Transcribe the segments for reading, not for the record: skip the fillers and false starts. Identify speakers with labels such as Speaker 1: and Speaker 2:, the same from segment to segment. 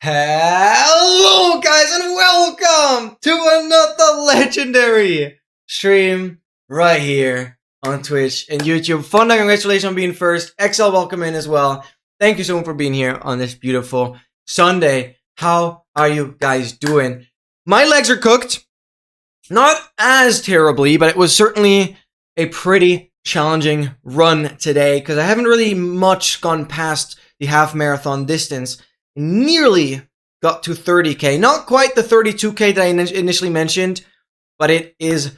Speaker 1: Hello guys and welcome to another legendary stream right here on Twitch and YouTube. Fonda, congratulations on being first. XL, welcome in as well. Thank you so much for being here on this beautiful Sunday. How are you guys doing? My legs are cooked. Not as terribly, but it was certainly a pretty challenging run today because I haven't really much gone past the half marathon distance. Nearly got to 30k, not quite the 32k that I initially mentioned, but it is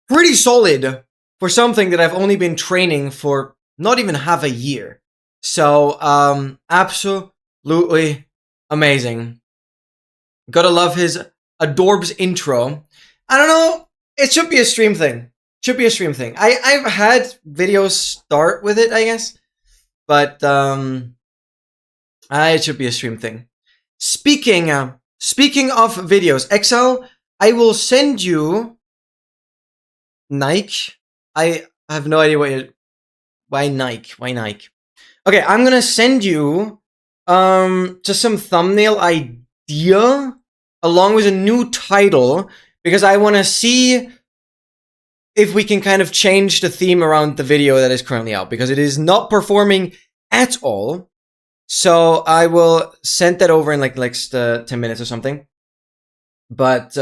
Speaker 1: pretty solid for something that I've only been training for not even half a year. So absolutely amazing. Gotta love his Adorbs intro. I don't know, it should be a stream thing. I've had videos start with it, I guess, but it should be a stream thing. Speaking of videos, XL, I will send you Nike. I have no idea why Nike. Okay, I'm gonna send you just some thumbnail idea along with a new title because I want to see if we can kind of change the theme around the video that is currently out because it is not performing at all. So I will send that over in like 10 minutes or something. But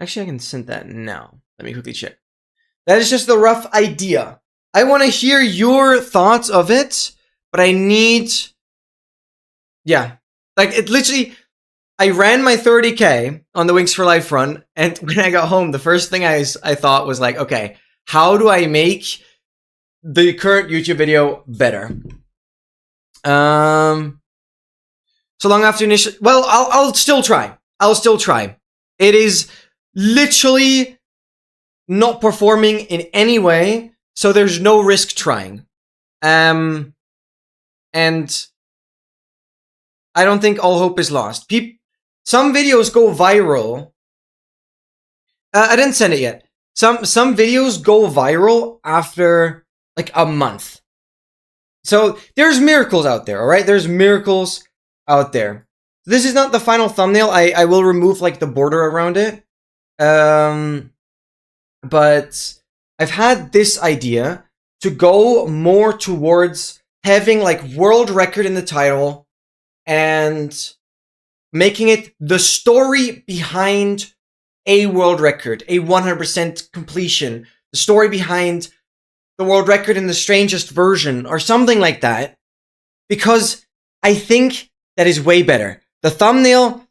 Speaker 1: actually I can send that now. Let me quickly check. That is just the rough idea. I want to hear your thoughts of it, but I need, yeah, like it literally, I ran my 30k on the Wings for Life run, and when I got home, the first thing I thought was like, okay, how do I make the current YouTube video better? So long after initial, well, I'll still try. It is literally not performing in any way, so there's no risk trying. And I don't think all hope is lost. Some videos go viral. I didn't send it yet. Some videos go viral after like a month. So there's miracles out there, all right? There's miracles out there. This is not the final thumbnail. I will remove like the border around it. But I've had this idea to go more towards having like world record in the title and making it the story behind a world record, a 100% completion, the story behind the world record in the strangest version or something like that, because I think that is way better. The thumbnail,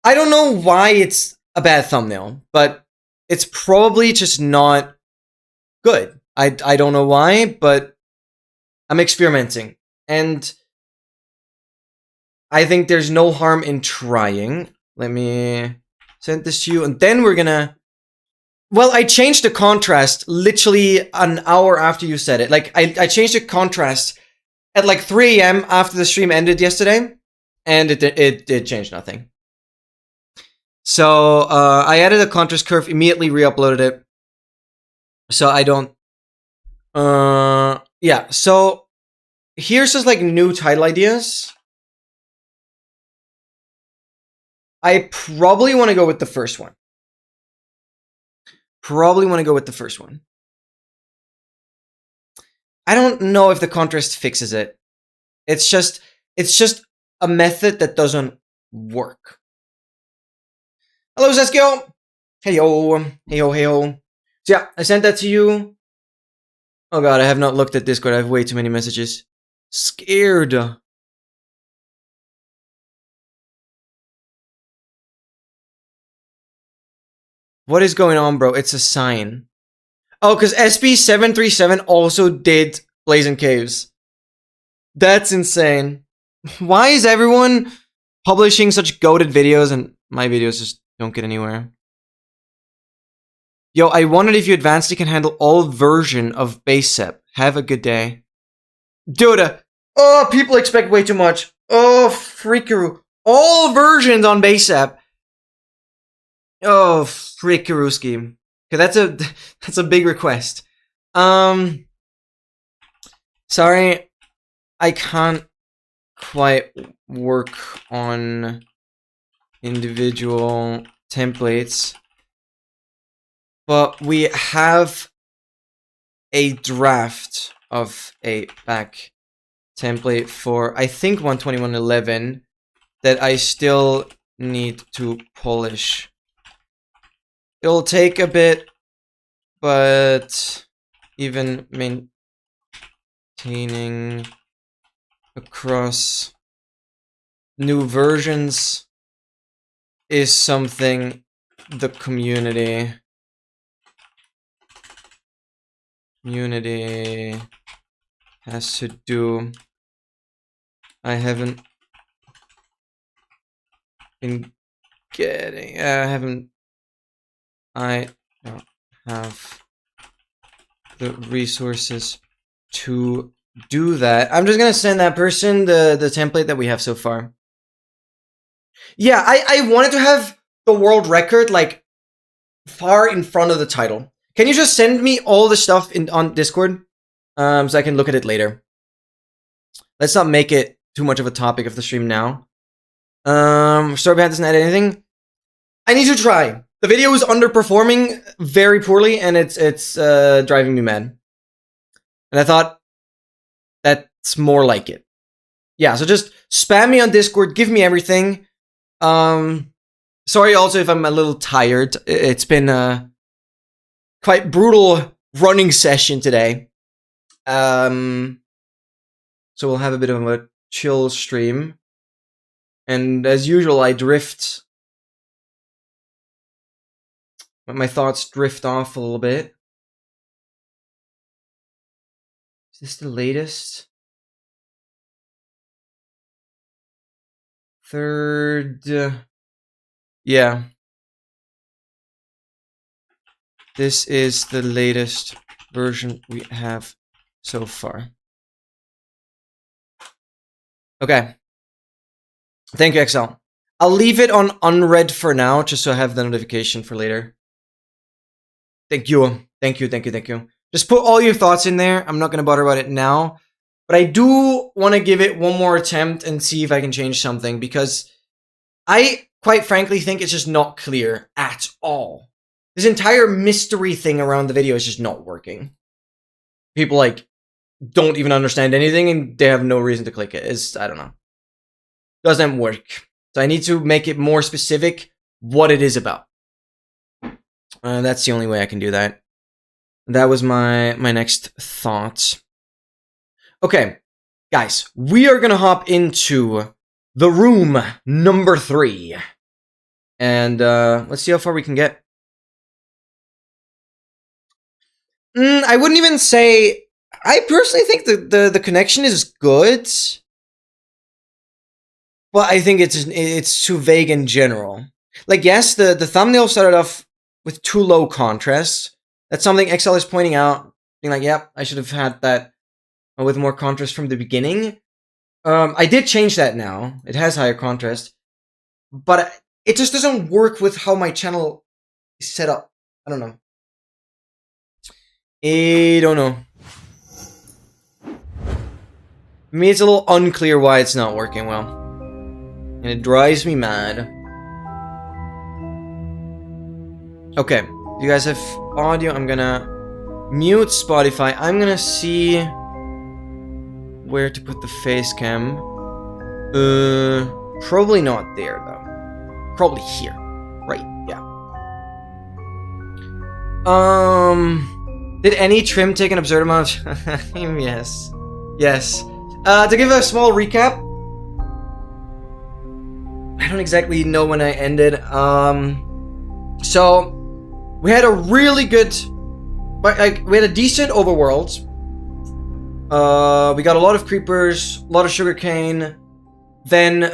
Speaker 1: I don't know why it's a bad thumbnail, but it's probably just not good. I don't know why, but I'm experimenting. And I think there's no harm in trying. Let me send this to you, and then we're gonna... Well, I changed the contrast literally an hour after you said it. Like, I changed the contrast at like 3 AM after the stream ended yesterday, and it changed nothing. So, I added a contrast curve, immediately re-uploaded it. So I don't... yeah, so here's just like new title ideas. I probably want to go with the first one. I don't know if the contrast fixes it. It's just a method that doesn't work. Hello, G.SKILL. Heyo. So yeah, I sent that to you. Oh god, I have not looked at Discord. I have way too many messages. Scared. What is going on, bro? It's a sign. Oh, because SP737 also did Blazing Caves. That's insane. Why is everyone publishing such goated videos and my videos just don't get anywhere? Yo, I wondered if you advancedly can handle all version of BaseSep. Have a good day. Dude, oh, people expect way too much. Oh, freakaroo. All versions on BaseSep. Oh, frickarooski. Okay, that's a big request. Sorry, I can't quite work on individual templates, but we have a draft of a back template for, I think, 121.11 that I still need to polish. It'll take a bit, but even maintaining across new versions is something the community has to do. I haven't been getting. I don't have the resources to do that. I'm just gonna send that person the template that we have so far. Yeah, I wanted to have the world record like far in front of the title. Can you just send me all the stuff on Discord, so I can look at it later? Let's not make it too much of a topic of the stream now. Story behind doesn't add anything. I need to try. The video is underperforming very poorly, and it's driving me mad. And I thought that's more like it. Yeah, so just spam me on Discord. Give me everything. Sorry also if I'm a little tired. It's been a quite brutal running session today. So we'll have a bit of a chill stream. And as usual, I drift. My thoughts drift off a little bit. Is this the latest? Third. Yeah. This is the latest version we have so far. Okay. Thank you, XL. I'll leave it on unread for now, just so I have the notification for later. Thank you. Thank you, thank you, thank you. Just put all your thoughts in there. I'm not going to bother about it now. But I do want to give it one more attempt and see if I can change something, because I, quite frankly, think it's just not clear at all. This entire mystery thing around the video is just not working. People, like, don't even understand anything, and they have no reason to click it. I don't know. Doesn't work. So I need to make it more specific what it is about. That's the only way I can do that. That was my next thought. Okay, guys, we are gonna hop into the room number 3. And let's see how far we can get. I wouldn't even say... I personally think the connection is good. But I think it's too vague in general. Like, yes, the thumbnail started off with too low contrast. That's something XL is pointing out. Being like, yep, I should have had that with more contrast from the beginning. I did change that now. It has higher contrast. But it just doesn't work with how my channel is set up. I don't know. I don't know. For me, it's a little unclear why it's not working well. And it drives me mad. Okay, you guys have audio. I'm gonna mute Spotify. I'm gonna see where to put the face cam. Probably not there though. Probably here. Right, yeah. Did any trim take an absurd amount of time? Yes. Yes. To give a small recap, I don't exactly know when I ended. So we had a really good, like, we had a decent overworld. We got a lot of creepers, a lot of sugarcane. Then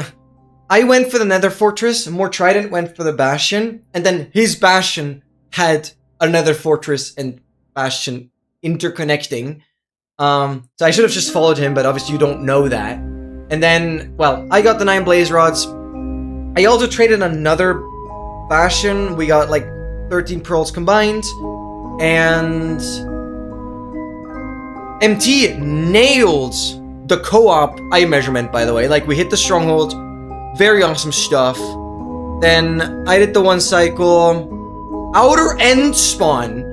Speaker 1: I went for the Nether Fortress, more Trident went for the Bastion, and then his Bastion had a Nether Fortress and Bastion interconnecting. So I should have just followed him, but obviously you don't know that. And then, well, I got the 9 Blaze Rods. I also traded another Bastion. We got like 13 pearls combined. And MT nailed the co-op eye measurement, by the way. Like, we hit the stronghold. Very awesome stuff. Then I did the 1 cycle. Outer end spawn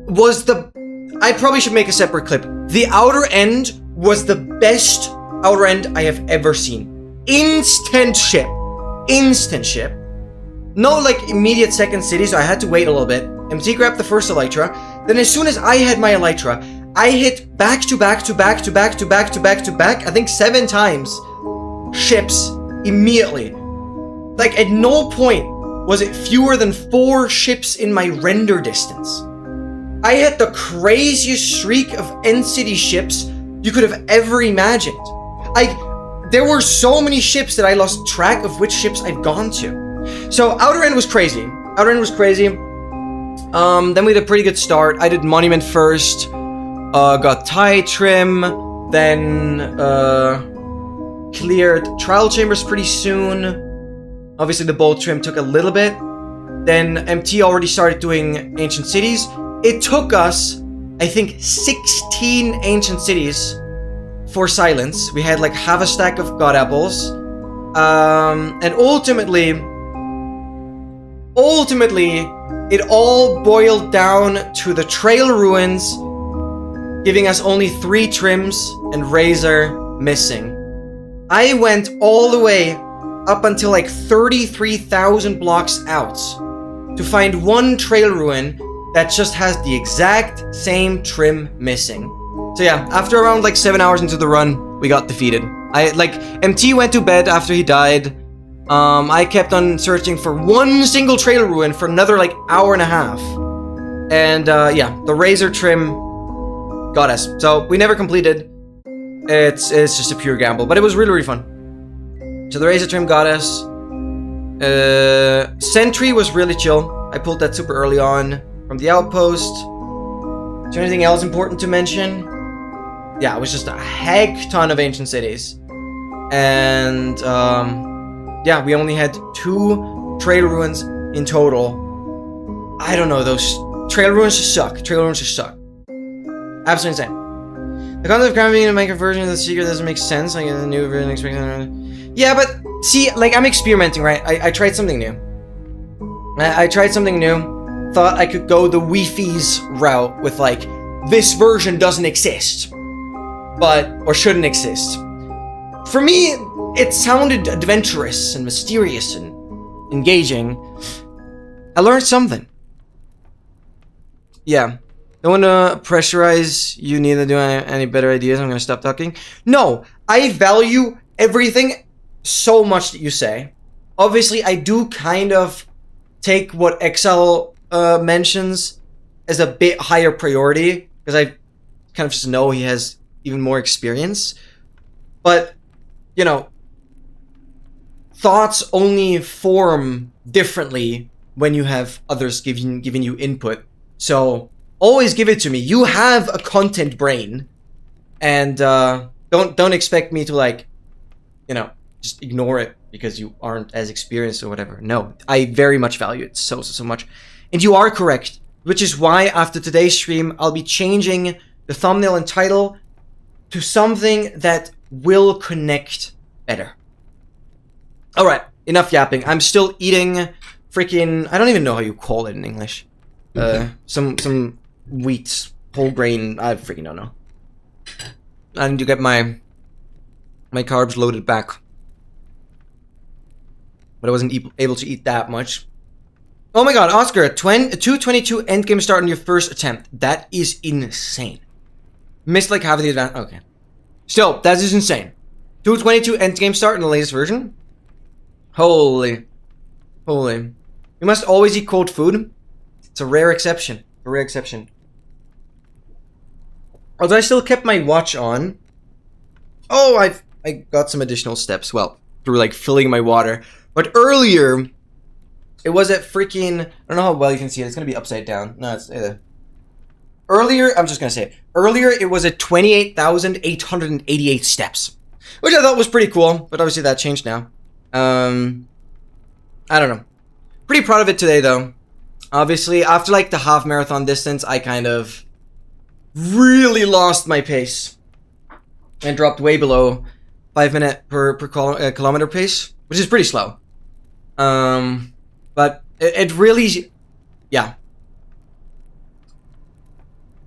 Speaker 1: was the... I probably should make a separate clip. The outer end was the best outer end I have ever seen. Instant ship. Instant ship. No, like, immediate second city, so I had to wait a little bit. MT grabbed the first Elytra. Then as soon as I had my Elytra, I hit back to back to back to back to back to back to back, I think 7 times, ships immediately. Like, at no point was it fewer than 4 ships in my render distance. I had the craziest streak of end city ships you could have ever imagined. There were so many ships that I lost track of which ships I've gone to. So outer end was crazy. Outer end was crazy. Then we had a pretty good start. I did Monument first, got tie trim, then cleared Trial Chambers pretty soon. Obviously the bolt trim took a little bit. Then MT already started doing Ancient Cities. It took us, I think, 16 Ancient Cities for Silence. We had like half a stack of God Apples. And ultimately, it all boiled down to the Trail Ruins, giving us only 3 trims and Razer missing. I went all the way up until like 33,000 blocks out to find 1 Trail Ruin that just has the exact same trim missing. So yeah, after around like 7 hours into the run, we got defeated. MT went to bed after he died. I kept on searching for 1 single Trail Ruin for another like hour and a half. And yeah, the Razer trim got us. So we never completed. It's just a pure gamble, but it was really, really fun. So the Razer trim got us. Sentry was really chill. I pulled that super early on from the outpost. Is there anything else important to mention? Yeah, it was just a heck ton of Ancient Cities. And yeah, we only had 2 Trail Ruins in total. I don't know, those Trail Ruins just suck. Trail Ruins just suck. Absolutely insane. The concept of cramming in a Minecraft version of the secret doesn't make sense. Like in the new version, yeah, but see, like I'm experimenting, right? I tried something new. I tried something new. Thought I could go the Wi-Fi's route with like, this version doesn't exist, or shouldn't exist. For me, it sounded adventurous and mysterious and engaging. I learned something. Yeah. Don't want to pressurize you neither do I any better ideas. I'm going to stop talking. No, I value everything so much that you say. Obviously, I do kind of take what XL mentions as a bit higher priority, because I kind of just know he has even more experience. But, you know, thoughts only form differently when you have others giving you input. So always give it to me. You have a content brain, and don't expect me to, like, you know, just ignore it because you aren't as experienced or whatever. No, I very much value it so much. And you are correct, which is why after today's stream, I'll be changing the thumbnail and title to something that will connect better. Alright, enough yapping. I'm still eating freaking, I don't even know how you call it in English. Some wheat, whole grain, I freaking don't know. I need to get my carbs loaded back. But I wasn't able to eat that much. Oh my god, Oscar, 222 endgame start on your first attempt. That is insane. Missed like half of the advance. Okay. Still, that is insane. 222 endgame start in the latest version? Holy. You must always eat cold food. It's a rare exception. A rare exception. Although I still kept my watch on. Oh, I got some additional steps. Well, through like filling my water. But earlier, it was at freaking, I don't know how well you can see it. It's going to be upside down. No, it's, earlier, I'm just going to say it. Earlier, it was at 28,888 steps. Which I thought was pretty cool. But obviously that changed now. I don't know. Pretty proud of it today, though. Obviously, after like the half marathon distance, I kind of really lost my pace. and dropped way below 5 minute per kilometer pace, which is pretty slow. But it really, yeah.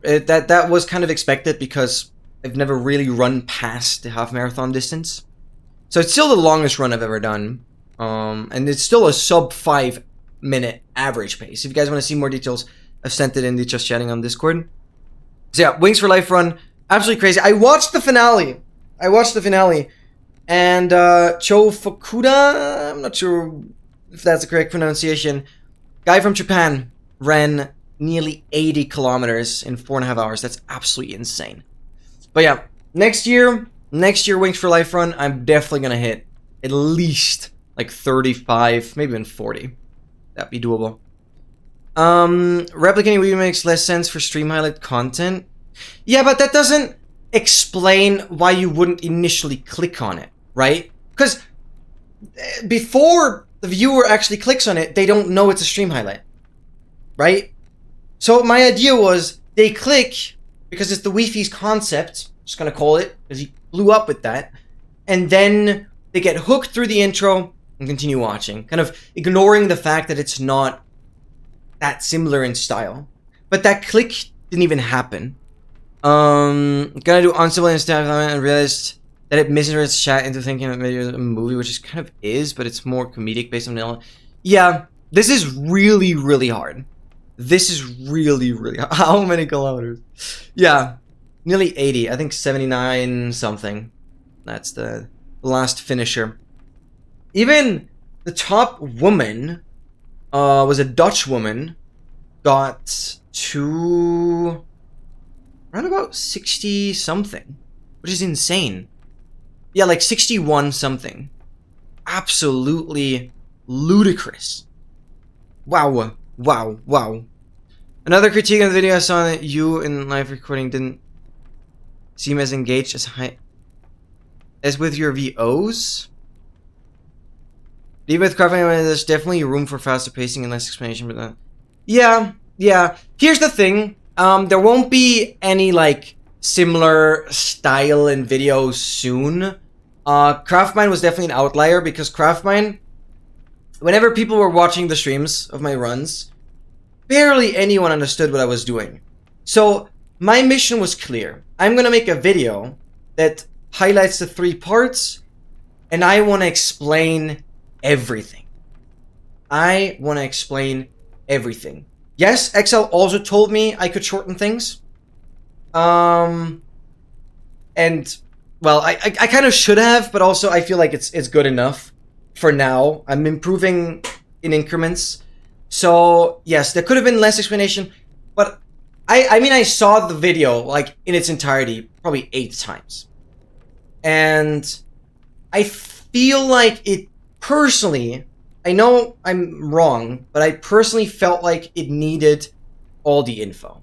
Speaker 1: That was kind of expected because I've never really run past the half marathon distance. So it's still the longest run I've ever done. And it's still a sub 5 minute average pace. If you guys want to see more details, I've sent it in the Just Chatting on Discord. So yeah, Wings for Life run, absolutely crazy. I watched the finale. And Cho Fukuda, I'm not sure if that's the correct pronunciation, guy from Japan, ran nearly 80 kilometers in 4.5 hours. That's absolutely insane. But yeah, next year Wings for Life run, I'm definitely gonna hit at least like 35, maybe even 40. That'd be doable. Replicating Wii makes less sense for stream highlight content. Yeah, but that doesn't explain why you wouldn't initially click on it, right? Because before the viewer actually clicks on it, they don't know it's a stream highlight, right? So my idea was they click because it's the Wi-Fi's concept, just gonna call it, because he blew up with that, and then they get hooked through the intro and continue watching, kind of ignoring the fact that it's not that similar in style. But that click didn't even happen. Gonna do uncivil stuff and realized that it misinterprets chat into thinking that maybe it's a movie, which is kind of is, but it's more comedic based on the. Yeah, this is really, really hard. This is really, really hard. How many kilometers? Yeah, nearly 80. I think 79 something. That's the last finisher. Even the top woman was a Dutch woman, got to around about 60 something, which is insane. Yeah, like 61 something. Absolutely ludicrous. Wow. Another critique on the video I saw that you in live recording didn't seem as engaged as with your VOs. Even with crafting, there's definitely room for faster pacing and less explanation, but yeah. Here's the thing. There won't be any like similar style in videos soon. Craftmine was definitely an outlier because Craftmine, whenever people were watching the streams of my runs, barely anyone understood what I was doing. So my mission was clear. I'm gonna make a video that highlights the 3 parts, and I want to explain everything. Yes, Excel also told me I could shorten things. And well, I kind of should have, but also I feel like it's good enough for now. I'm improving in increments. So yes, there could have been less explanation, but I mean I saw the video like in its entirety probably 8 times. And I feel like it personally, I know I'm wrong, but I personally felt like it needed all the info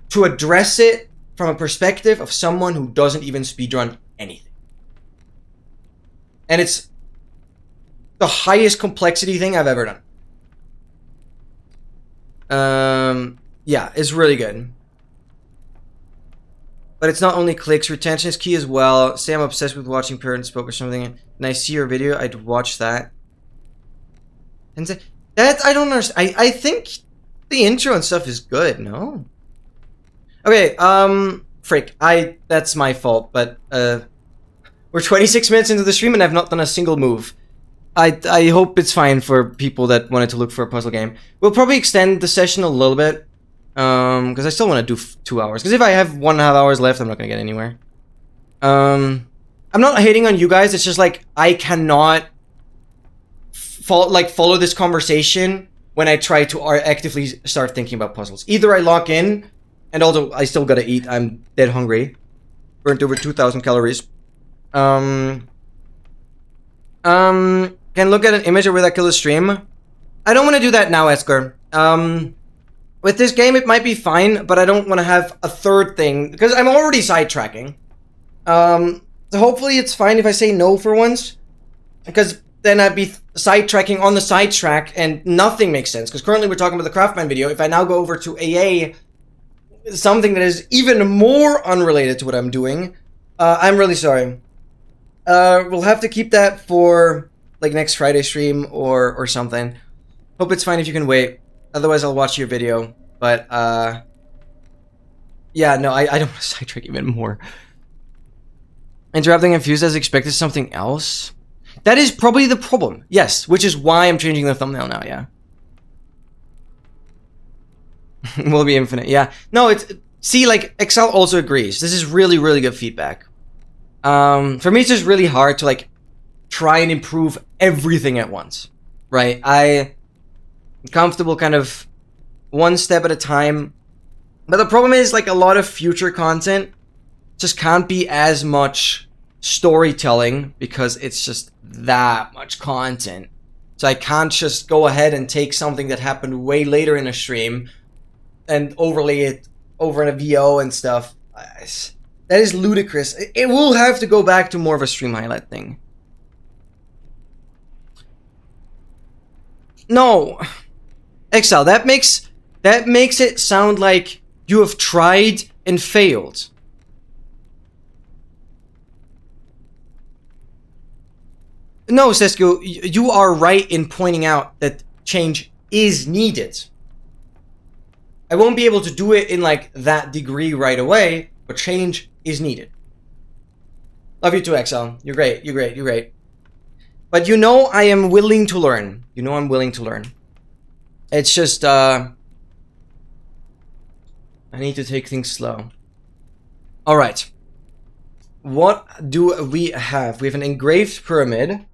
Speaker 1: to address it from a perspective of someone who doesn't even speedrun anything. And it's the highest complexity thing I've ever done. Yeah, it's really good. But it's not only clicks, retention is key as well. Say I'm obsessed with watching Parent Spoke or something, and I see your video, I'd watch that. And that, I don't understand. I think the intro and stuff is good, no? Okay, frick, that's my fault, but, we're 26 minutes into the stream and I've not done a single move. I hope it's fine for people that wanted to look for a puzzle game. We'll probably extend the session a little bit. Because I still want to do 2 hours. Because if I have 1.5 hours left, I'm not going to get anywhere. I'm not hating on you guys. It's just like, I cannot follow this conversation when I try to actively start thinking about puzzles. Either I lock in, and also I still got to eat. I'm dead hungry. Burnt over 2,000 calories. Can look at an image of where that kill the stream. I don't want to do that now, Esker. With this game, it might be fine, but I don't want to have a third thing, because I'm already sidetracking. So hopefully it's fine if I say no for once, because then I'd be sidetracking on the sidetrack, and nothing makes sense, because currently we're talking about the Craftman video. If I now go over to AA, something that is even more unrelated to what I'm doing, I'm really sorry. We'll have to keep that for like next Friday stream or something. Hope it's fine if you can wait. Otherwise, I'll watch your video. But yeah, no, I don't want to sidetrack even more. Interrupting and fused as expected something else? That is probably the problem. Yes, which is why I'm changing the thumbnail now, yeah. Will be infinite, yeah. No, it's... See, like, Excel also agrees. This is really, really good feedback. For me, it's just really hard to, like, try and improve everything at once. Right? I'm comfortable kind of one step at a time. But the problem is, like, a lot of future content just can't be as much storytelling because it's just that much content. So I can't just go ahead and take something that happened way later in a stream and overlay it over in a VO and stuff. That is ludicrous. It will have to go back to more of a stream highlight thing. No. Excel, that makes it sound like you have tried and failed. No, Sesko, you are right in pointing out that change is needed. I won't be able to do it in like that degree right away, but change is needed. Love you too, Excel. You're great, you're great, you're great. But you know I am willing to learn. You know I'm willing to learn. It's just, I need to take things slow. Alright. What do we have? We have an engraved pyramid.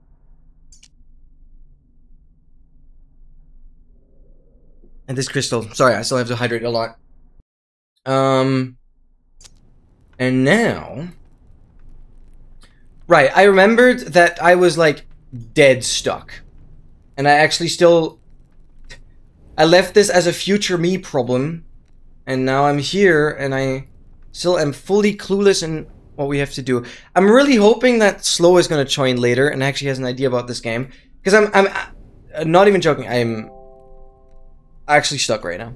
Speaker 1: And this crystal. Sorry, I still have to hydrate a lot. And now... Right, I remembered that I was, like, dead stuck. And I actually still... I left this as a future me problem. And now I'm here, and I still am fully clueless in what we have to do. I'm really hoping that Slow is going to join later and actually has an idea about this game. Because I'm not even joking, I'm actually stuck right now.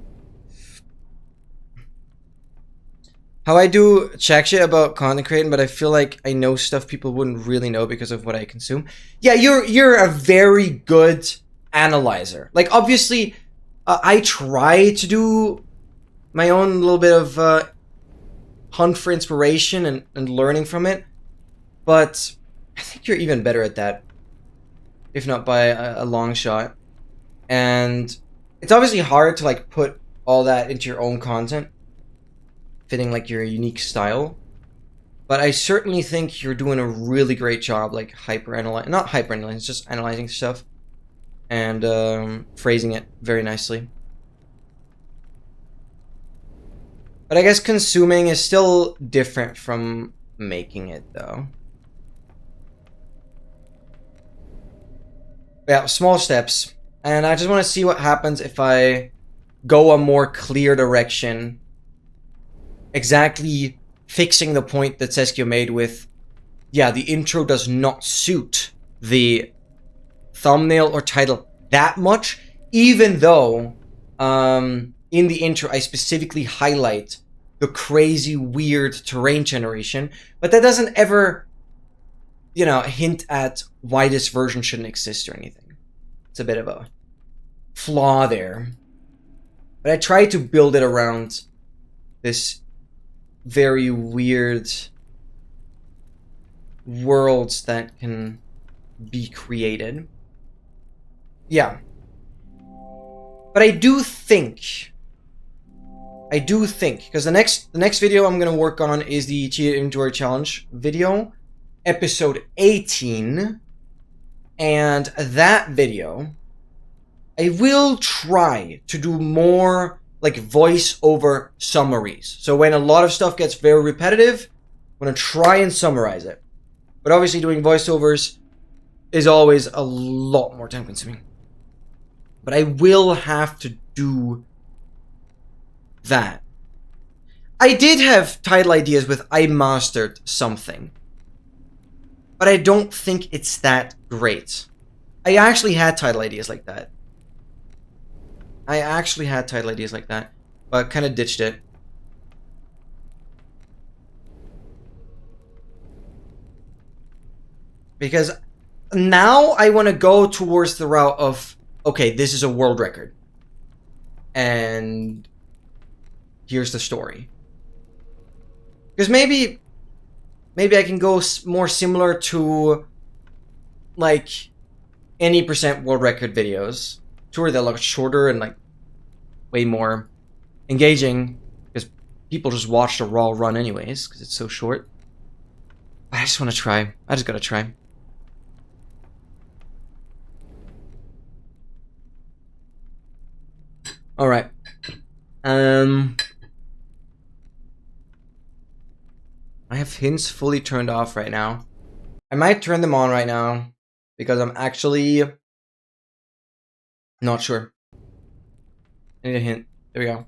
Speaker 1: How I do check shit about content creating, but I feel like I know stuff people wouldn't really know because of what I consume. Yeah, you're a very good analyzer. Like, obviously, I try to do my own little bit of hunt for inspiration and learning from it, but I think you're even better at that, if not by a long shot. And it's obviously hard to like put all that into your own content, fitting like your unique style. But I certainly think you're doing a really great job, like not hyper-analyzing, just analyzing stuff and phrasing it very nicely. But I guess consuming is still different from making it, though. Yeah, small steps. And I just want to see what happens if I go a more clear direction. Exactly fixing the point that Seskio made with, yeah, the intro does not suit the thumbnail or title that much, even though in the intro I specifically highlight the crazy weird terrain generation, but that doesn't ever, you know, hint at why this version shouldn't exist or anything. It's a bit of a flaw there. But I try to build it around this very weird worlds that can be created. Yeah. But I do think, because the next video I'm gonna work on is the Cheated Inventory Challenge video, episode 18, and that video, I will try to do more like voice-over summaries. So when a lot of stuff gets very repetitive, I'm gonna try and summarize it. But obviously doing voiceovers is always a lot more time-consuming. But I will have to do that. I did have title ideas with I mastered something, but I don't think it's that great. I actually had title ideas like that. But kind of ditched it. Because now I want to go towards the route of, okay, this is a world record. And here's the story. Because maybe I can go more similar to, like, any percent world record videos. Sure, they're, like, shorter and, like, way more engaging. Because people just watch the raw run anyways, because it's so short. I just want to try. I just gotta try. Alright. I have hints fully turned off right now. I might turn them on right now because I'm actually not sure. I need a hint. There we go.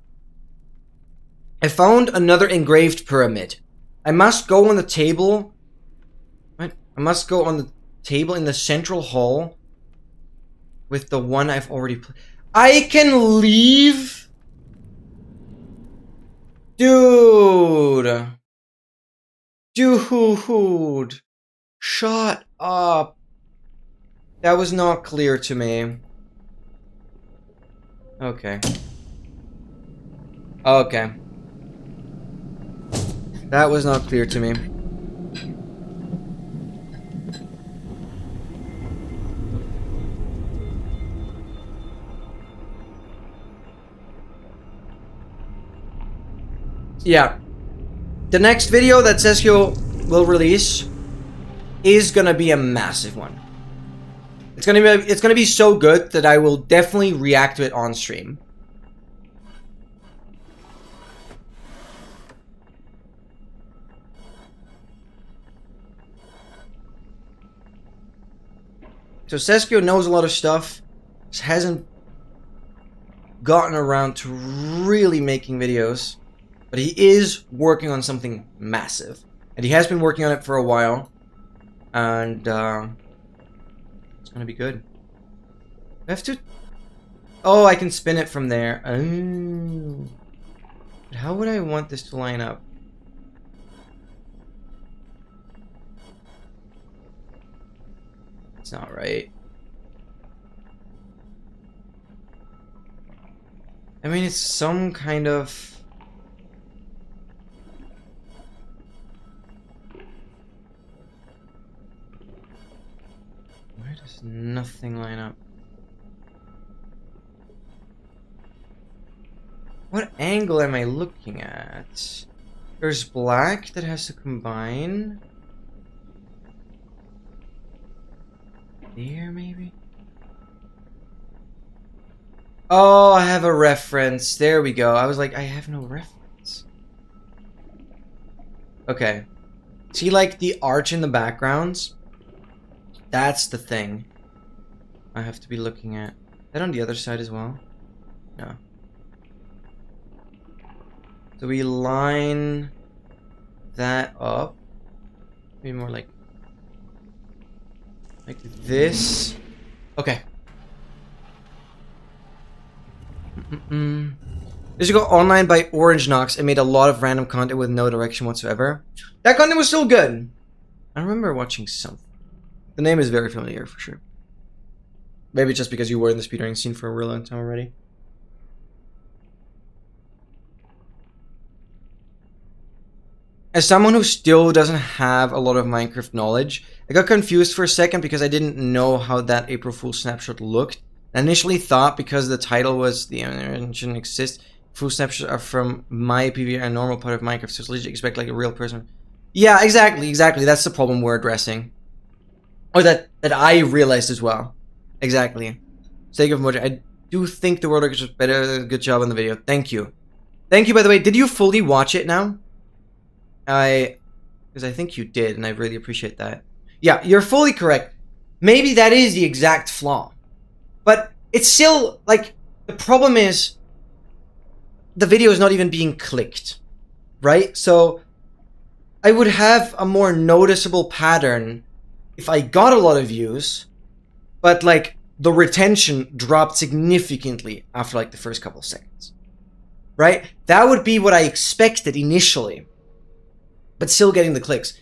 Speaker 1: I found another engraved pyramid. I must go on the table. What? I must go on the table in the central hall with the one I've already played. I can leave? Dude. Dude. Shut up. That was not clear to me. Okay. Okay. That was not clear to me. Yeah. The next video that G.SKILL will release is gonna be a massive one. It's gonna be so good that I will definitely react to it on stream. So G.SKILL knows a lot of stuff, just hasn't gotten around to really making videos. But he is working on something massive. And he has been working on it for a while. And, it's gonna be good. I have to... Oh, I can spin it from there. Oh. But how would I want this to line up? It's not right. I mean, it's some kind of... Why does nothing line up? What angle am I looking at? There's black that has to combine. There, maybe? Oh, I have a reference. There we go. I was like, I have no reference. Okay. See, like, the arch in the backgrounds? That's the thing I have to be looking at. Is that on the other side as well? No. So we line that up. Maybe more like this. Okay. This should go online by Orange Knox and made a lot of random content with no direction whatsoever. That content was still good. I remember watching something. The name is very familiar for sure. Maybe just because you were in the speedrunning scene for a real long time already. As someone who still doesn't have a lot of Minecraft knowledge, I got confused for a second because I didn't know how that April Fool's snapshot looked. I initially thought because the title was The Engine Exists, full snapshots are from my PV, a normal part of Minecraft, so it's legit expect like a real person. Yeah, exactly. That's the problem we're addressing. Or that I realized as well. Exactly. Sake of emoji. I do think the world record was better. Good job on the video. Thank you. Thank you, by the way. Did you fully watch it now? Because I think you did, and I really appreciate that. Yeah, you're fully correct. Maybe that is the exact flaw. But it's still, like, the problem is the video is not even being clicked. Right? So I would have a more noticeable pattern if I got a lot of views, but, like, the retention dropped significantly after, like, the first couple of seconds. Right? That would be what I expected initially. But still getting the clicks.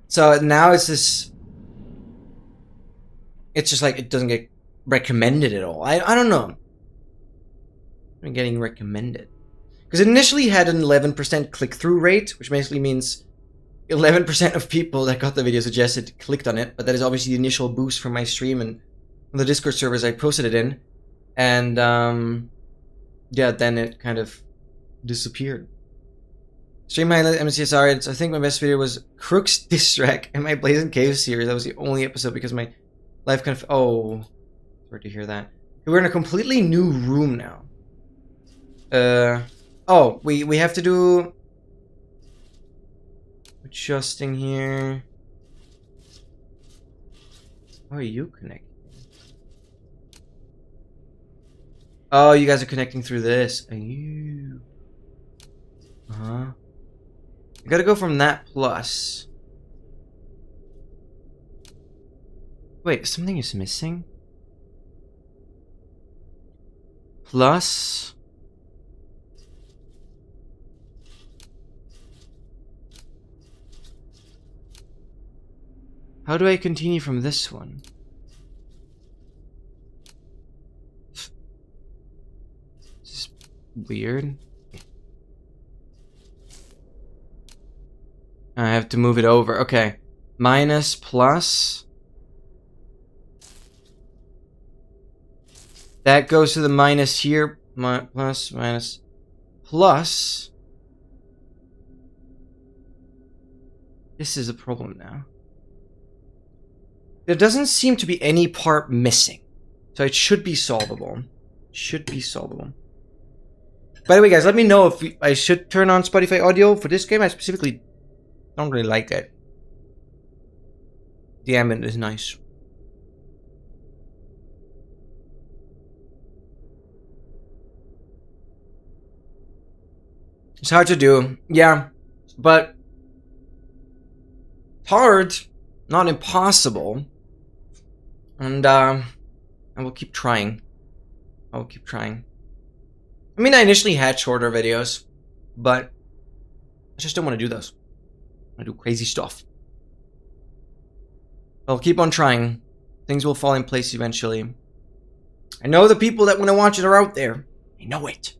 Speaker 1: So now it's this it's just like it doesn't get recommended at all. I don't know. I'm getting recommended. Because it initially had an 11% click-through rate, which basically means 11% of people that got the video suggested clicked on it, but that is obviously the initial boost from my stream and the Discord servers I posted it in. And, yeah, then it kind of disappeared. Stream highlight MCSR, I think my best video was Crook's diss track and my Blazing Cave series. That was the only episode because my life kind of... Oh, sorry to hear that. We're in a completely new room now. Oh, we have to do... Adjusting here. How are you connecting? Oh, you guys are connecting through this. Are you? I gotta go from that plus. Wait, something is missing? Plus. How do I continue from this one? This is weird. I have to move it over. Okay. Minus, plus. That goes to the minus here. Plus, minus, plus. This is a problem now. There doesn't seem to be any part missing. So it should be solvable. Should be solvable. By the way, guys, let me know if I should turn on Spotify audio for this game. I specifically don't really like it. The ambient is nice. It's hard to do. Yeah. But hard, not impossible. And I will keep trying. I will keep trying. I mean, I initially had shorter videos, but I just don't want to do those. I do crazy stuff. I'll keep on trying. Things will fall in place eventually. I know the people that want to watch it are out there. I know it.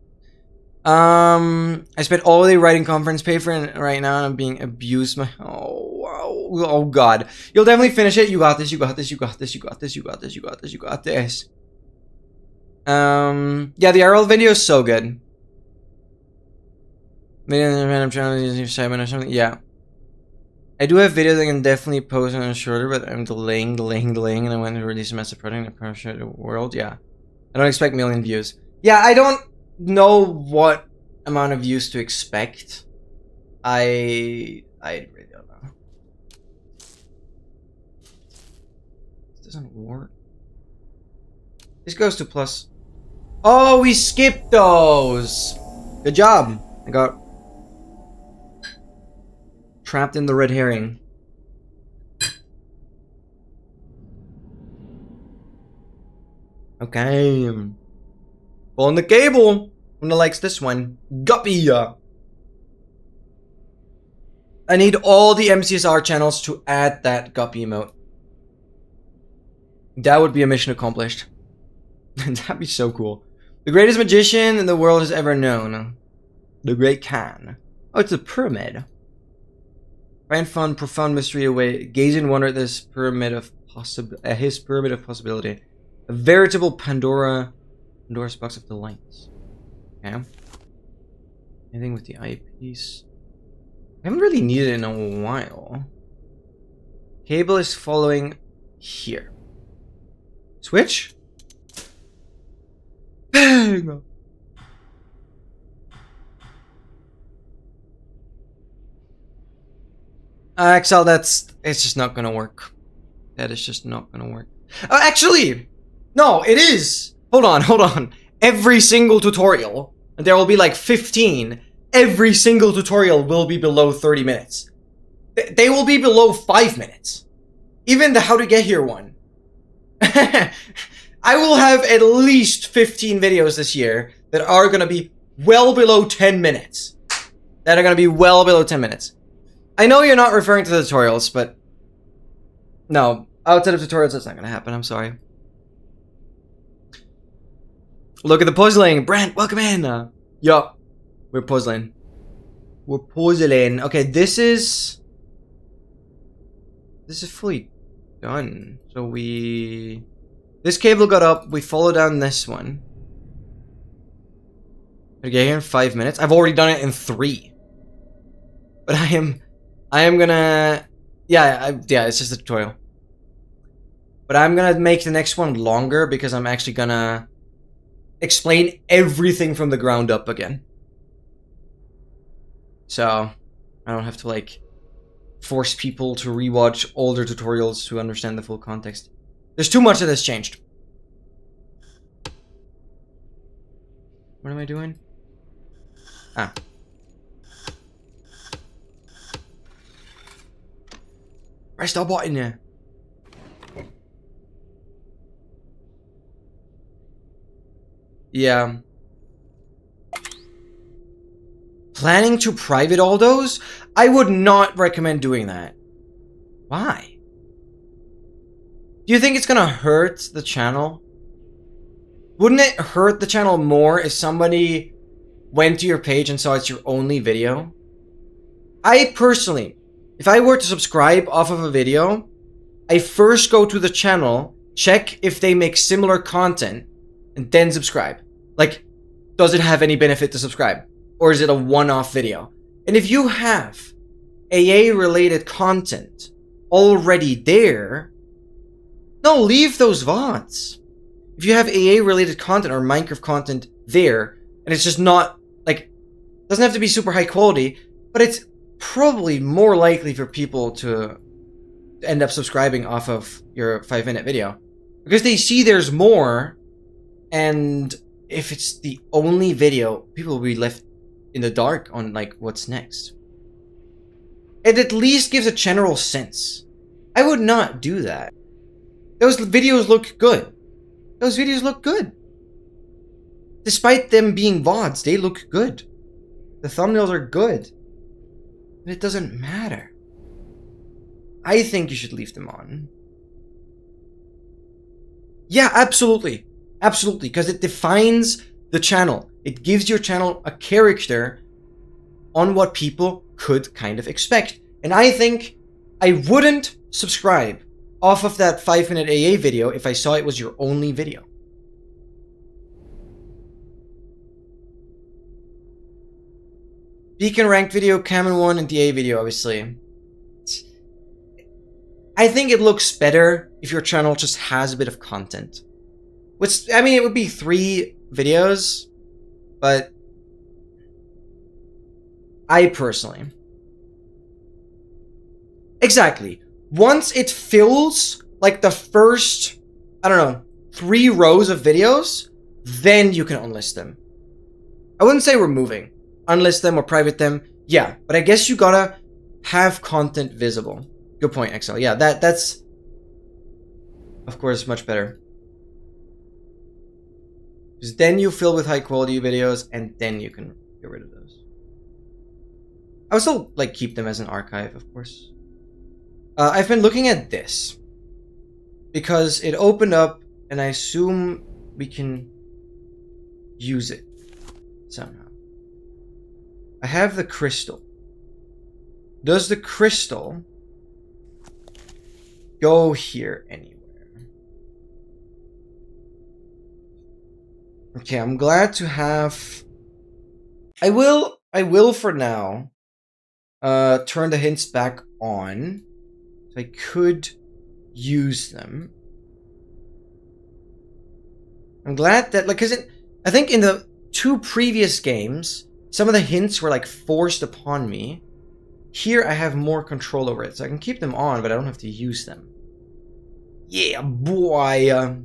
Speaker 1: I spent all day writing conference paper and right now I'm being abused. Oh god. You'll definitely finish it. You got this, you got this, you got this, you got this, you got this, you got this, you got this. Yeah, the IRL video is so good. Maybe on a random channel using Simon or something. Yeah. I do have videos I can definitely post on a shorter, but I'm delaying, and I went to release a massive project in the share the world. Yeah. I don't expect million views. Yeah, I don't know what amount of views to expect. I really don't know. This doesn't work. This goes to plus. Oh, we skipped those. Good job. I got trapped in the red herring. Okay. Pulling the cable. Who likes this one? Guppy. I need all the MCSR channels to add that Guppy emote. That would be a mission accomplished. That'd be so cool. The greatest magician the world has ever known. The Great Khan. Oh, it's a pyramid. Find fun, profound mystery away. Gaze in wonder at this pyramid of his pyramid of possibility. A veritable Pandora's box of delights. Okay. Anything with the eyepiece? I haven't really needed it in a while. Cable is following here. Switch? Bang! Excel, it's just not gonna work. That is just not gonna work. Actually! No, it is! Hold on. Every single tutorial, and there will be like 15, every single tutorial will be below 30 minutes. They will be below 5 minutes. Even the how to get here one. I will have at least 15 videos this year that are gonna be well below 10 minutes. That are gonna be well below 10 minutes. I know you're not referring to the tutorials, but no, Outside of tutorials, that's not gonna happen. I'm sorry. Look at the puzzling. Brent, welcome in. Yo, we're puzzling. We're puzzling. Okay, this is fully done. So this cable got up. We follow down this one. I get here in 5 minutes. I've already done it in 3. But I am gonna, yeah, it's just a tutorial. But I'm gonna make the next one longer because I'm actually gonna explain everything from the ground up again. So I don't have to like force people to rewatch older tutorials to understand the full context. There's too much that has changed. What am I doing? Ah. Press the button here. Yeah. Planning to private all those? I would not recommend doing that. Why? Do you think it's gonna hurt the channel? Wouldn't it hurt the channel more if somebody went to your page and saw it's your only video? I personally, if I were to subscribe off of a video, I first go to the channel, check if they make similar content, and then subscribe. Like, does it have any benefit to subscribe? Or is it a one-off video? And if you have AA-related content already there, no, leave those VODs. If you have AA-related content or Minecraft content there, and it's just not, like, doesn't have to be super high quality, but it's probably more likely for people to end up subscribing off of your 5-minute video. Because they see there's more, and if it's the only video, people will be left in the dark on, like, what's next. It at least gives a general sense. I would not do that. Those videos look good. Those videos look good. Despite them being VODs, they look good. The thumbnails are good. But it doesn't matter. I think you should leave them on. Yeah, absolutely. Absolutely, because it defines the channel. It gives your channel a character on what people could kind of expect. And I think I wouldn't subscribe off of that 5-minute AA video if I saw it was your only video. Beacon ranked video, Cameron 1, and DA video, obviously. I think it looks better if your channel just has a bit of content. Which, I mean, it would be 3 videos, but I personally... Exactly. Once it fills, like, the first, I don't know, 3 rows of videos, then you can unlist them. I wouldn't say removing. Unlist them or private them. Yeah, but I guess you gotta have content visible. Good point, XL. Yeah, that's... Of course, much better. Because then you fill with high quality videos, and then you can get rid of those. I would still, like, keep them as an archive, of course. I've been looking at this. Because it opened up, and I assume we can use it somehow. I have the crystal. Does the crystal go here anywhere? Okay, I'm glad to have... I will for now turn the hints back on. So I could use them. I'm glad that, like, cause I think in the 2 previous games, some of the hints were like forced upon me. Here I have more control over it, so I can keep them on, but I don't have to use them. Yeah, boy.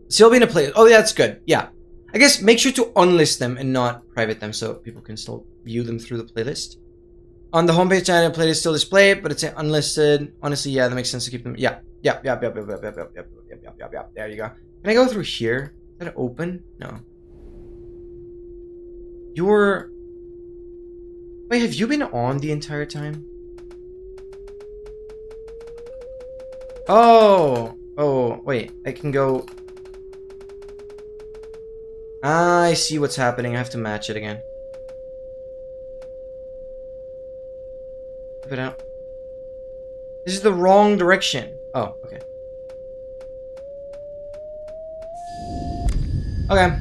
Speaker 1: Still being a playlist. Oh, yeah, that's good. Yeah. I guess make sure to unlist them and not private them so people can still view them through the playlist. On the homepage channel, playlist still displayed, but it's unlisted. Honestly, yeah, that makes sense to keep them. Yeah. There you go. Can I go through here? Is that open? No. Wait, have you been on the entire time? Oh! Oh, wait. I can go... I see what's happening. I have to match it again. Flip it out. This is the wrong direction. Oh, okay. Okay.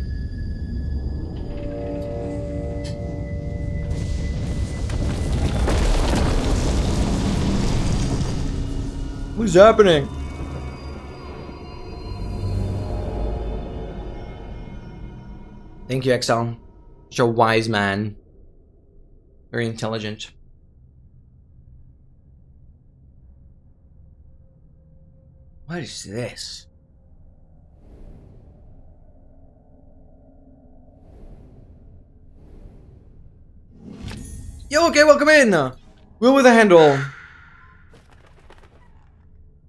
Speaker 1: What is happening? Thank you, XL. Such a wise man. Very intelligent. What is this? Yo, okay, welcome in! Wheel with a handle.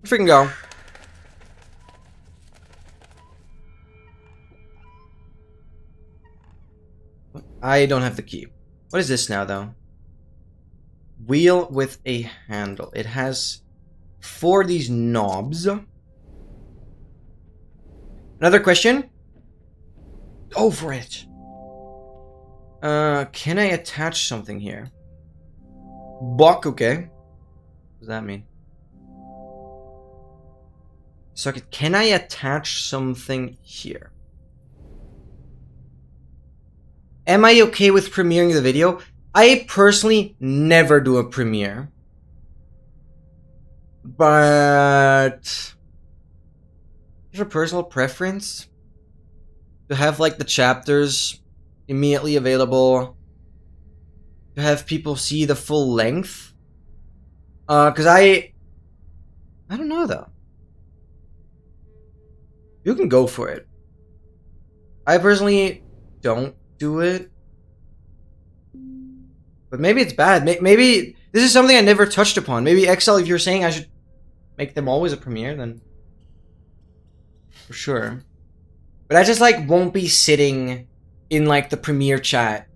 Speaker 1: Freaking go. I don't have the key. What is this now, though? Wheel with a handle. It has 4 of these knobs. Another question? Go for it. Can I attach something here? Buck, okay. What does that mean? Socket, can I attach something here? Am I okay with premiering the video? I personally never do a premiere. But there's a personal preference to have like the chapters immediately available, to have people see the full length. Cause I don't know though. You can go for it. I personally don't do it. But maybe it's bad. Maybe this is something I never touched upon. Maybe XL, if you're saying I should make them always a premiere, then for sure. But I just like won't be sitting in like the premiere chat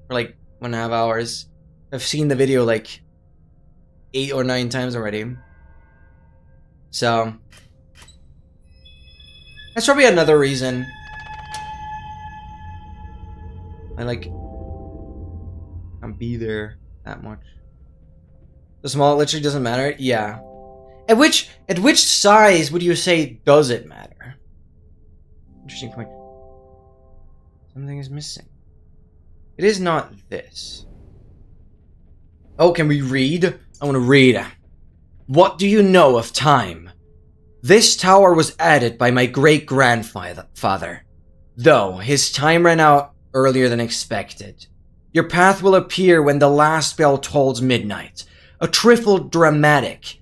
Speaker 1: for like 1.5 hours. I've seen the video like 8 or 9 times already. So that's probably another reason I like can't be there that much. The small literally doesn't matter. Yeah. At which size would you say does it matter? Interesting point. Something is missing. It is not this. Oh, can we read? I want to read. What do you know of time? This tower was added by my great-grandfather, though his time ran out earlier than expected. Your path will appear when the last bell tolls midnight. A trifle dramatic,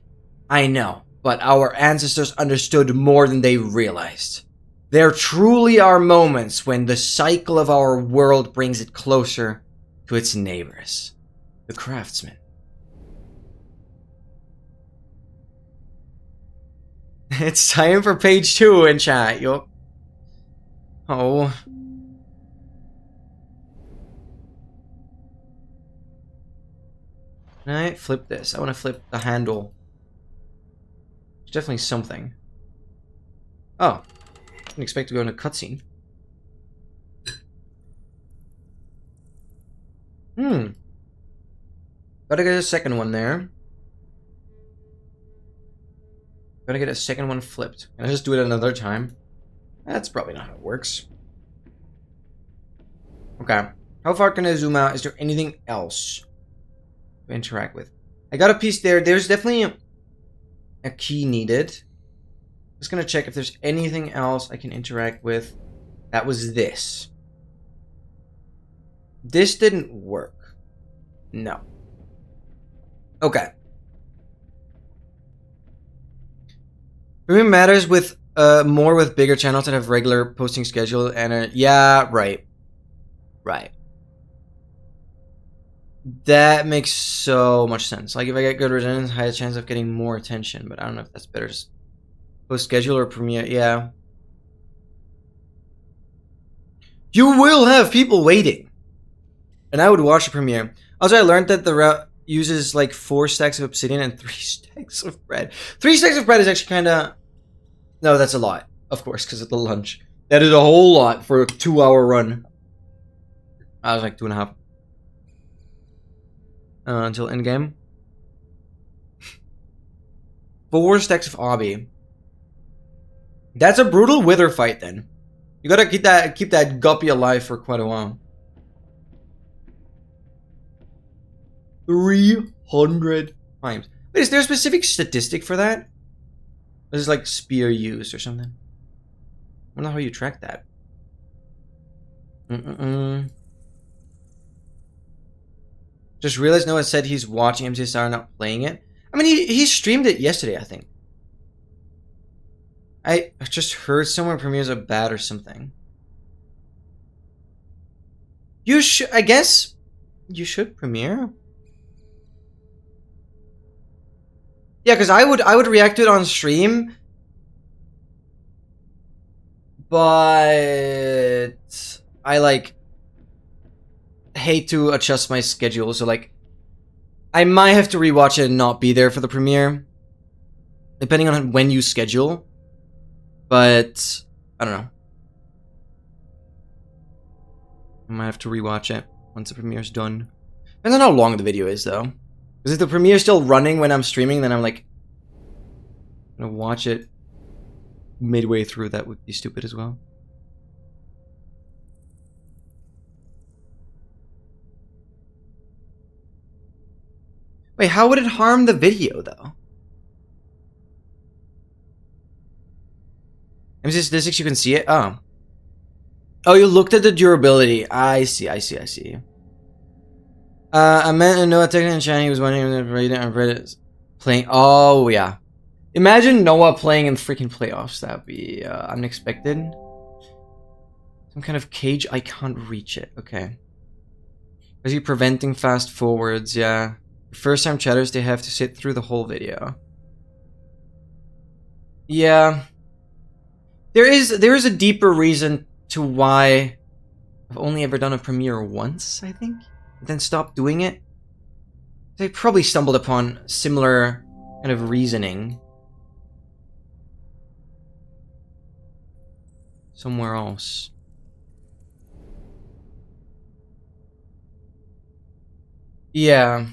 Speaker 1: I know, but our ancestors understood more than they realized. There truly are moments when the cycle of our world brings it closer to its neighbors, the craftsmen. It's time for page 2 in chat, yo. Oh. Can I flip this? I want to flip the handle. It's definitely something. Oh. Didn't expect to go in a cutscene. Gotta get a second one there. Gotta get a second one flipped. Can I just do it another time? That's probably not how it works. Okay. How far can I zoom out? Is there anything else to interact with? I got a piece there. There's definitely a key needed. Just gonna check if there's anything else I can interact with. That was this. This didn't work. No. Okay. Premium matters with more with bigger channels that have regular posting schedule and yeah, right. Right. That makes so much sense. Like if I get good resonance, high chance of getting more attention, but I don't know if that's better. Just post schedule or premiere, yeah. You will have people waiting. And I would watch a premiere. Also, I learned that the uses like 4 stacks of obsidian and 3 stacks of bread. 3 stacks of bread is actually kind of... No, that's a lot. Of course, because of the lunch. That is a whole lot for a 2-hour run. I was like 2.5. Until endgame. 4 stacks of obby. That's a brutal wither fight then. You gotta keep that guppy alive for quite a while. 300 times. Wait, is there a specific statistic for that? This is like spear used or something. I don't know how you track that. Just realized Noah said he's watching MCSR, not playing it. I mean, he streamed it yesterday, I think. I just heard somewhere premieres are bad or something. You should, I guess, you should premiere. Yeah, because I would react to it on stream, but I like hate to adjust my schedule, so like I might have to rewatch it and not be there for the premiere, depending on when you schedule. But I don't know. I might have to rewatch it once the premiere's done. Depends on how long the video is, though. Because if the premiere is still running when I'm streaming, then I'm like gonna watch it midway through. That would be stupid as well. Wait, how would it harm the video, though? Statistics, you can see it? Oh. Oh, you looked at the durability. I see. I meant to Noah Technic and Shiny was wondering if Reddit playing. Oh, yeah. Imagine Noah playing in freaking playoffs. That'd be unexpected. Some kind of cage. I can't reach it. Okay. Is he preventing fast forwards? Yeah. First time chatters, they have to sit through the whole video. Yeah. There is a deeper reason to why I've only ever done a premiere once, I think, and then stopped doing it. They probably stumbled upon similar kind of reasoning somewhere else. Yeah.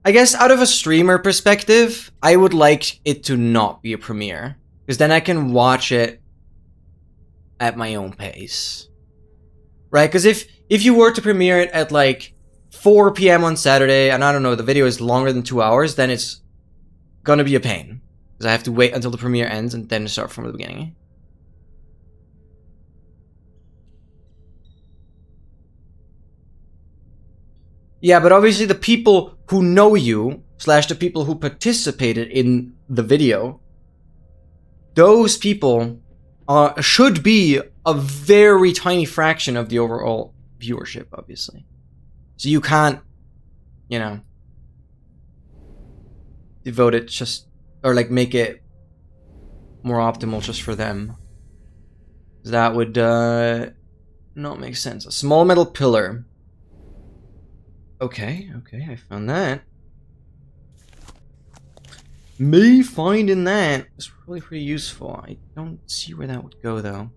Speaker 1: I guess out of a streamer perspective, I would like it to not be a premiere. Because then I can watch it at my own pace. Right? Because if you were to premiere it at like 4 PM on Saturday, and I don't know, the video is longer than 2 hours, then it's gonna be a pain. Because I have to wait until the premiere ends and then start from the beginning. Yeah, but obviously the people who know you, / the people who participated in the video, those people should be a very tiny fraction of the overall viewership, obviously. So you can't, you know, devote it just, or like make it more optimal just for them. That would not make sense. A small metal pillar. Okay, I found that. Me finding that is probably pretty useful. I don't see where that would go, though.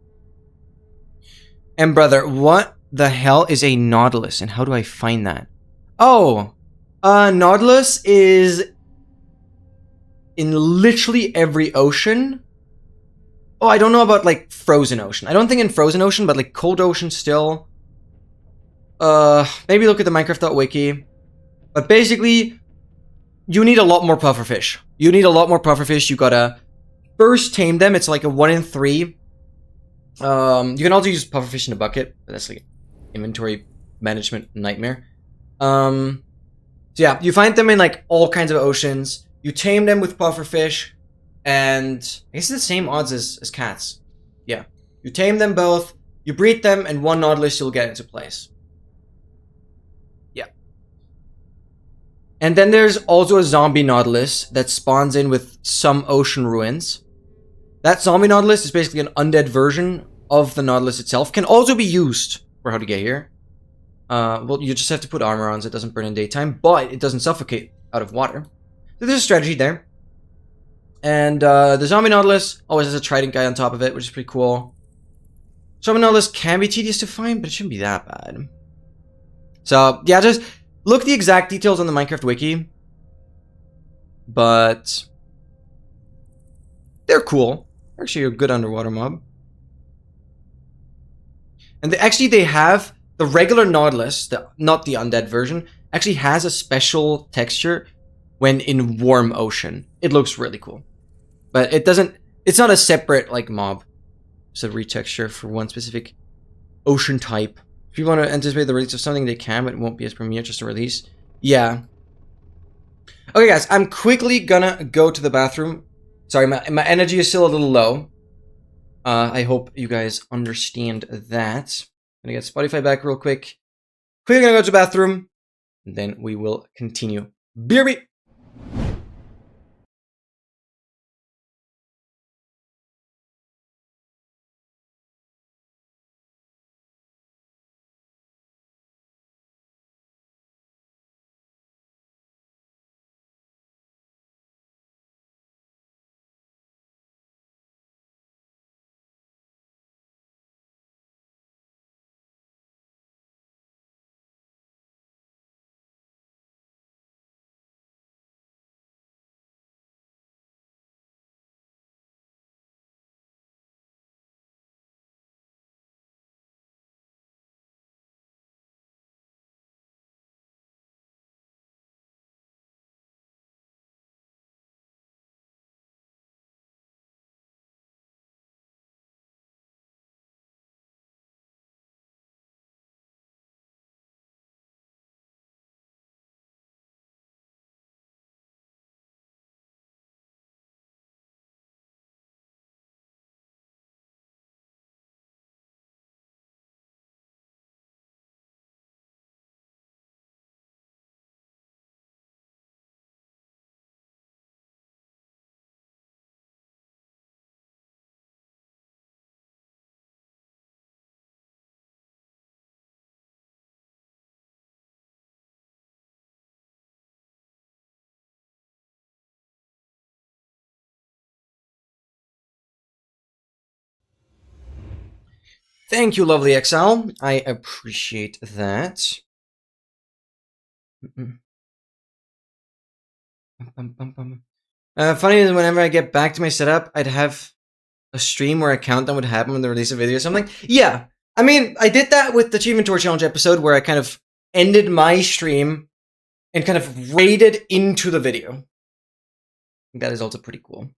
Speaker 1: And brother, what the hell is a Nautilus, and how do I find that? Oh, Nautilus is in literally every ocean. Oh, I don't know about, like, frozen ocean. I don't think in frozen ocean, but, like, cold ocean still. Maybe look at the Minecraft.wiki. But basically, you need a lot more pufferfish. You gotta first tame them. It's like a 1 in 3. You can also use pufferfish in a bucket, but that's like inventory management nightmare. So yeah, you find them in like all kinds of oceans. You tame them with pufferfish, and I guess it's the same odds as cats. Yeah, you tame them both. You breed them, and 1 Nautilus you'll get into place. And then there's also a zombie Nautilus that spawns in with some ocean ruins. That zombie Nautilus is basically an undead version of the Nautilus itself. Can also be used for how to get here. Well, you just have to put armor on so it doesn't burn in daytime, but it doesn't suffocate out of water. So there's a strategy there. And the Zombie Nautilus always has a Trident guy on top of it, which is pretty cool. Zombie Nautilus can be tedious to find, but it shouldn't be that bad. So, yeah, just look the exact details on the Minecraft wiki. But they're cool. They're actually a good underwater mob. And actually they have the regular Nautilus, not the undead version, actually has a special texture when in warm ocean. It looks really cool. But it doesn't, it's not a separate like mob. It's a retexture for one specific ocean type. If you want to anticipate the release of something, they can, but it won't be as premiere, just a release. Yeah. Okay, guys, I'm quickly gonna go to the bathroom. Sorry, my energy is still a little low. I hope you guys understand that. I'm gonna get Spotify back real quick. Quickly gonna go to the bathroom, and then we will continue. BRB! Thank you, lovely XL. I appreciate that. Funny is whenever I get back to my setup, I'd have a stream where a countdown would happen when they release a video or something. Yeah, I mean, I did that with the Achievement Tour Challenge episode where I kind of ended my stream and kind of raided into the video. That is also pretty cool.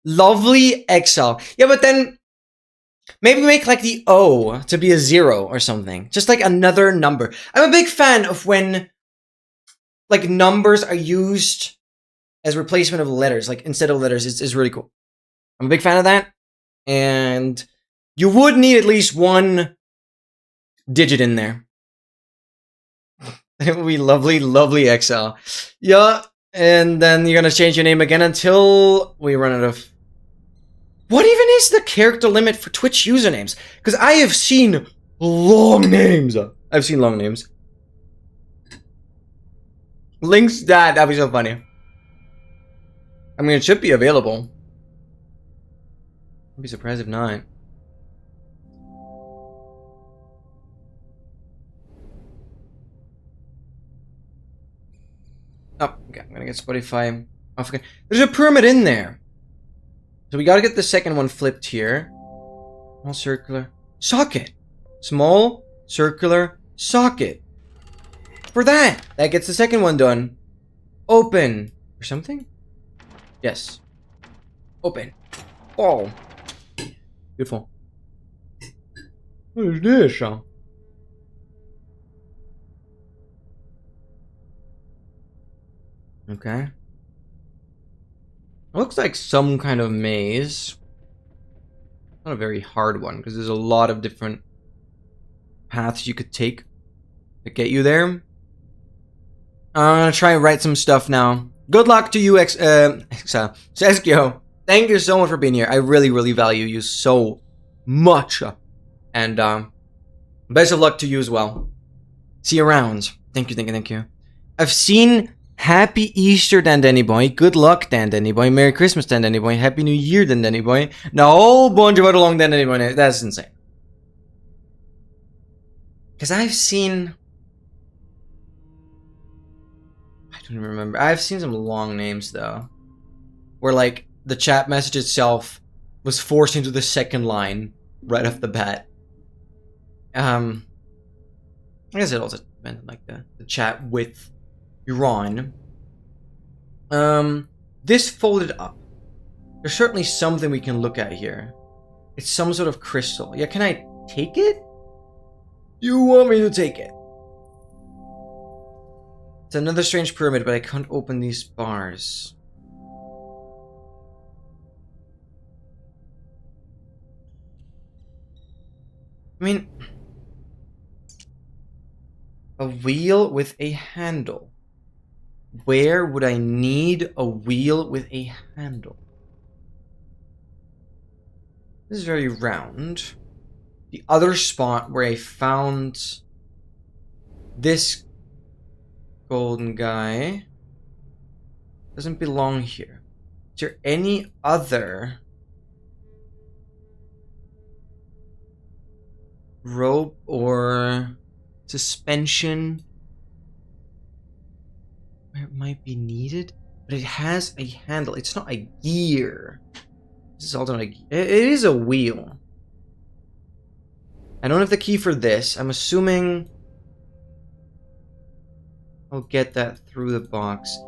Speaker 1: Lovely XL. Yeah, but then maybe make like the O to be a 0 or something. Just like another number. I'm a big fan of when like numbers are used as replacement of letters, like instead of letters. It's really cool. I'm a big fan of that. And you would need at least one digit in there. It would be lovely, lovely XL. Yeah, and then you're gonna change your name again until we run out of... What even is the character limit for Twitch usernames? Because I have seen long names. I've seen long names. Links that. That'd be so funny. I mean, it should be available. I'd be surprised if not. Oh, okay. I'm gonna get Spotify off again. There's a pyramid in there. So we gotta get the second one flipped here. Small circular socket. Small circular socket. For that! That gets the second one done. Open. Or something? Yes. Open. Oh. Beautiful. What is this? Okay. Looks like some kind of maze. Not a very hard one, because there's a lot of different paths you could take to get you there. I'm gonna try and write some stuff now. Good luck to you, Seskio. Thank you so much for being here. I really, really value you so much. And, Best of luck to you as well. See you around. Thank you, thank you, thank you. I've seen Happy Easter, Dan Danny Boy. Good luck, Dan Danny Boy. Merry Christmas, Dan Danny Boy. Happy New Year, Dan Danny Boy. Now, a whole bunch of other long Dan Danny Boy. That's insane. Because I've seen... I don't even remember. I've seen some long names, though. Where, like, the chat message itself was forced into the second line right off the bat. I guess it also depends on, like, the chat width you're on. This folded up. There's certainly something we can look at here. It's some sort of crystal. Yeah, can I take it? You want me to take it? It's another strange pyramid, but I can't open these bars. I mean... a wheel with a handle. Where would I need a wheel with a handle? This is very round. The other spot where I found this golden guy doesn't belong here. Is there any other rope or suspension where it might be needed? But it has a handle. It's not a gear. This is also not a gear. It is a wheel. I don't have the key for this. I'm assuming I'll get that through the box.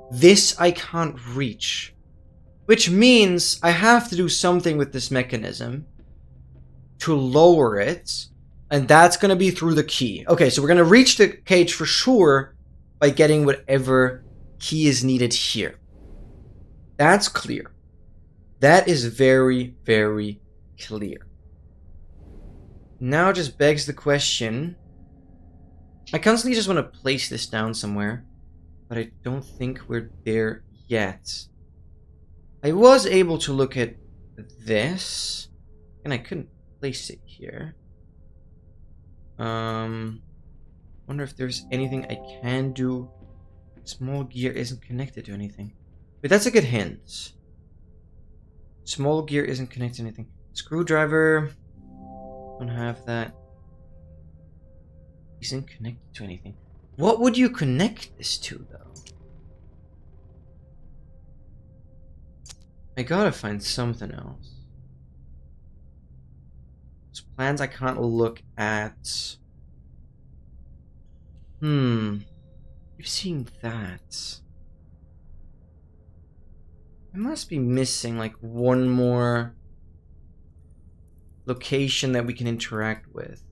Speaker 1: This I can't reach. Which means I have to do something with this mechanism to lower it. And that's going to be through the key. Okay, so we're going to reach the cage for sure by getting whatever key is needed here. That's clear. That is very, very clear. Now it just begs the question. I constantly just want to place this down somewhere, but I don't think we're there yet. I was able to look at this, and I couldn't place it here. Wonder if there's anything I can do. Small gear isn't connected to anything. But that's a good hint. Small gear isn't connected to anything. Screwdriver. Don't have that. Isn't connected to anything. What would you connect this to, though? I gotta find something else. There's plans I can't look at. Keep seeing that. I must be missing like one more location that we can interact with.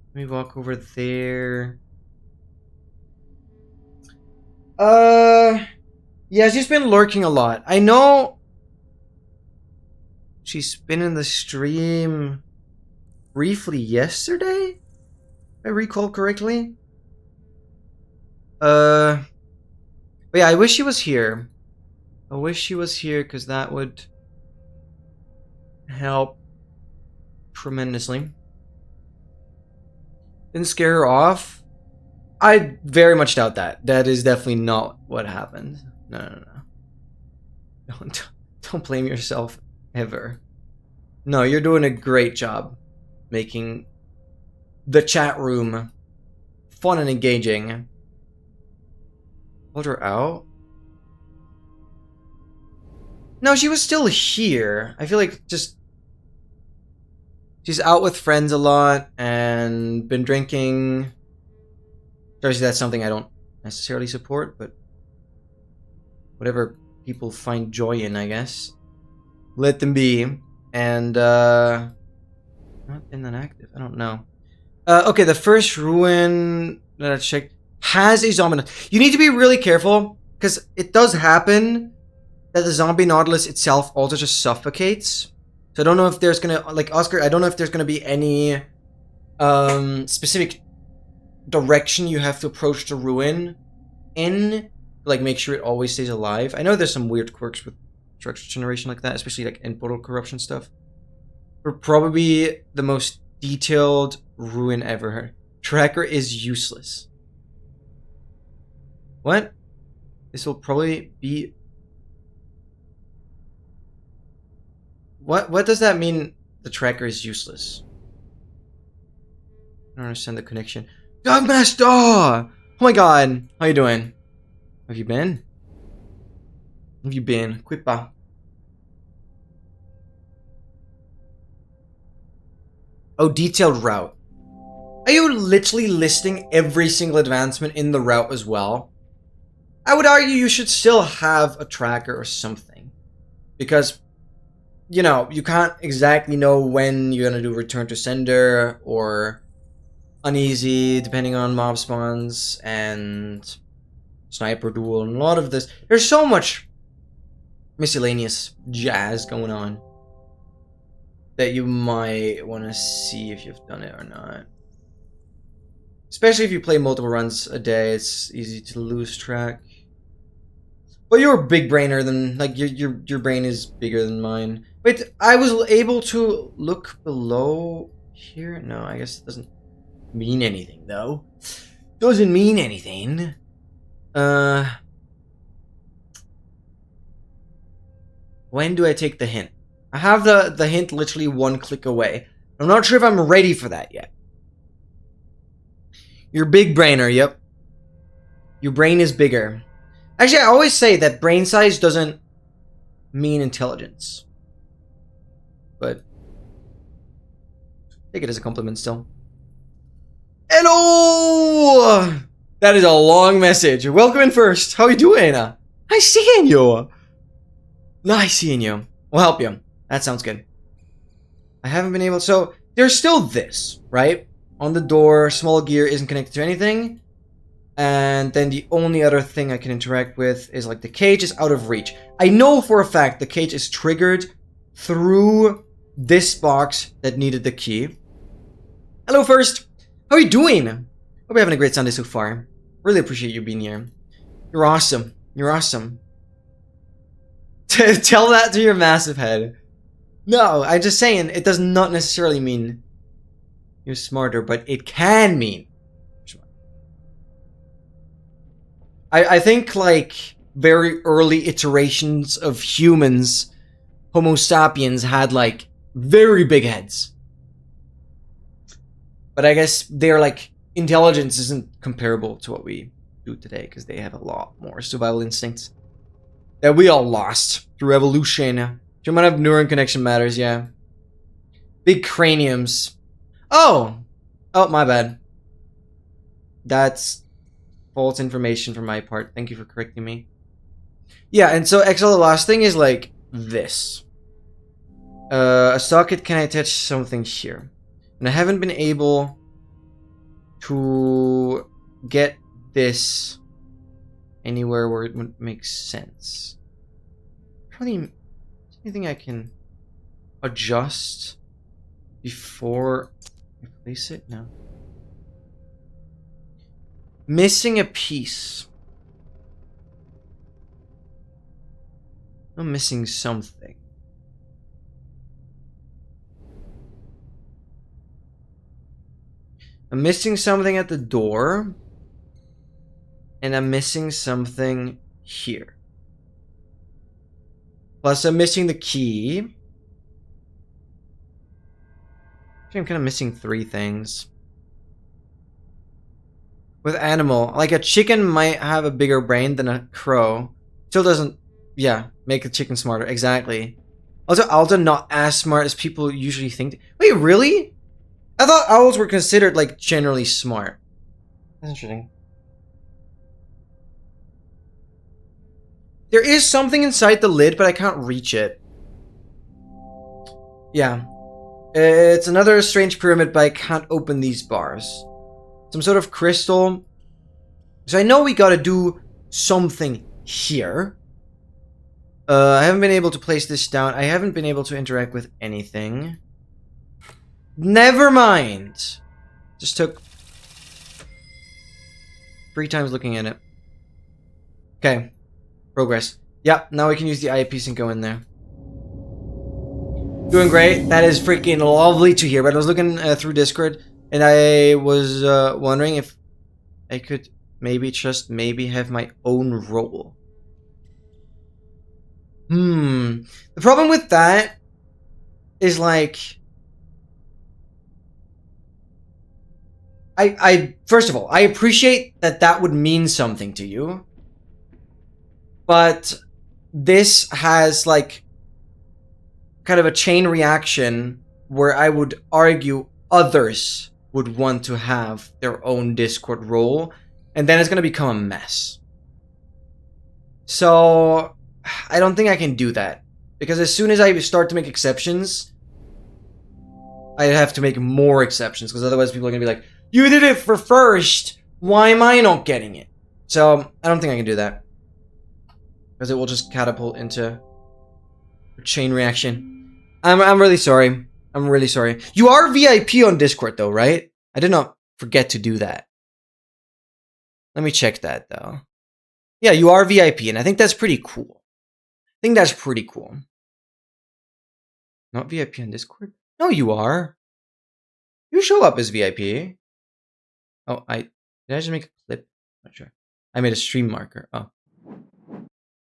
Speaker 1: Let me walk over there. Yeah, she's been lurking a lot. I know she's been in the stream briefly yesterday, if I recall correctly. But yeah, I wish she was here. I wish she was here because that would help tremendously. Didn't scare her off. I very much doubt that. That is definitely not what happened. No. Don't blame yourself ever. No, you're doing a great job making the chat room fun and engaging. Hold her out? No, she was still here. I feel like just... she's out with friends a lot and been drinking. Obviously, that's something I don't necessarily support, but whatever people find joy in, I guess. Let them be. And, not been that active. I don't know. Okay, the first ruin that I checked has a zombie. You need to be really careful, because it does happen that the zombie Nautilus itself also just suffocates. So I don't know if there's gonna, like Oscar, I don't know if there's gonna be any specific direction you have to approach the ruin in, like make sure it always stays alive. I know there's some weird quirks with structure generation like that, especially like in portal corruption stuff, for probably the most detailed ruin ever. Tracker is useless. What? This will probably be... What does that mean, the tracker is useless? I don't understand the connection. Dogmaster! Oh my god! How you doing? How have you been? How have you been? Quipa. Oh, detailed route. Are you literally listing every single advancement in the route as well? I would argue you should still have a tracker or something. Because, you know, you can't exactly know when you're gonna do return to sender or uneasy, depending on mob spawns and sniper duel and a lot of this. There's so much miscellaneous jazz going on that you might want to see if you've done it or not. Especially if you play multiple runs a day, it's easy to lose track. But you're a big brainer than, like, your brain is bigger than mine. Wait, I was able to look below here? No, I guess it doesn't mean anything, though. Doesn't mean anything. When do I take the hint? I have the hint literally one click away. I'm not sure if I'm ready for that yet. You're big brainer, yep. Your brain is bigger. Actually, I always say that brain size doesn't mean intelligence. But take it as a compliment still. Hello! That is a long message. Welcome in first. How you doing? Nice seeing you. Nice seeing you. We'll help you. That sounds good. I haven't been able... So, there's still this, right? On the door, small gear isn't connected to anything. And then the only other thing I can interact with is like the cage is out of reach. I know for a fact the cage is triggered through this box that needed the key. Hello first. How are you doing? Hope you're having a great Sunday so far. Really appreciate you being here. You're awesome. You're awesome. Tell that to your massive head. No, I'm just saying it does not necessarily mean you're smarter, but it can mean smart. I think like very early iterations of humans, Homo sapiens had like very big heads. But I guess their like intelligence isn't comparable to what we do today because they have a lot more survival instincts that we all lost through evolution. The amount of neuron connection matters, yeah. Big craniums. Oh! Oh, my bad. That's false information from my part. Thank you for correcting me. Yeah, and so XL, the last thing is like this. A socket can attach something here. And I haven't been able to get this anywhere where it would make sense. Probably anything I can adjust before I place it? No. Missing a piece. I'm missing something. I'm missing something at the door. And I'm missing something here. Plus, I'm missing the key. Actually, I'm kind of missing 3 things. With animal, like a chicken might have a bigger brain than a crow. Still doesn't, yeah, make a chicken smarter. Exactly. Also not as smart as people usually think. Wait, really? I thought owls were considered, like, generally smart. That's interesting. There is something inside the lid, but I can't reach it. Yeah. It's another strange pyramid, but I can't open these bars. Some sort of crystal. So I know we gotta do something here. I haven't been able to place this down. I haven't been able to interact with anything. Never mind. Just took 3 times looking at it. Okay. Progress. Yeah, now we can use the eyepiece and go in there. Doing great. That is freaking lovely to hear. But I was looking through Discord, and I was wondering if I could maybe just have my own role. The problem with that is like, I first of all, I appreciate that that would mean something to you, but this has like kind of a chain reaction where I would argue others would want to have their own Discord role, and then it's gonna become a mess. So I don't think I can do that, because as soon as I start to make exceptions, I have to make more exceptions, because otherwise people are gonna be like, you did it for first, why am I not getting it? So I don't think I can do that, because it will just catapult into a chain reaction. I'm really sorry. I'm really sorry. You are VIP on Discord though, right? I did not forget to do that. Let me check that though. Yeah, you are VIP, and I think that's pretty cool. I think that's pretty cool. Not VIP on Discord? No, you are. You show up as VIP. Oh, did I just make a clip? Not sure. I made a stream marker. Oh.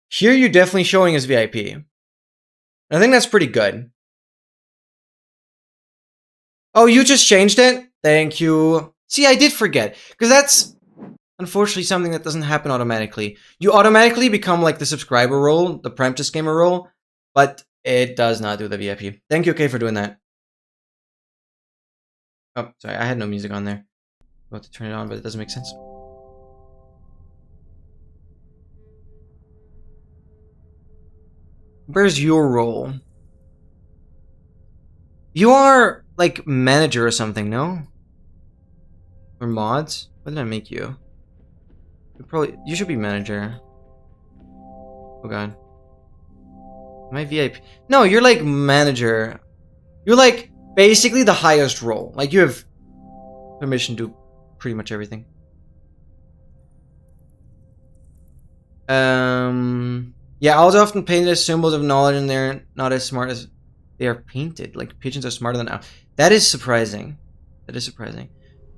Speaker 1: Here you're definitely showing as VIP. I think that's pretty good. Oh, you just changed it? Thank you. See, I did forget. Because that's unfortunately something that doesn't happen automatically. You automatically become like the subscriber role, the Practice Gamer role, but it does not do the VIP. Thank you, Kay, for doing that. Oh, sorry, I had no music on there. I'm about to turn it on, but it doesn't make sense. Where's your role? You are like manager or something, no? Or mods? What did I make you? You should be manager. Oh god. Am I VIP? No, you're like manager. You're like basically the highest role. Like you have permission to do pretty much everything. Yeah, owls are often painted as symbols of knowledge, and they're not as smart as they are painted. Like pigeons are smarter than owls. That is surprising. That is surprising.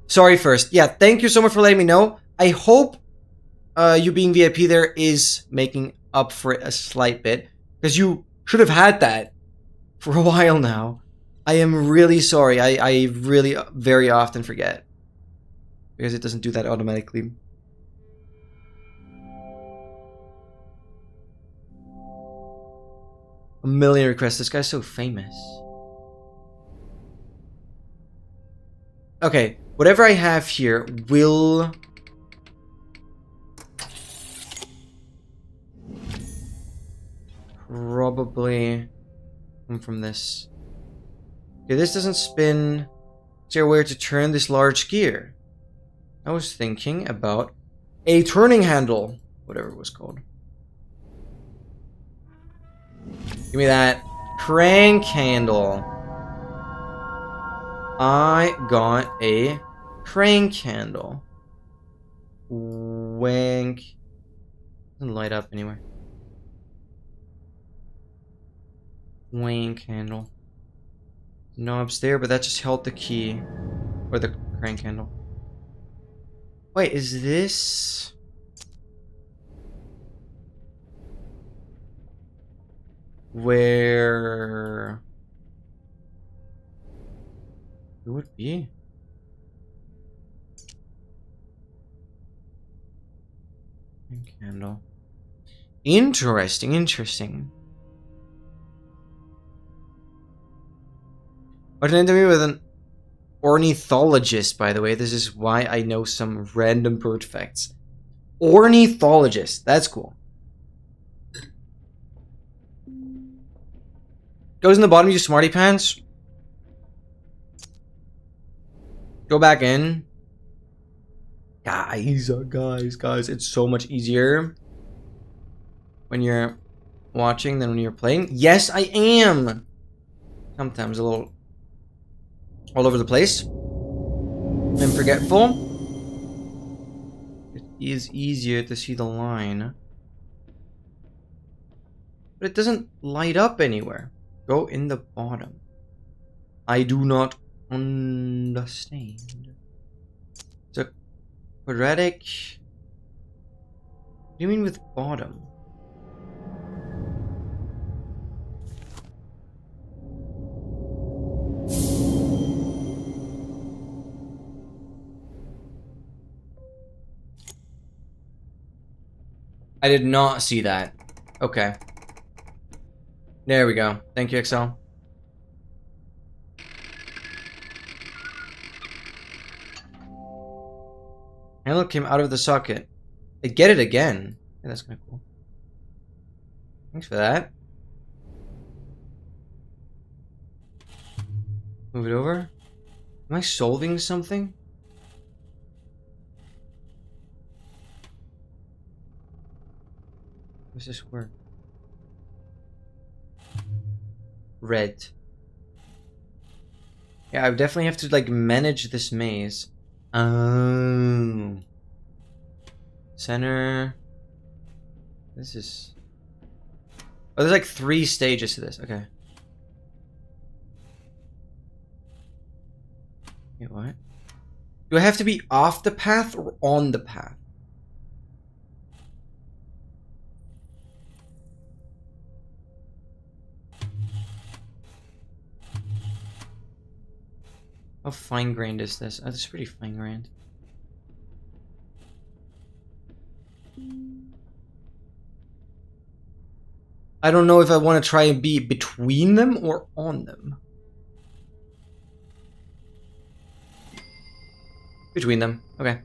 Speaker 1: Sorry first. Yeah, thank you so much for letting me know. I hope you being VIP there is making up for it a slight bit, because you should have had that for a while now. I am really sorry. I really very often forget, because it doesn't do that automatically. A million requests. This guy's so famous. Okay, whatever I have here will probably come from this. Okay, this doesn't spin. Is there a way to turn this large gear? I was thinking about a turning handle, whatever it was called. Give me that crank handle. I got a crank handle. Wank. Doesn't light up anywhere. Wank handle. Knobs there, but that just held the key. Or the crank handle. Wait, is this... where it would be? Candle. Interesting, interesting. What an interview with an ornithologist, by the way. This is why I know some random bird facts. Ornithologist, that's cool. Goes in the bottom, use smarty pants. Go back in. Guys, it's so much easier when you're watching than when you're playing. Yes, I am. Sometimes a little all over the place. I'm forgetful. It is easier to see the line. But it doesn't light up anywhere. go in the bottom? I do not understand. It's a quadratic. What do you mean with bottom? I did not see that. Okay. There we go. Thank you, Excel. Handle came out of the socket. I get it again. Yeah, that's kind of cool. Thanks for that. Move it over. Am I solving something? Does this work? Red. Yeah, I definitely have to like manage this maze. Oh. Center. This is. Oh, there's like 3 stages to this. Okay. Wait, what? Do I have to be off the path or on the path? How fine-grained is this? Oh, this is pretty fine-grained. I don't know if I want to try and be between them or on them. Between them. Okay.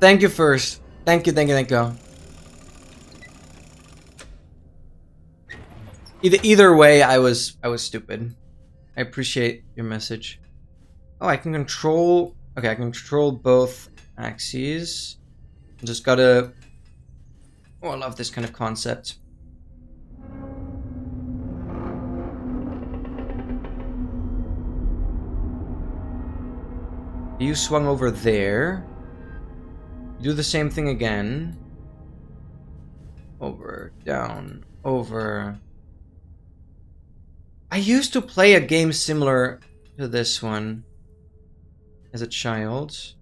Speaker 1: Thank you first. Thank you, thank you, thank you. Either way, I was stupid. I appreciate your message. Oh, I can control. Okay, I can control both axes. Just gotta. Oh, I love this kind of concept. You swung over there. Do the same thing again. Over, down, over. I used to play a game similar to this one as a child.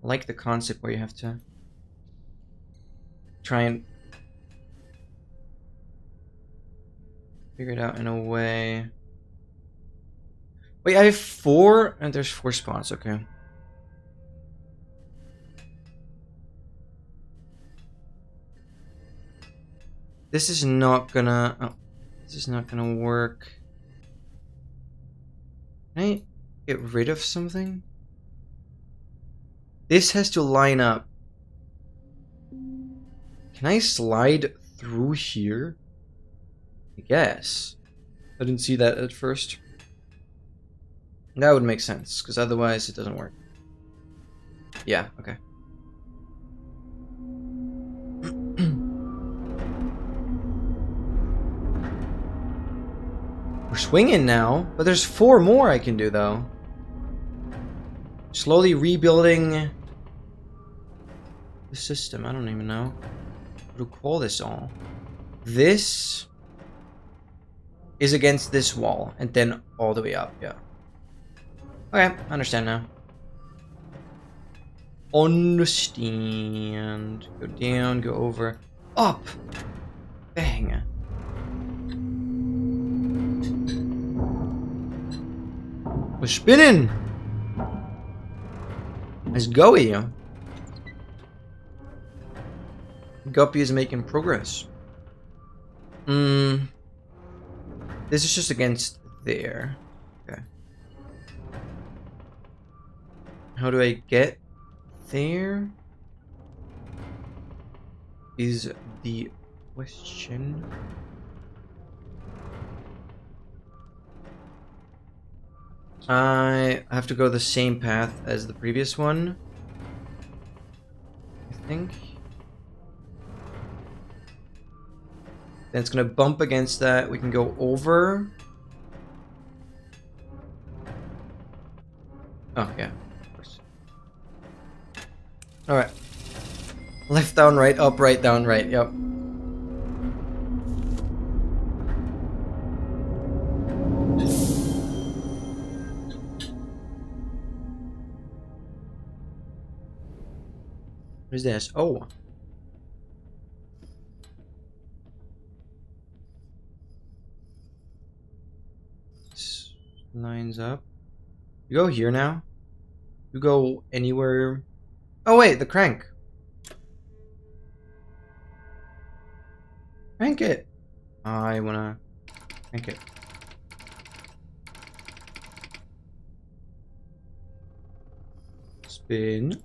Speaker 1: I like the concept where you have to try and figure it out in a way. Wait, I have 4 and there's 4 spots, okay. This is not gonna... Oh, this is not gonna work. Can I get rid of something? This has to line up. Can I slide through here? I guess. I didn't see that at first. That would make sense, because otherwise it doesn't work. Yeah, okay. We're swinging now, but there's 4 more I can do though. Slowly rebuilding the system. I don't even know what to call this all. This is against this wall, and then all the way up. Yeah. Okay, I understand now. Understand. Go down, go over, up. Bang. We're spinning. Let's go here. Guppy is making progress. This is just against there. Okay. How do I get there? Is the question. I have to go the same path as the previous one, I think. Then it's gonna bump against that. We can go over. Alright. Left, down, right, up, right, down, right. Yep. What is this? Oh. This lines up. You go here now? You go anywhere? Oh wait, the crank. Crank it. I wanna crank it. Spin.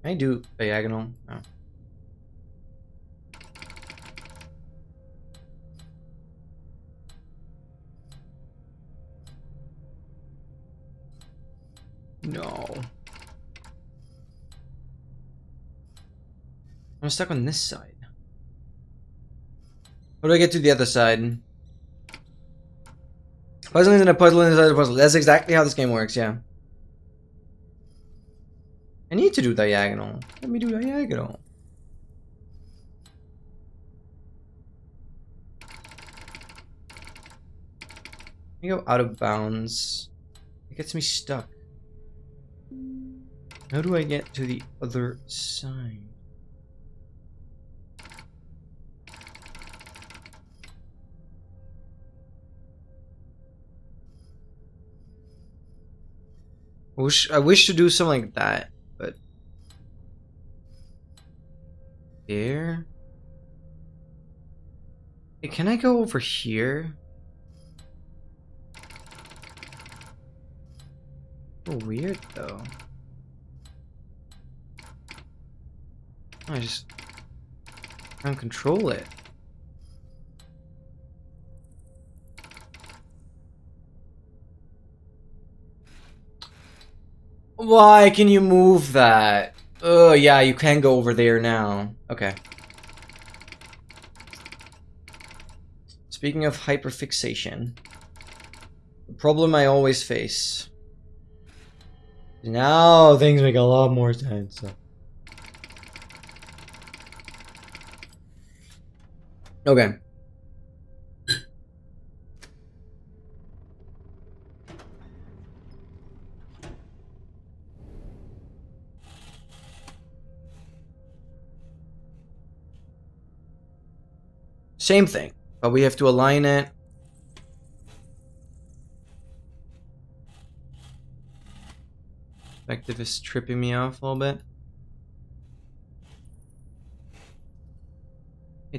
Speaker 1: Can I do diagonal? No. No. I'm stuck on this side. How do I get to the other side? Puzzle isn't a puzzle inside a puzzle. That's exactly how this game works, yeah. I need to do diagonal. Let me do diagonal. Let me go out of bounds. It gets me stuck. How do I get to the other side? I wish to do something like that, but there. Hey, can I go over here? Oh, weird though. I just can't control it. Why can you move that? Oh yeah, you can go over there now. Okay. Speaking of hyperfixation, the problem I always face. Now things make a lot more sense. So. Okay. Same thing, but we have to align it. Perspective is tripping me off a little bit.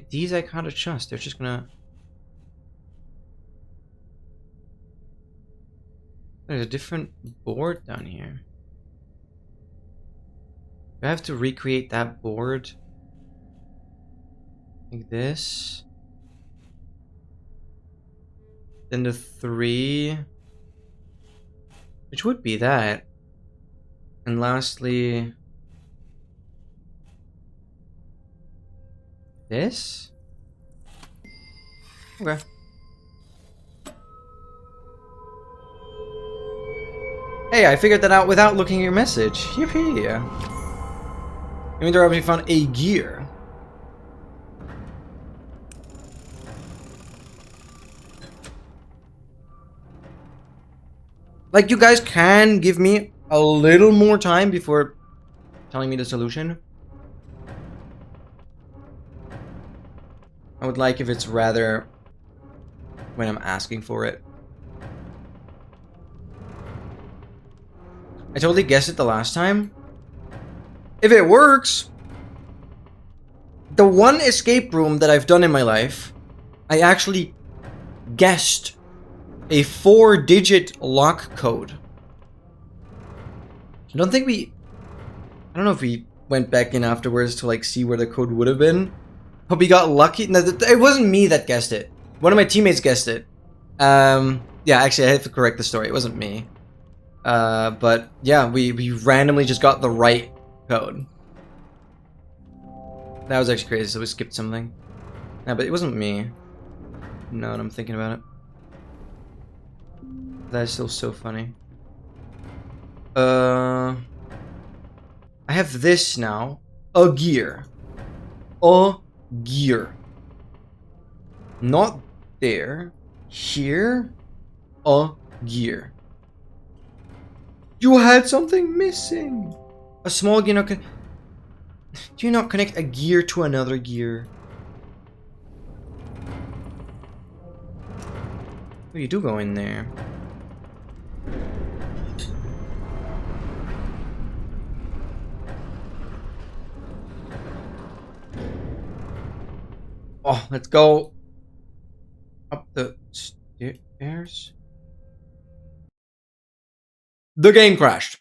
Speaker 1: These I can't adjust. They're just gonna. There's a different board down here. Do I have to recreate that board? Like this. Then the 3. Which would be that. And lastly. This? Okay. Hey, I figured that out without looking at your message. Yippee! Inventory obviously found a gear. Like, you guys can give me a little more time before telling me the solution. I would like if it's rather when I'm asking for it. I totally guessed it the last time. If it works, the one escape room that I've done in my life, I actually guessed a 4-digit lock code. I don't know if we went back in afterwards to like see where the code would have been. But we got lucky. No, it wasn't me that guessed it. One of my teammates guessed it. Yeah, actually, I have to correct the story. It wasn't me. But yeah, we randomly just got the right code. That was actually crazy, so we skipped something. Yeah, but it wasn't me. No, I'm thinking about it. That is still so funny. I have this now. A gear. A gear. Not there. Here. A gear. You had something missing. A small gear. Do you not connect a gear to another gear? Oh, you do go in there. Oh, let's go up the stairs. The game crashed.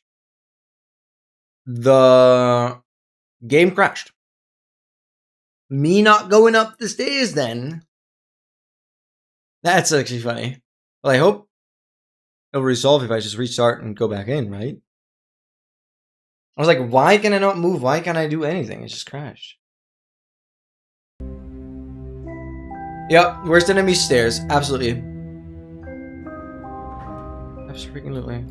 Speaker 1: The game crashed. Me not going up the stairs then. That's actually funny. Well, I hope it'll resolve if I just restart and go back in, right? I was like, why can I not move? Why can't I do anything? It just crashed. Yep, worst enemy stairs. Absolutely. Absolutely.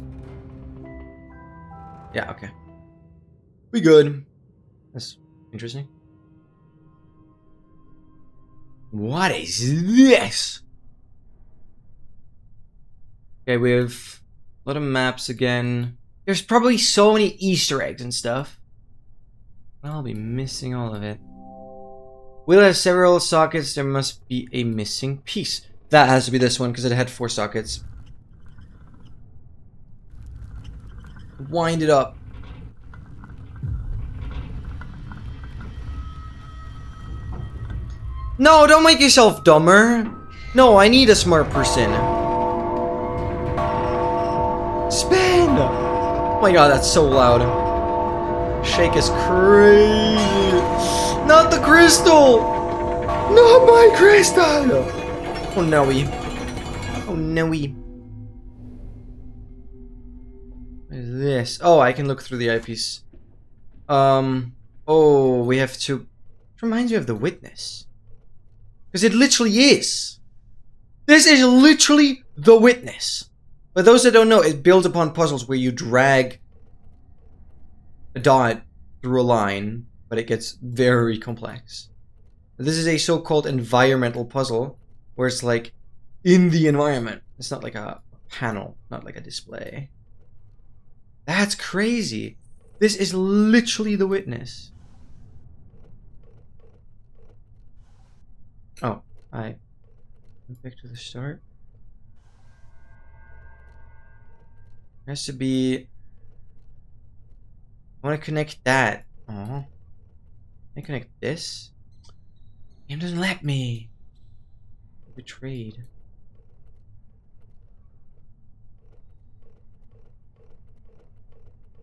Speaker 1: Yeah, okay. We good. That's interesting. What is this? Okay, we have a lot of maps again. There's probably so many Easter eggs and stuff. I'll be missing all of it. Wheel has several sockets. There must be a missing piece. That has to be this one because it had 4 sockets. Wind it up. No, don't make yourself dumber. No, I need a smart person. Spin! Oh my god, that's so loud. Shake is crazy. Not the crystal! Not my crystal! Oh no-y. Oh no-y. What is this? Oh, I can look through the eyepiece. Oh, we have to... It reminds me of The Witness. Because it literally is. This is literally The Witness. For those that don't know, it builds upon puzzles where you drag a dot through a line, but it gets very complex. This is a so-called environmental puzzle, where it's like in the environment. It's not like a panel, not like a display. That's crazy. This is literally The Witness. Oh, I went back to the start. There has to be... I want to connect that. Oh, can I connect this? Game doesn't let me. Betrayed.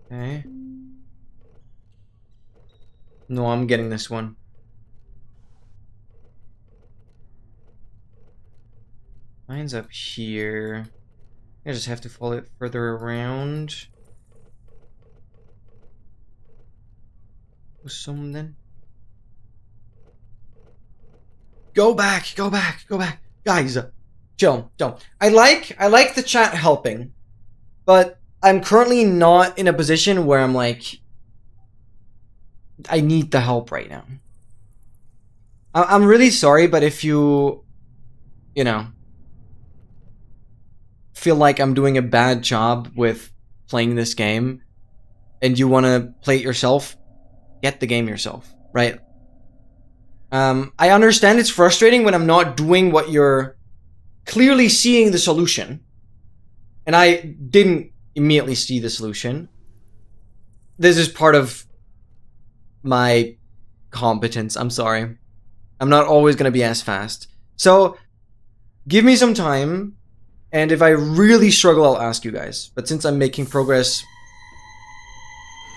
Speaker 1: Okay. No, I'm getting this one. Mine's up here. I just have to follow it further around. Something. Go back, go back, go back. Guys, chill. I like the chat helping, but I'm currently not in a position where I'm like, I need the help right now. I'm really sorry, but if you know, feel like I'm doing a bad job with playing this game and you want to play it yourself, get the game yourself, right? I understand it's frustrating when I'm not doing what you're clearly seeing the solution. And I didn't immediately see the solution. This is part of my competence. I'm sorry. I'm not always going to be as fast. So, give me some time. And if I really struggle, I'll ask you guys. But since I'm making progress...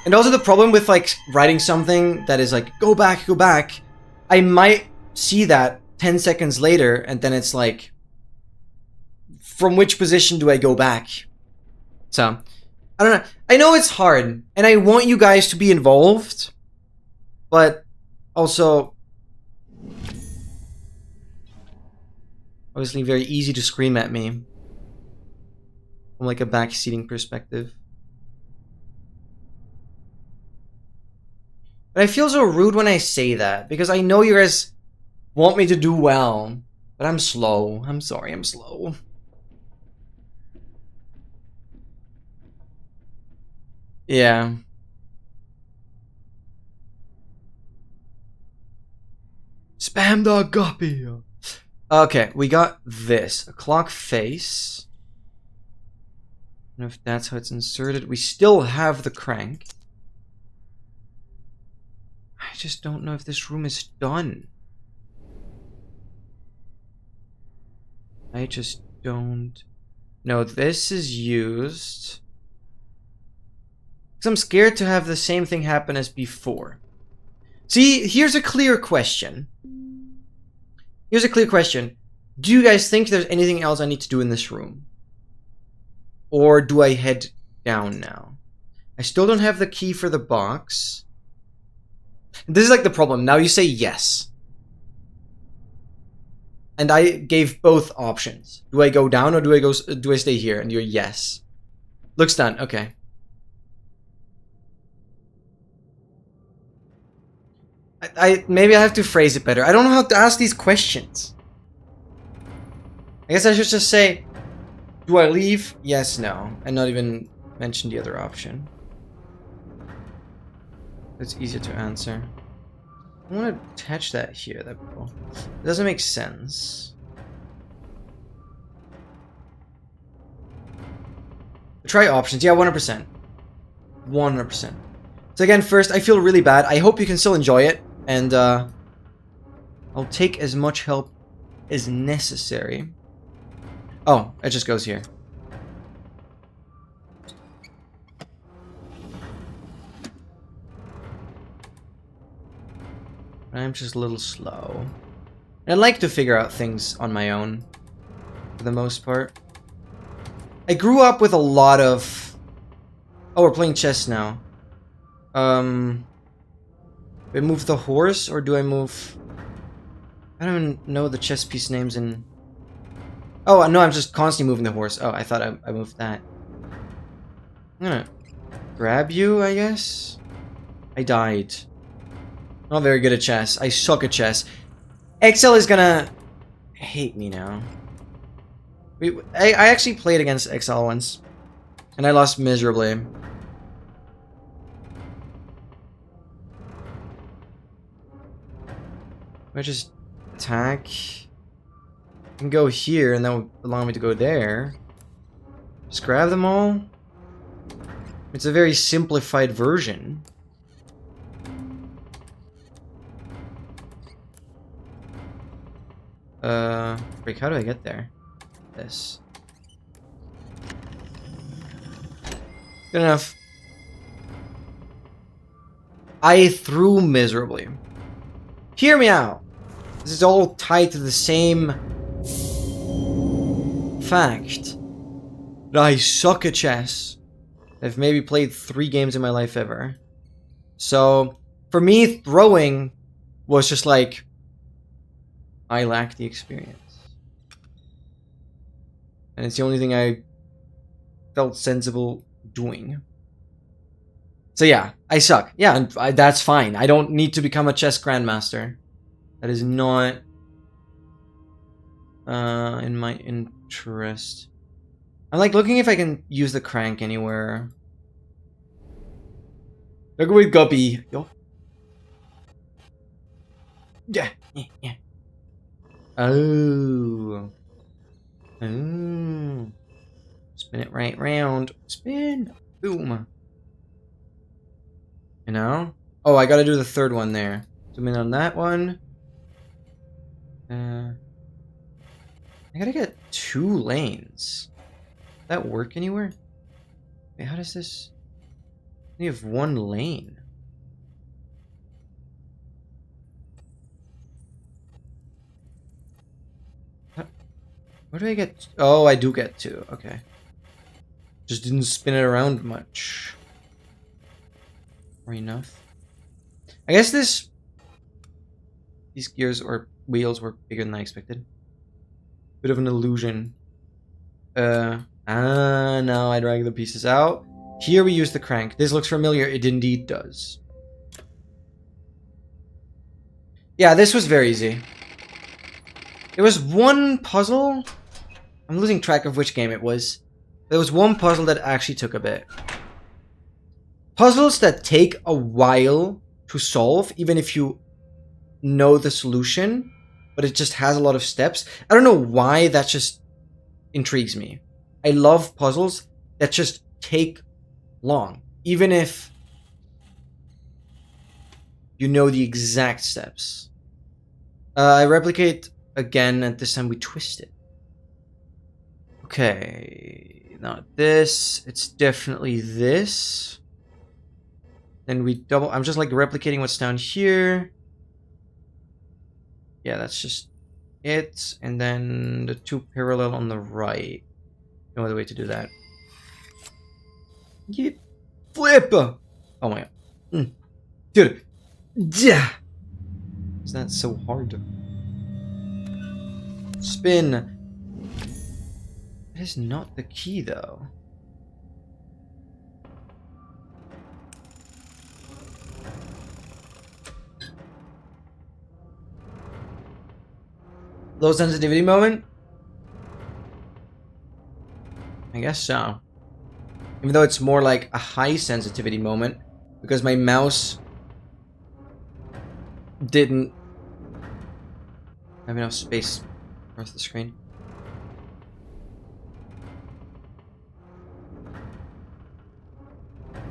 Speaker 1: And also the problem with like writing something that is like, go back, I might see that 10 seconds later and then it's like, from which position do I go back? So, I don't know. I know it's hard and I want you guys to be involved, but also, obviously very easy to scream at me from like a backseating perspective. But I feel so rude when I say that, because I know you guys want me to do well. But I'm slow. I'm sorry, I'm slow. Yeah. Spam the guppy. Okay, we got this. A clock face. And if that's how it's inserted, we still have the crank. I just don't know if this room is done. I just don't... No, this is used. Because I'm scared to have the same thing happen as before. See, here's a clear question. Here's a clear question. Do you guys think there's anything else I need to do in this room? Or do I head down now? I still don't have the key for the box. This is like the problem. Now you say yes. And I gave both options. Do I go down or do I stay here? And you're yes. Looks done. Okay. Maybe I have to phrase it better. I don't know how to ask these questions. I guess I should just say, do I leave? Yes, no. And not even mention the other option. It's easier to answer. I want to attach that here. It doesn't make sense. Try options. Yeah, 100%. 100%. So again, first, I feel really bad. I hope you can still enjoy it. And I'll take as much help as necessary. Oh, it just goes here. I'm just a little slow. And I like to figure out things on my own, for the most part. I grew up with a lot of... Oh, we're playing chess now. Do I move the horse, or do I move... I don't even know the chess piece names in... Oh, no, I'm just constantly moving the horse. Oh, I thought I moved that. I'm gonna grab you, I guess? I died. Not very good at chess. I suck at chess. XL is gonna hate me now. I actually played against XL once, and I lost miserably. I just attack. I can go here, and that would allow me to go there. Just grab them all. It's a very simplified version. Wait, how do I get there? This. Good enough. I threw miserably. Hear me out. This is all tied to the same fact that I suck at chess. I've maybe played 3 games in my life ever. So, for me, throwing was just like, I lack the experience. And it's the only thing I felt sensible doing. So yeah, I suck. Yeah, and that's fine. I don't need to become a chess grandmaster. That is not in my interest. I'm like looking if I can use the crank anywhere. Look with Guppy. Yo. Yeah. Oh. Oh. Spin it right round. Spin. Boom. You know? Oh, I gotta do the third one there. Zoom in on that one. I gotta get 2 lanes. Does that work anywhere? Wait, how does this... We have 1 lane. Where do I get... Oh, I do get 2. Okay. Just didn't spin it around much. Or enough. I guess these gears or wheels were bigger than I expected. Bit of an illusion. Now I drag the pieces out. Here we use the crank. This looks familiar. It indeed does. Yeah, this was very easy. There was one puzzle. I'm losing track of which game it was. There was one puzzle that actually took a bit. Puzzles that take a while to solve, even if you know the solution, but it just has a lot of steps. I don't know why, that just intrigues me. I love puzzles that just take long, even if you know the exact steps. I replicate again, and this time we twist it. Okay, not this. It's definitely this. Then we double. I'm just like replicating what's down here. Yeah, that's just it. And then the two parallel on the right. No other way to do that. Yeah. Flip! Oh my god. Dude. Yeah. Is that so hard? Spin. That is not the key though. Low sensitivity moment? I guess so. Even though it's more like a high sensitivity moment, because my mouse didn't have enough space across the screen.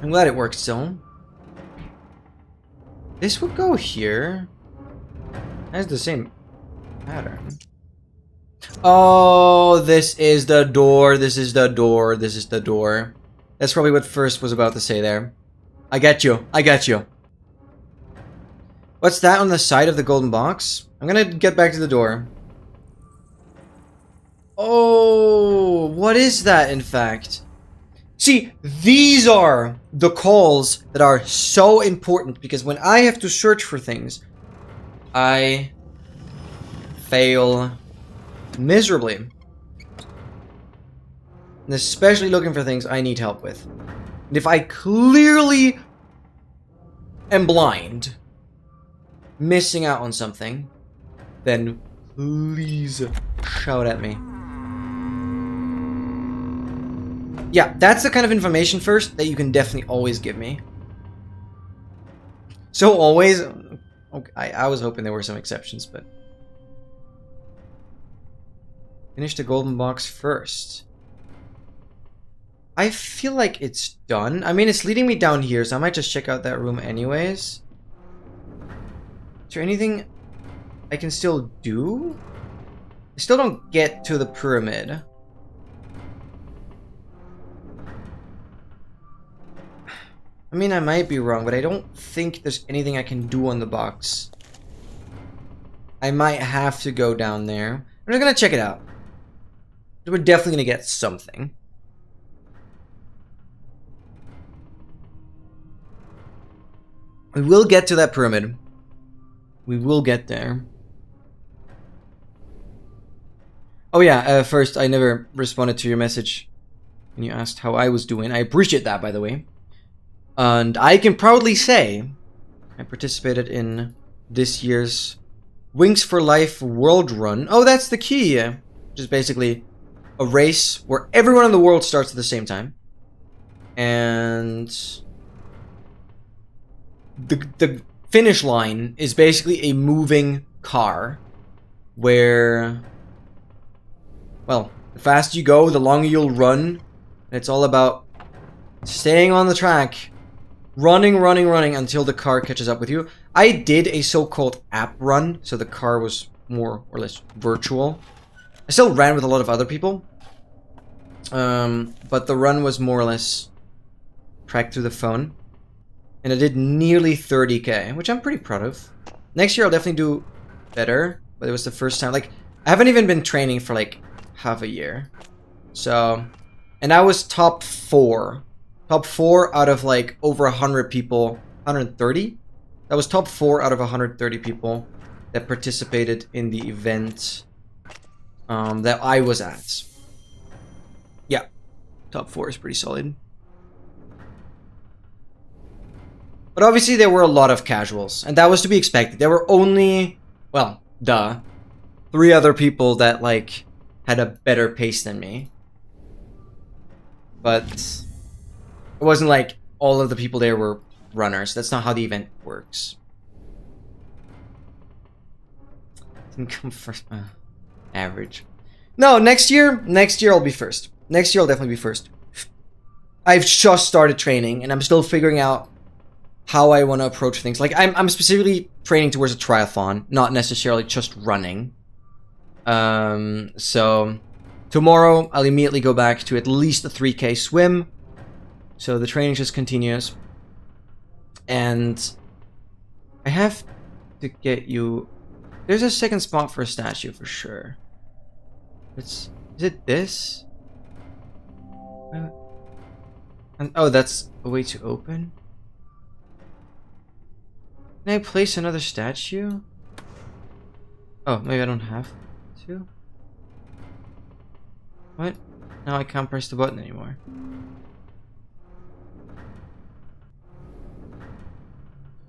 Speaker 1: I'm glad it worked still. This would go here. Has the same pattern. Oh, this is the door. This is the door. This is the door. That's probably what First was about to say there. I get you. I get you. What's that on the side of the golden box? I'm gonna get back to the door. Oh, what is that, in fact? See, these are the calls that are so important, because when I have to search for things, I fail miserably. And especially looking for things I need help with. And if I clearly am blind, missing out on something, then please shout at me. Yeah, that's the kind of information, First, that you can definitely always give me. So always... Okay, I was hoping there were some exceptions, but... Finish the golden box first. I feel like it's done. I mean, it's leading me down here, so I might just check out that room anyways. Is there anything I can still do? I still don't get to the pyramid. I mean, I might be wrong, but I don't think there's anything I can do on the box. I might have to go down there. I'm just gonna check it out. We're definitely gonna get something. We will get to that pyramid. We will get there. Oh yeah, First, I never responded to your message when you asked how I was doing. I appreciate that, by the way. And I can proudly say I participated in this year's Wings for Life World Run. Oh, that's the key. Which is basically a race where everyone in the world starts at the same time. And the finish line is basically a moving car where, well, the faster you go, the longer you'll run. And it's all about staying on the track, running until the car catches up with you. I did a so-called app run, so the car was more or less virtual. I still ran with a lot of other people, but the run was more or less tracked through the phone. And I did nearly 30k, which I'm pretty proud of. Next year I'll definitely do better, but it was the first time. Like, I haven't even been training for like half a year. So, and I was top 4. Top 4 out of like over 100 people, 130? That was top 4 out of 130 people that participated in the event that I was at. Yeah, top 4 is pretty solid. But obviously there were a lot of casuals, and that was to be expected. There were only well, duh, 3 other people that, like, had a better pace than me. But it wasn't like all of the people there were runners. That's not how the event works. Didn't come first. Average. No, next year I'll be first. Next year I'll definitely be first. I've just started training, and I'm still figuring out how I want to approach things. Like, I'm specifically training towards a triathlon, not necessarily just running. So tomorrow I'll immediately go back to at least a 3K swim. So the training just continues. And I have to get you... There's a second spot for a statue for sure. Is it this? And, oh, that's a way to open? Can I place another statue? Oh, maybe I don't have to? What? Now I can't press the button anymore.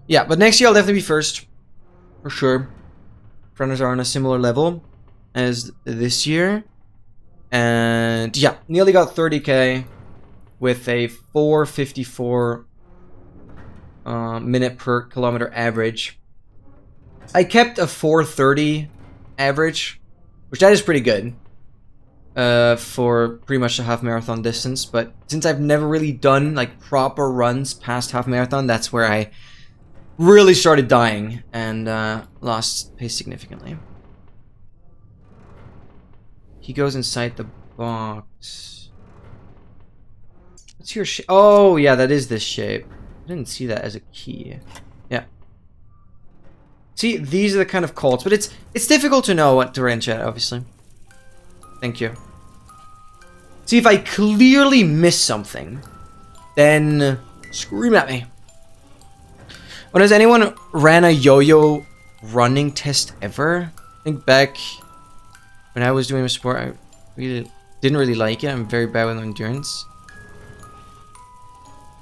Speaker 1: Yeah, but next year I'll definitely be first. For sure. Runners are on a similar level as this year. And yeah, nearly got 30K with a 4:54 minute per kilometer average. I kept a 4:30 average, which that is pretty good for pretty much a half marathon distance. But since I've never really done like proper runs past half marathon, that's where I really started dying and lost pace significantly. He goes inside the box. What's your shape? Oh, yeah, that is this shape. I didn't see that as a key. Yeah. See, these are the kind of calls, but it's difficult to know what to range at, obviously. Thank you. See, if I clearly miss something, then scream at me. When has anyone ran a yo-yo running test ever? I think back when I was doing a sport, I really didn't really like it. I'm very bad with endurance.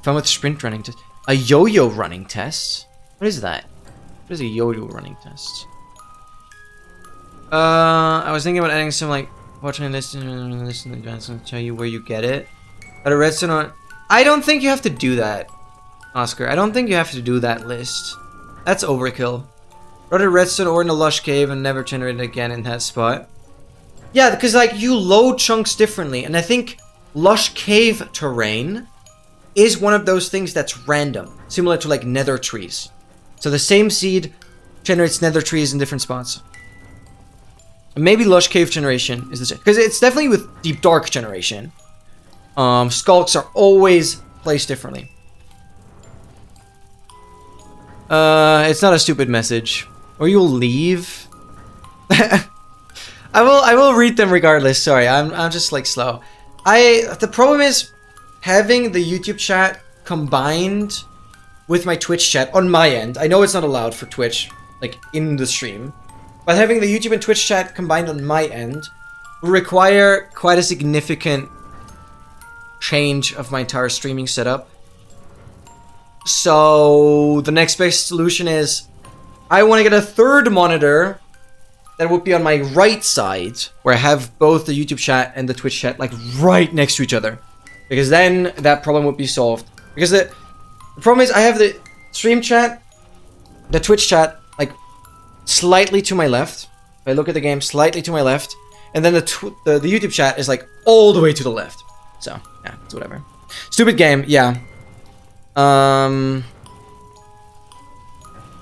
Speaker 1: Fun with sprint running test. A yo-yo running test? What is that? What is a yo-yo running test? I was thinking about adding some like watching and listening in advance and tell you where you get it. But a redstone on. I don't think you have to do that, Oscar. I don't think you have to do that list. That's overkill. Run a redstone ore in a lush cave and never generate it again in that spot. Yeah, because like you load chunks differently, and I think lush cave terrain is one of those things that's random, similar to like nether trees. So the same seed generates nether trees in different spots. And maybe lush cave generation is the same, because it's definitely with deep dark generation. Skulks are always placed differently. It's not a stupid message. Or you'll leave. I will read them regardless. Sorry, I'm just like slow. The problem is having the YouTube chat combined with my Twitch chat on my end. I know it's not allowed for Twitch, like in the stream, but having the YouTube and Twitch chat combined on my end will require quite a significant change of my entire streaming setup. So the next best solution is I want to get a third monitor that would be on my right side, where I have both the YouTube chat and the Twitch chat like right next to each other, because then that problem would be solved. Because the problem is I have the stream chat, the Twitch chat like slightly to my left. If I look at the game, slightly to my left, and then the YouTube chat is like all the way to the left. So yeah, it's whatever. Stupid game, yeah.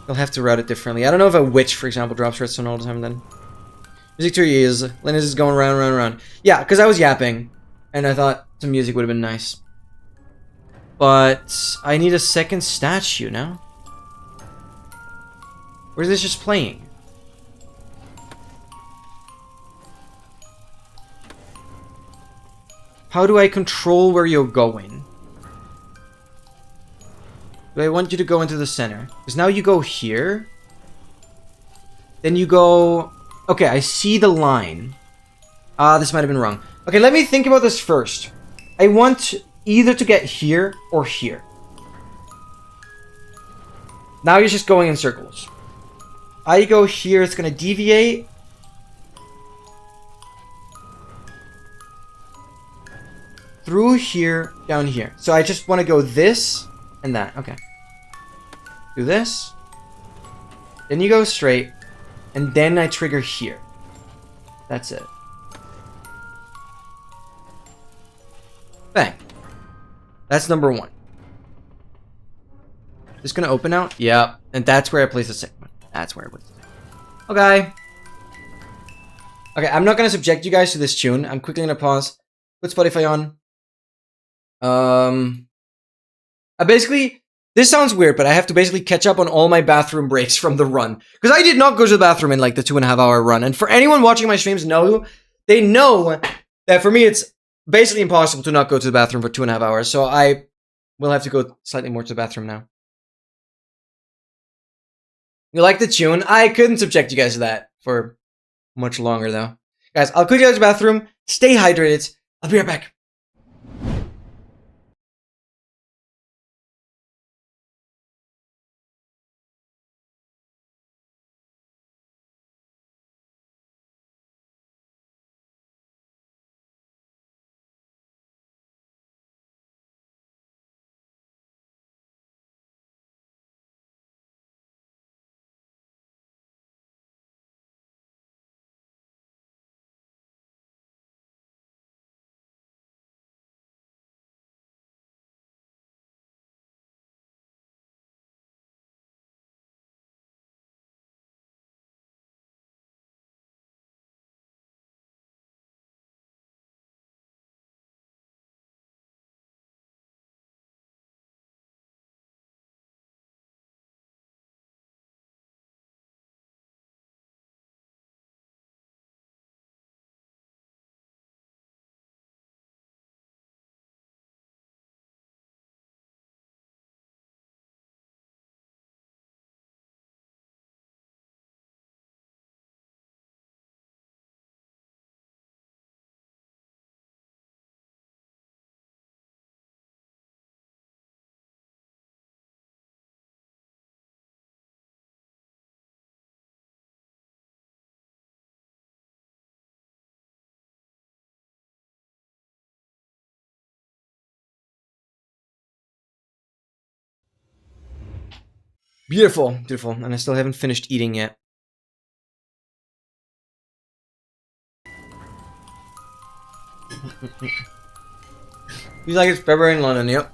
Speaker 1: They'll have to route it differently. I don't know if a witch, for example, drops redstone all the time then. Music 2 years. Linus is going round, round, round. Yeah, because I was yapping, and I thought some music would have been nice. But I need a second statue now. Or is this just playing? How do I control where you're going? Do I want you to go into the center? Because now you go here. Then you go... Okay, I see the line. This might have been wrong. Okay, let me think about this first. I want either to get here or here. Now you're just going in circles. I go here, it's gonna deviate. Through here, down here. So I just want to go this and that. Okay. Do this. Then you go straight. And then I trigger here. That's it. Bang. That's number one. Just gonna open out? Yeah. And that's where I place the second one. That's where I place the second one. Okay. Okay, I'm not gonna subject you guys to this tune. I'm quickly gonna pause. Put Spotify on. I basically, this sounds weird, but I have to basically catch up on all my bathroom breaks from the run. Because I did not go to the bathroom in like the 2.5 hour run. And for anyone watching my streams, they know that for me, it's basically impossible to not go to the bathroom for 2.5 hours. So I will have to go slightly more to the bathroom now. You like the tune? I couldn't subject you guys to that for much longer though. Guys, I'll quickly go to the bathroom. Stay hydrated. I'll be right back. Beautiful, beautiful. And I still haven't finished eating yet. Feels like it's February in London, yep.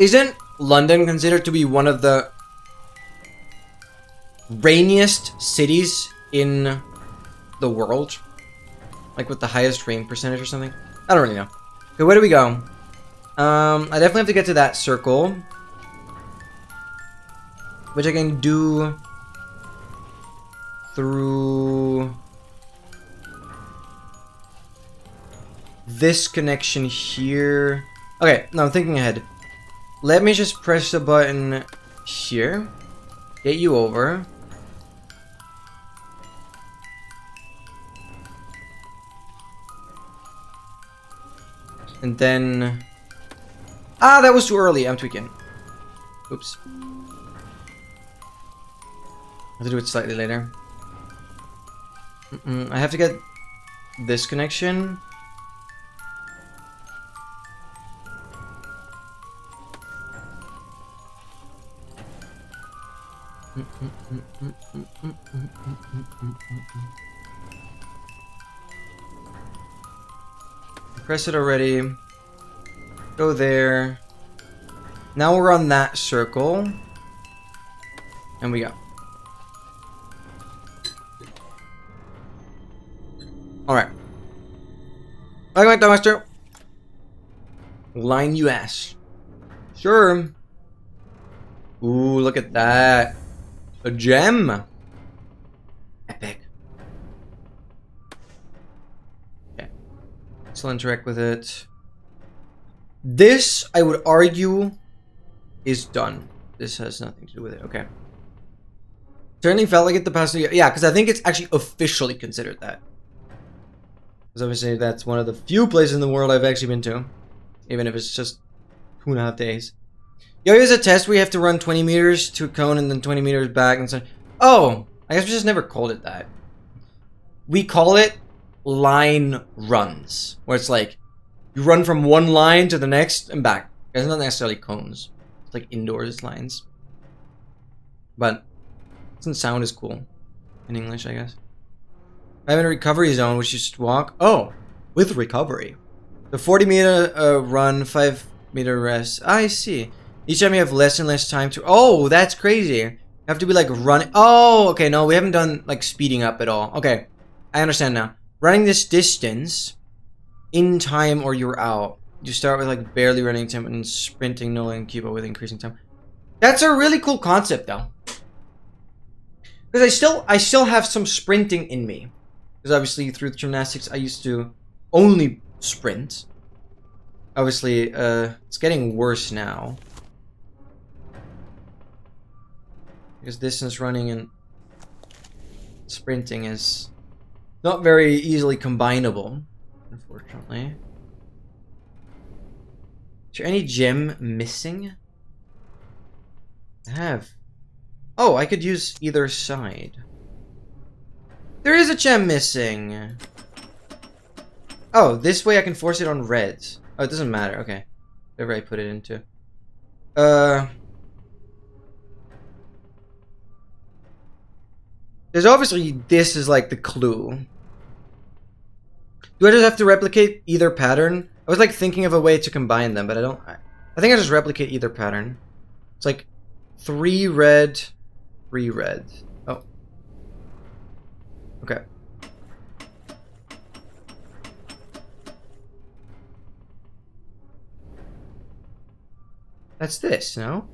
Speaker 1: Isn't London considered to be one of the rainiest cities in the world? Like with the highest rain percentage or something? I don't really know. Okay, where do we go? I definitely have to get to that circle. Which I can do through this connection here. Okay, no, I'm thinking ahead. Let me just press the button here. Get you over. And then... Ah, that was too early. I'm tweaking. Oops. I have to do it slightly later. I have to get this connection. Press it already. Go there. Now we're on that circle. And we go. Alright. Welcome back, Master. Line US. Sure. Ooh, look at that. A gem. Epic. Okay. So I'll interact with it. This, I would argue, is done. This has nothing to do with it. Okay. Certainly felt like it the past year. Yeah, because I think it's actually officially considered that. Because obviously that's one of the few places in the world I've actually been to. Even if it's just 2.5 days. Yo, here's a test where you have to run 20 meters to a cone and then 20 meters back and so. Oh, I guess we just never called it that. We call it line runs, where it's like you run from one line to the next and back. It's not necessarily cones. It's like indoors lines. But it doesn't sound as cool in English, I guess. I'm in a recovery zone, which you should walk. Oh, with recovery. The 40-meter run, 5-meter rest. I see. Each time you have less and less time to. Oh, that's crazy. You have to be like running. Oh, okay. No, we haven't done like speeding up at all. Okay, I understand now. Running this distance in time or you're out. You start with like barely running time and sprinting no and keep up with increasing time. That's a really cool concept though. Because I still have some sprinting in me. Because obviously through gymnastics I used to only sprint. Obviously, it's getting worse now. Because distance running and sprinting is not very easily combinable, unfortunately. Is there any gem missing? I have. Oh, I could use either side. There is a gem missing. Oh, this way I can force it on reds. Oh, it doesn't matter. Okay. Whatever I put it into. There's obviously, this is like the clue. Do I just have to replicate either pattern? I was like thinking of a way to combine them, but I don't. I think I just replicate either pattern. It's like 3 red, 3 red. Oh. Okay. That's this, no?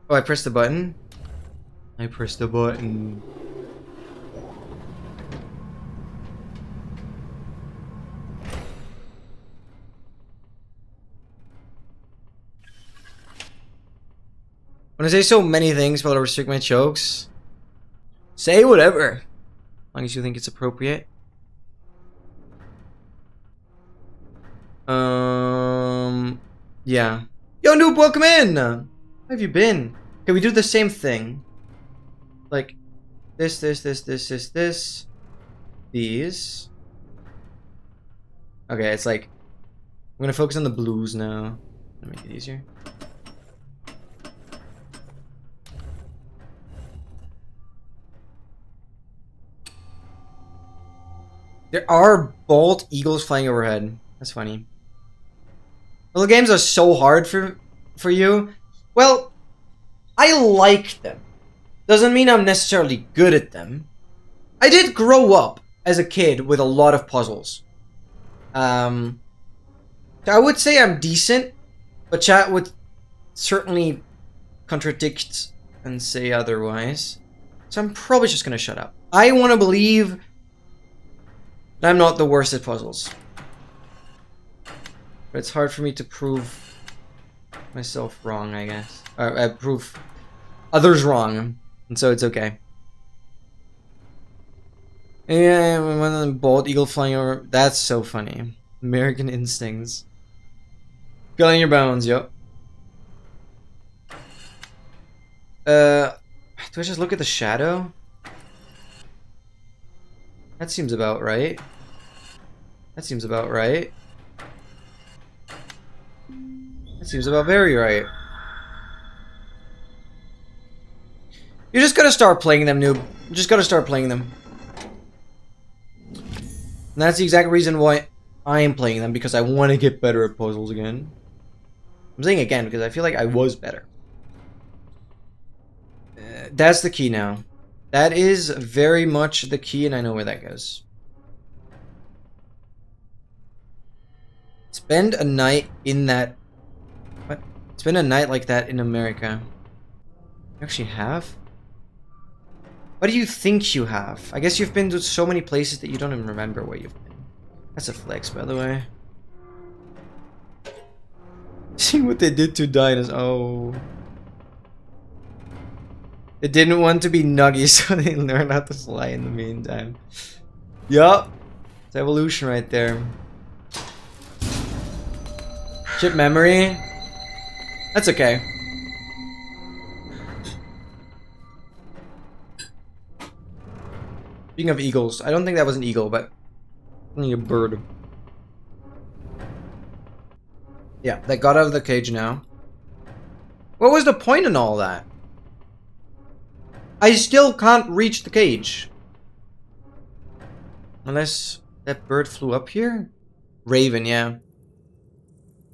Speaker 1: Oh, I pressed the button? I pressed the button. When I say so many things while I restrict my jokes, say whatever. As long as you think it's appropriate. Yeah. Yo, noob, welcome in! How have you been? Can we do the same thing? Like, this. These. Okay, it's like, I'm gonna focus on the blues now. Let me make it easier. There are bald eagles flying overhead. That's funny. Well, the games are so hard for you. Well, I like them. Doesn't mean I'm necessarily good at them. I did grow up as a kid with a lot of puzzles. So I would say I'm decent, but chat would certainly contradict and say otherwise. So I'm probably just gonna shut up. I want to believe that I'm not the worst at puzzles. But it's hard for me to prove myself wrong, I guess. Or prove others wrong. And so it's okay. Yeah, one of them bald eagle flying over. That's so funny. American instincts. Feeling your bones, yo. Do I just look at the shadow? That seems about right. That seems about right. That seems about very right. You just gotta start playing them, noob. You just gotta start playing them. And that's the exact reason why I am playing them, because I want to get better at puzzles again. I'm saying again because I feel like I was better. That's the key now. That is very much the key, and I know where that goes. Spend a night in that... What? Spend a night like that in America. You actually have? What do you think you have? I guess you've been to so many places that you don't even remember where you've been. That's a flex, by the way. See what they did to Dinos. Oh. They didn't want to be nuggies, so they learned how to fly in the meantime. Yup. It's evolution right there. Chip memory. That's okay. Speaking of eagles, I don't think that was an eagle, but I think a bird. Yeah, that got out of the cage now. What was the point in all that? I still can't reach the cage. Unless that bird flew up here? Raven, yeah.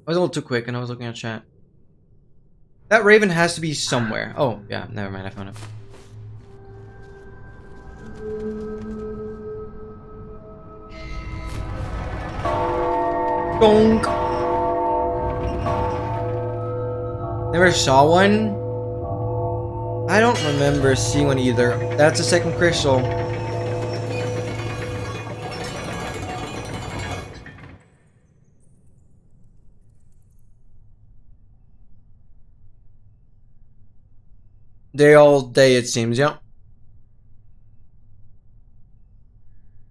Speaker 1: I was a little too quick and I was looking at chat. That raven has to be somewhere. Oh, yeah, never mind, I found it. Bonk. Never saw one? I don't remember seeing one either. That's a second crystal. Day all day, it seems, yeah.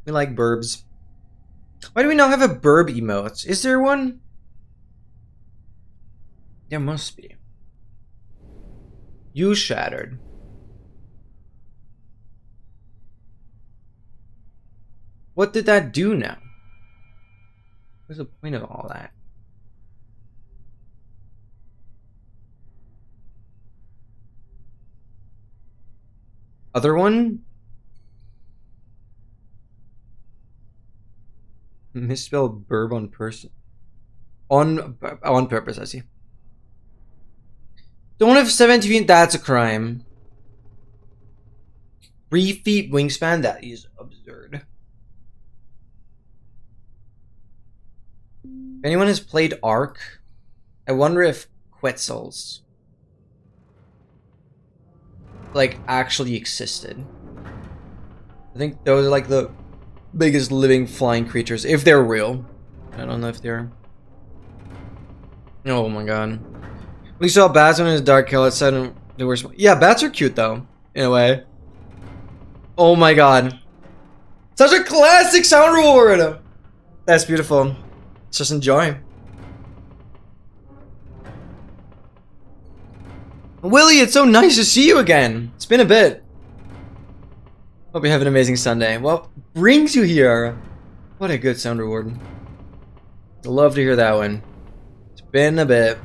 Speaker 1: We like burbs. Why do we now have a burb emote? Is there one? There must be. You shattered. What did that do now? What's the point of all that? Other one? Misspelled burb on person. On purpose, I see. Don't have 17, that's a crime. 3 feet wingspan, that is absurd. If anyone has played Ark, I wonder if Quetzals like actually existed. I think those are like the biggest living flying creatures, if they're real. I don't know if they're. Oh my god. We saw bats in his dark kill. It said they were. Yeah, bats are cute though, in a way. Oh my god. Such a classic sound reward! That's beautiful. Let's just enjoy. Willie, it's so nice to see you again. It's been a bit. Hope you have an amazing Sunday. What brings you here? What a good sound reward. I'd love to hear that one. It's been a bit.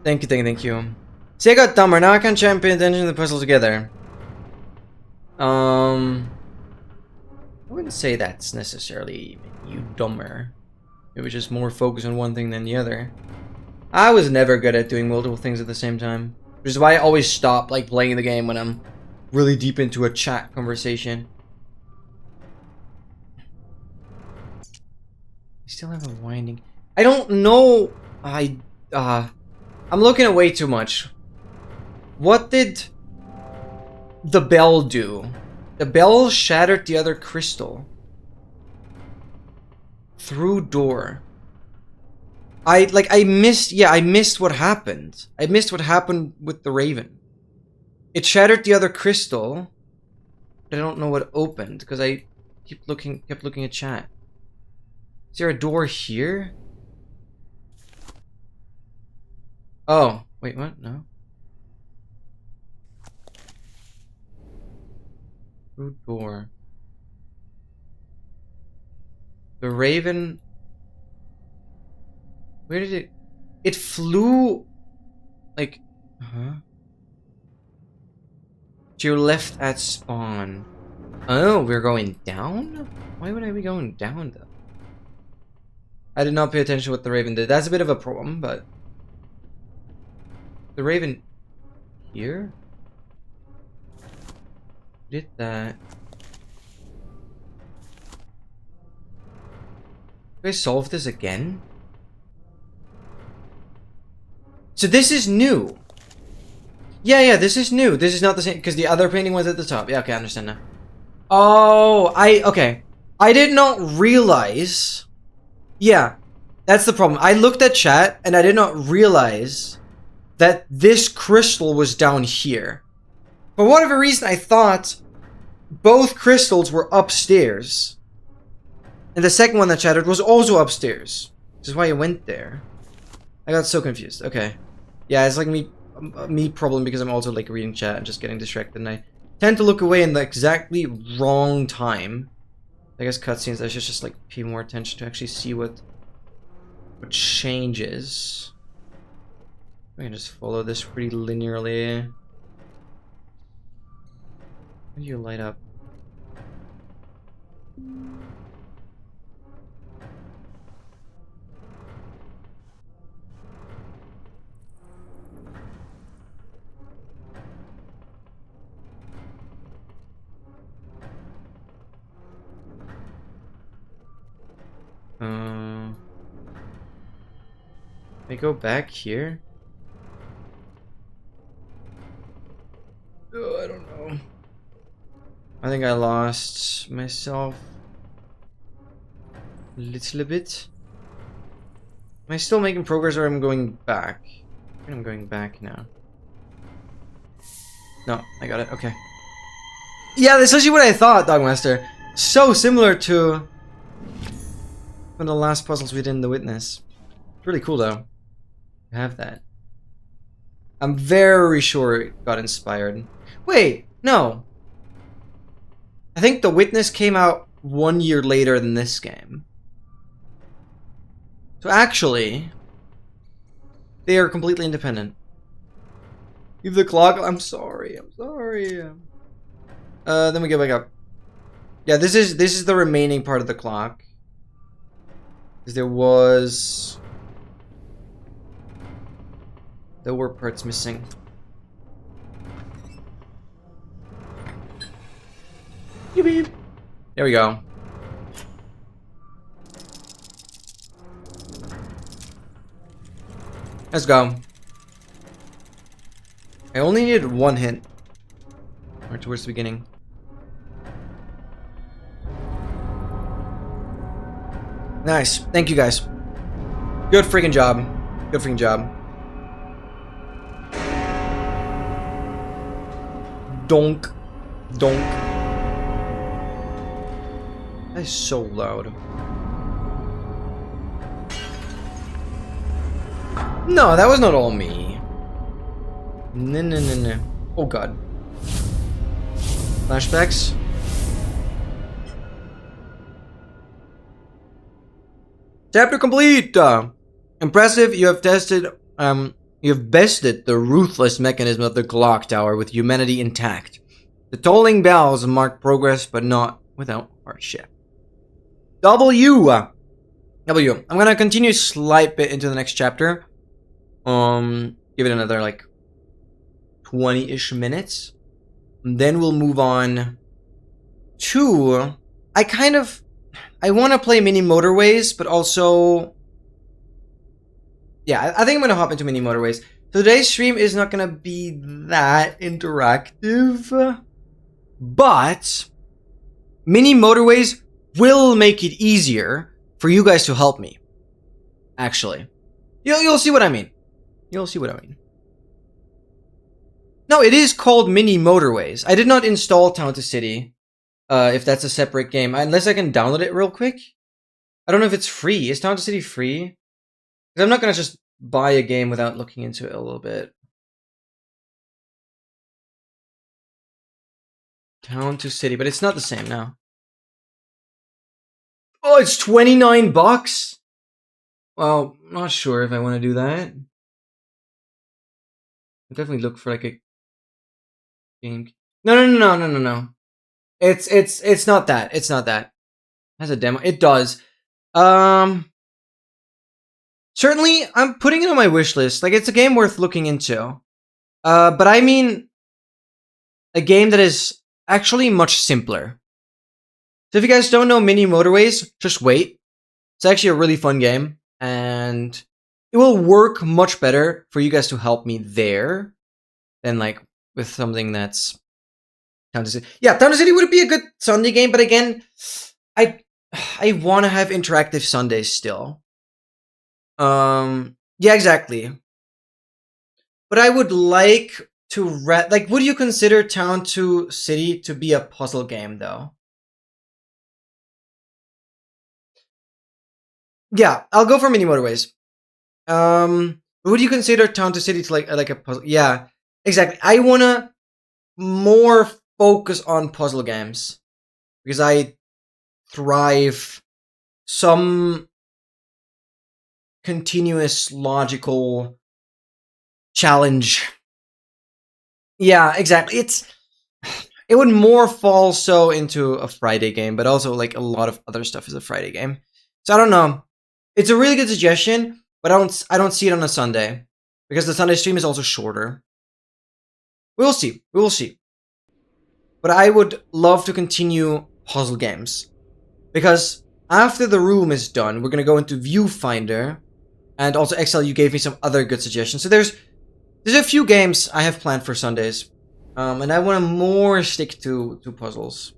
Speaker 1: Thank you. See, I got dumber. Now I can try and pay attention to the puzzle together. I wouldn't say that's necessarily you dumber. It was just more focused on one thing than the other. I was never good at doing multiple things at the same time. Which is why I always stop like playing the game when I'm really deep into a chat conversation. I still have a winding. I don't know. I'm looking at way too much. What did the bell do? The bell shattered the other crystal. Through door. I missed what happened. I missed what happened with the raven. It shattered the other crystal. But I don't know what opened because I kept looking at chat. Is there a door here? Oh, wait, what? No. Through door. The raven. Where did it? It flew. Like, to your left at spawn. Oh, we're going down? Why would I be going down though? I did not pay attention to what the raven did. That's a bit of a problem, but the raven here did that. Do I solve this again? So this is new. Yeah, this is new. This is not the same because the other painting was at the top. Yeah, okay, I understand now. Oh, okay. I did not realize. Yeah, that's the problem. I looked at chat and I did not realize that this crystal was down here. For whatever reason, I thought both crystals were upstairs. And the second one that shattered was also upstairs. Which is why I went there. I got so confused. Okay. Yeah, it's like me problem because I'm also like reading chat and just getting distracted, and I tend to look away in the exactly wrong time. I guess cutscenes, I should just like pay more attention to actually see what changes. I can just follow this pretty linearly. How do you light up? Can I go back here? Oh, I don't know. I think I lost myself a little bit. Am I still making progress, or am I going back? I think I'm going back now. No, I got it. Okay. Yeah, that's actually what I thought, Dogmaster. So similar to one of the last puzzles we did in The Witness. It's really cool, though. To have that. I'm very sure it got inspired. Wait, no. I think The Witness came out 1 year later than this game. So actually, they are completely independent. Leave the clock. I'm sorry. I'm sorry. Then we get back up. Yeah, this is the remaining part of the clock. Because there were parts missing. Beep. There we go. Let's go. I only needed one hint. Right towards the beginning. Nice. Thank you guys. Good freaking job. Good freaking job. Donk. Donk. That is so loud. No, that was not all me. No, no, no, no. Oh god. Flashbacks? Chapter complete! Impressive, you have tested, you have bested the ruthless mechanism of the clock tower with humanity intact. The tolling bells mark progress, but not without hardship. W! I'm gonna continue slight bit into the next chapter. Give it another, like, 20-ish minutes. And then we'll move on to... I want to play mini Motorways, but also... Yeah, I think I'm going to hop into mini Motorways. So today's stream is not going to be that interactive. But... mini Motorways will make it easier for you guys to help me. Actually. You'll see what I mean. You'll see what I mean. No, it is called Mini Motorways. I did not install Town to City. If that's a separate game. Unless I can download it real quick. I don't know if it's free. Is Town to City free? Because I'm not going to just buy a game without looking into it a little bit. Town to City. But it's not the same now. Oh, it's 29 bucks? Well, I'm not sure if I want to do that. I'll definitely look for like a game. No. It's not that. It's not that. It has a demo. It does. Certainly, I'm putting it on my wish list. Like, it's a game worth looking into. But I mean a game that is actually much simpler. So if you guys don't know Mini Motorways, just wait. It's actually a really fun game. And it will work much better for you guys to help me there than, like, with something that's Town to City. Yeah, Town to City would be a good Sunday game, but again, I want to have interactive Sundays still. Yeah, exactly. But I would like to like, would you consider Town to City to be a puzzle game, though? Yeah, I'll go for Mini Motorways. Would you consider Town to City to like a puzzle? Yeah, exactly. I wanna more focus on puzzle games because I thrive some continuous logical challenge. Yeah, exactly. It would more fall so into a Friday game, but also like a lot of other stuff is a Friday game. So I don't know. It's a really good suggestion, but I don't see it on a Sunday because the Sunday stream is also shorter. We'll see. We will see. But I would love to continue puzzle games because after the room is done, we're gonna go into Viewfinder, and also XL. You gave me some other good suggestions. So there's a few games I have planned for Sundays, and I want to more stick to puzzles.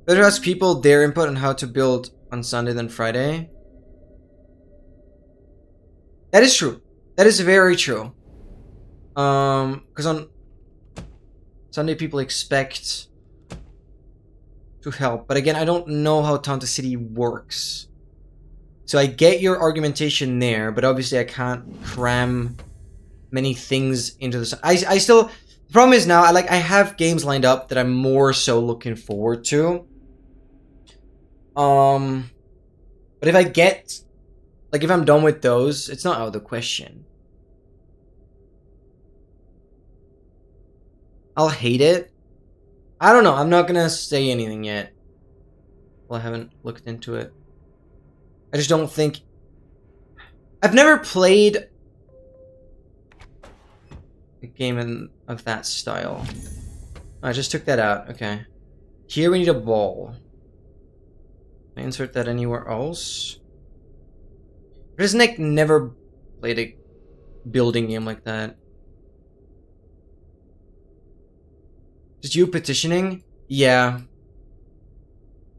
Speaker 1: Better ask people their input on how to build on Sunday than Friday. That is true. That is very true. Because on Sunday people expect to help, but again, I don't know how Town to City works. So I get your argumentation there, but obviously I can't cram many things into this. I still, the problem is now I have games lined up that I'm more so looking forward to. But if I get, like, if I'm done with those, it's not out of the question. I'll hate it. I don't know. I'm not gonna say anything yet. Well, I haven't looked into it. I just don't think... I've never played a game of that style. I just took that out. Okay. Here we need a ball. Can I insert that anywhere else? Riznik never played a building game like that. Just you petitioning? Yeah.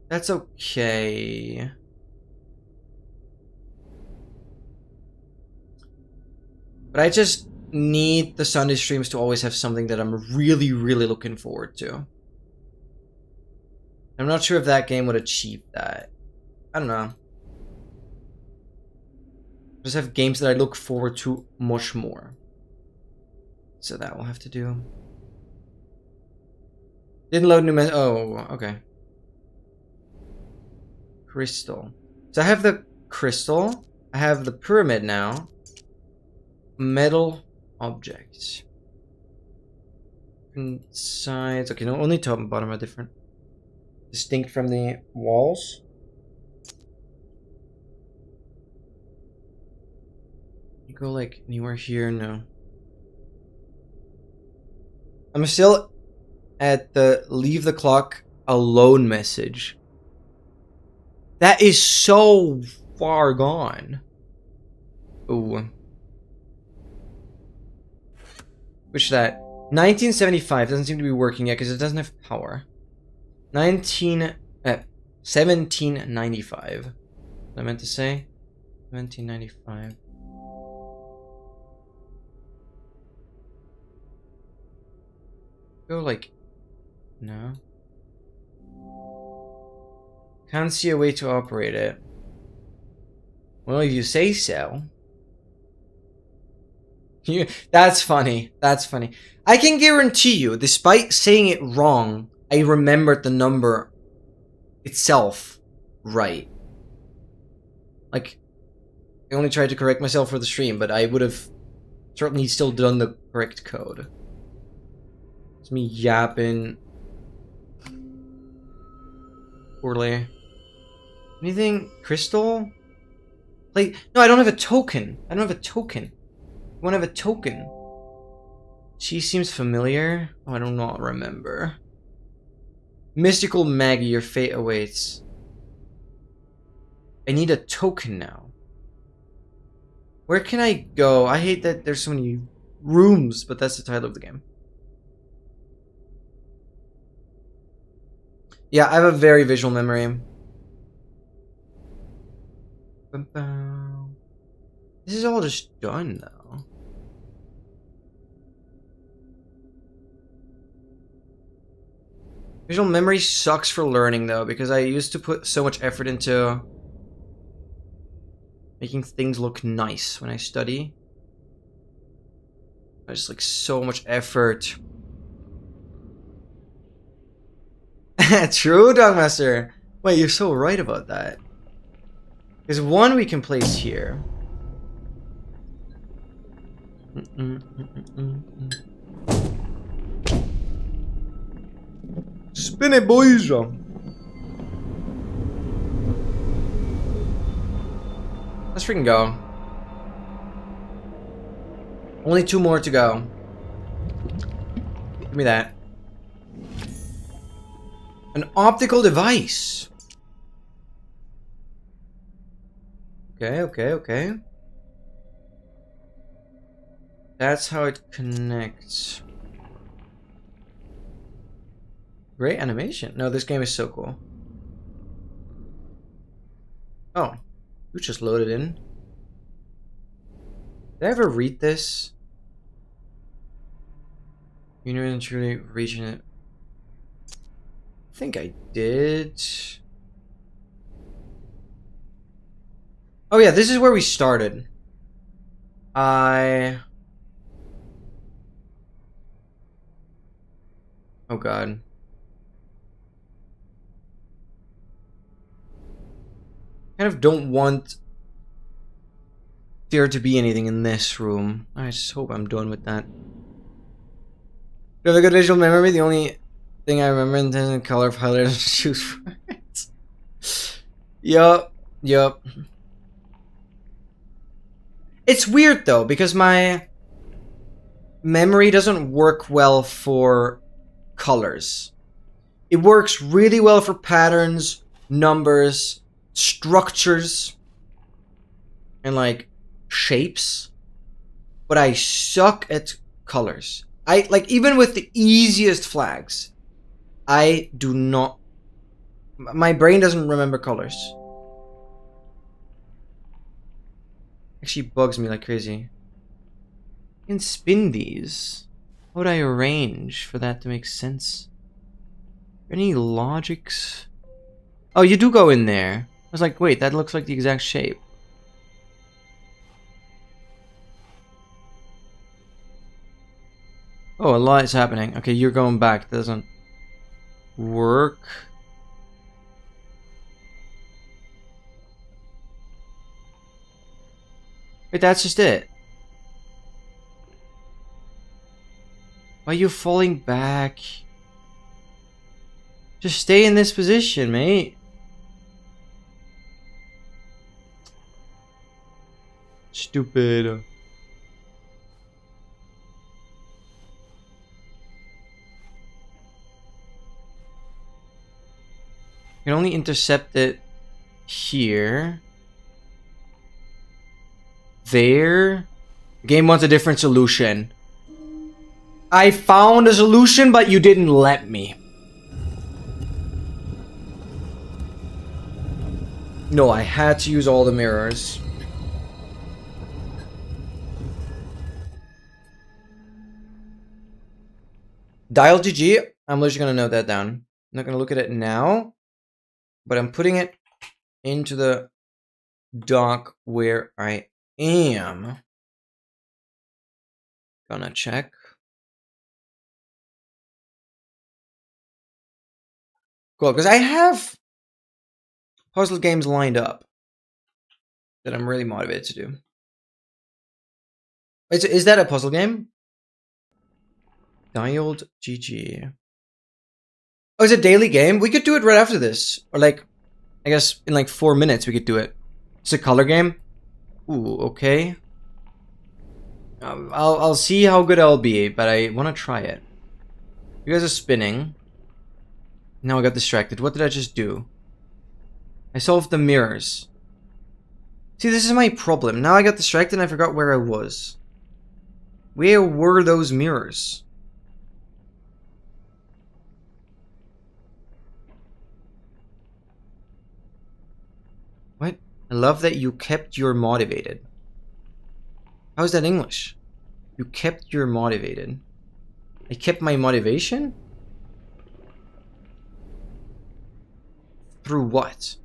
Speaker 1: That's okay. But I just need the Sunday streams to always have something that I'm really, really looking forward to. I'm not sure if that game would achieve that. I don't know. I just have games that I look forward to much more. So that will have to do. Didn't load new message. Oh, okay. Crystal. So I have the crystal. I have the pyramid now. Metal objects. Sides. Okay, no, only top and bottom are different. Distinct from the walls. You go like anywhere here? No. I'm still at the leave the clock alone message. That is so far gone. Ooh. Which that? 1975 doesn't seem to be working yet because it doesn't have power. 1795. What I meant to say? 1795. Go like... No. Can't see a way to operate it. Well, if you say so. That's funny. That's funny. I can guarantee you, despite saying it wrong, I remembered the number itself right. Like, I only tried to correct myself for the stream, but I would have certainly still done the correct code. It's me yapping poorly. Anything? Crystal? Like, no, I don't have a token. I don't have a token. I want to have a token. She seems familiar. Oh, I do not remember. Mystical Maggie, your fate awaits. I need a token now. Where can I go? I hate that there's so many rooms, but that's the title of the game. Yeah, I have a very visual memory. This is all just done, though. Visual memory sucks for learning though, because I used to put so much effort into making things look nice when I study. I just like so much effort. True, Dogmaster. Wait, you're so right about that. There's one we can place here. Spin it, boys. Let's freaking go. Only 2 more to go. Give me that. An optical device. Okay. That's how it connects. Great animation. No, this game is so cool. Oh, you just loaded in. Did I ever read this? You know, truly reaching it. I think I did. Oh yeah, this is where we started. Oh god. I kind of don't want there to be anything in this room. I just hope I'm done with that. Do you have a good visual memory? The only thing I remember in terms of color of highlighters and choose for it. Yup. It's weird though, because my memory doesn't work well for colors. It works really well for patterns, numbers, structures, and like shapes. But I suck at colors. I like, even with the easiest flags, I do not. My brain doesn't remember colors. Actually bugs me like crazy. I can spin these. How would I arrange for that to make sense? Any logics? Oh, you do go in there. I was like, wait, that looks like the exact shape. Oh, a lot is happening. Okay, you're going back. That doesn't work. Wait, that's just it. Why are you falling back? Just stay in this position, mate. Stupid. You can only intercept it here. There. The game wants a different solution. I found a solution, but you didn't let me. No, I had to use all the mirrors. Dial GG. I'm literally gonna note that down. I'm not gonna look at it now, but I'm putting it into the dock where I am. Gonna check. Cool, because I have puzzle games lined up that I'm really motivated to do. Is that a puzzle game? Dialed GG. Oh, it's a daily game? We could do it right after this. Or like, I guess in like 4 minutes we could do it. It's a color game. Ooh, okay. I'll see how good I'll be, but I want to try it. You guys are spinning. Now I got distracted. What did I just do? I solved the mirrors. See, this is my problem. Now I got distracted and I forgot where I was. Where were those mirrors? What? I love that you kept your motivated. How is that English? You kept your motivated. I kept my motivation? through what?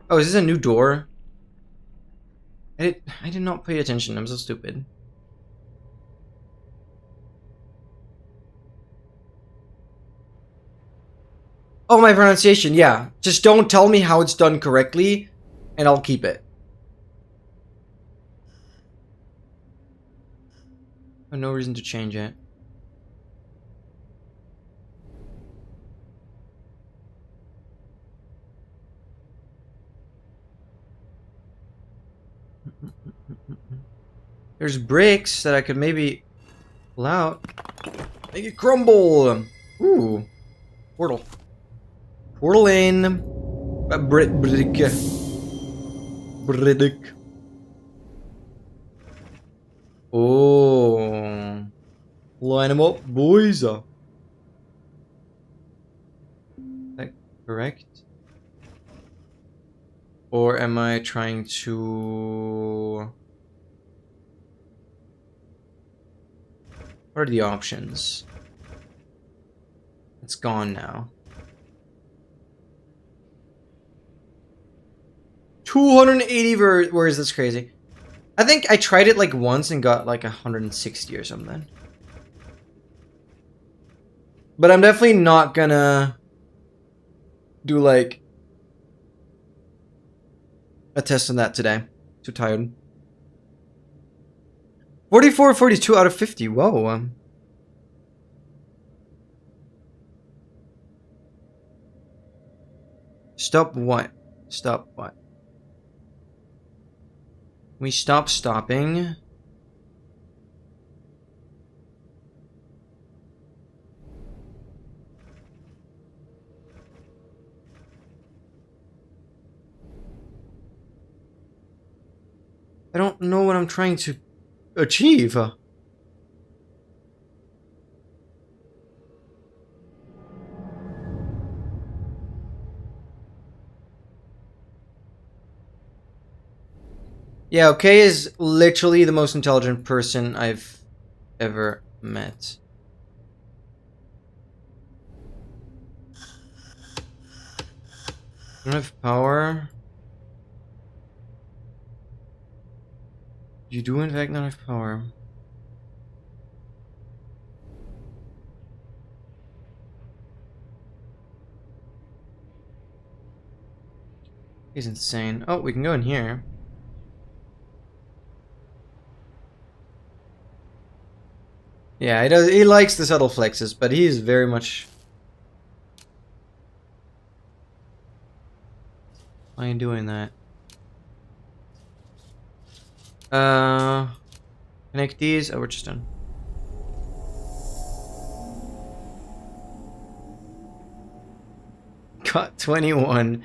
Speaker 1: Oh, is this a new door? I did not pay attention. I'm so stupid. Oh, my pronunciation. Yeah. Just don't tell me how it's done correctly, and I'll keep it. No reason to change it. There's bricks that I could maybe pull out. Make it crumble. Ooh. Portal. Portal in. Brick. Brick. Oh. Line them up, boys. Is that correct? Or am I trying to... What are the options? It's gone now. 280 words, that's crazy. I think I tried it like once and got like 160 or something. But I'm definitely not gonna do like a test on that today. Too tired. 44, 42 out of 50. Whoa. Stop what? Stop what? We stop stopping. I don't know what I'm trying to achieve. Yeah, okay is literally the most intelligent person I've ever met. I don't have power. You do in fact not have power. He's insane. Oh, we can go in here. Yeah, he does. He likes the subtle flexes, but he's very much. Why are you doing that? Connect these. Oh, we're just done. Got 21.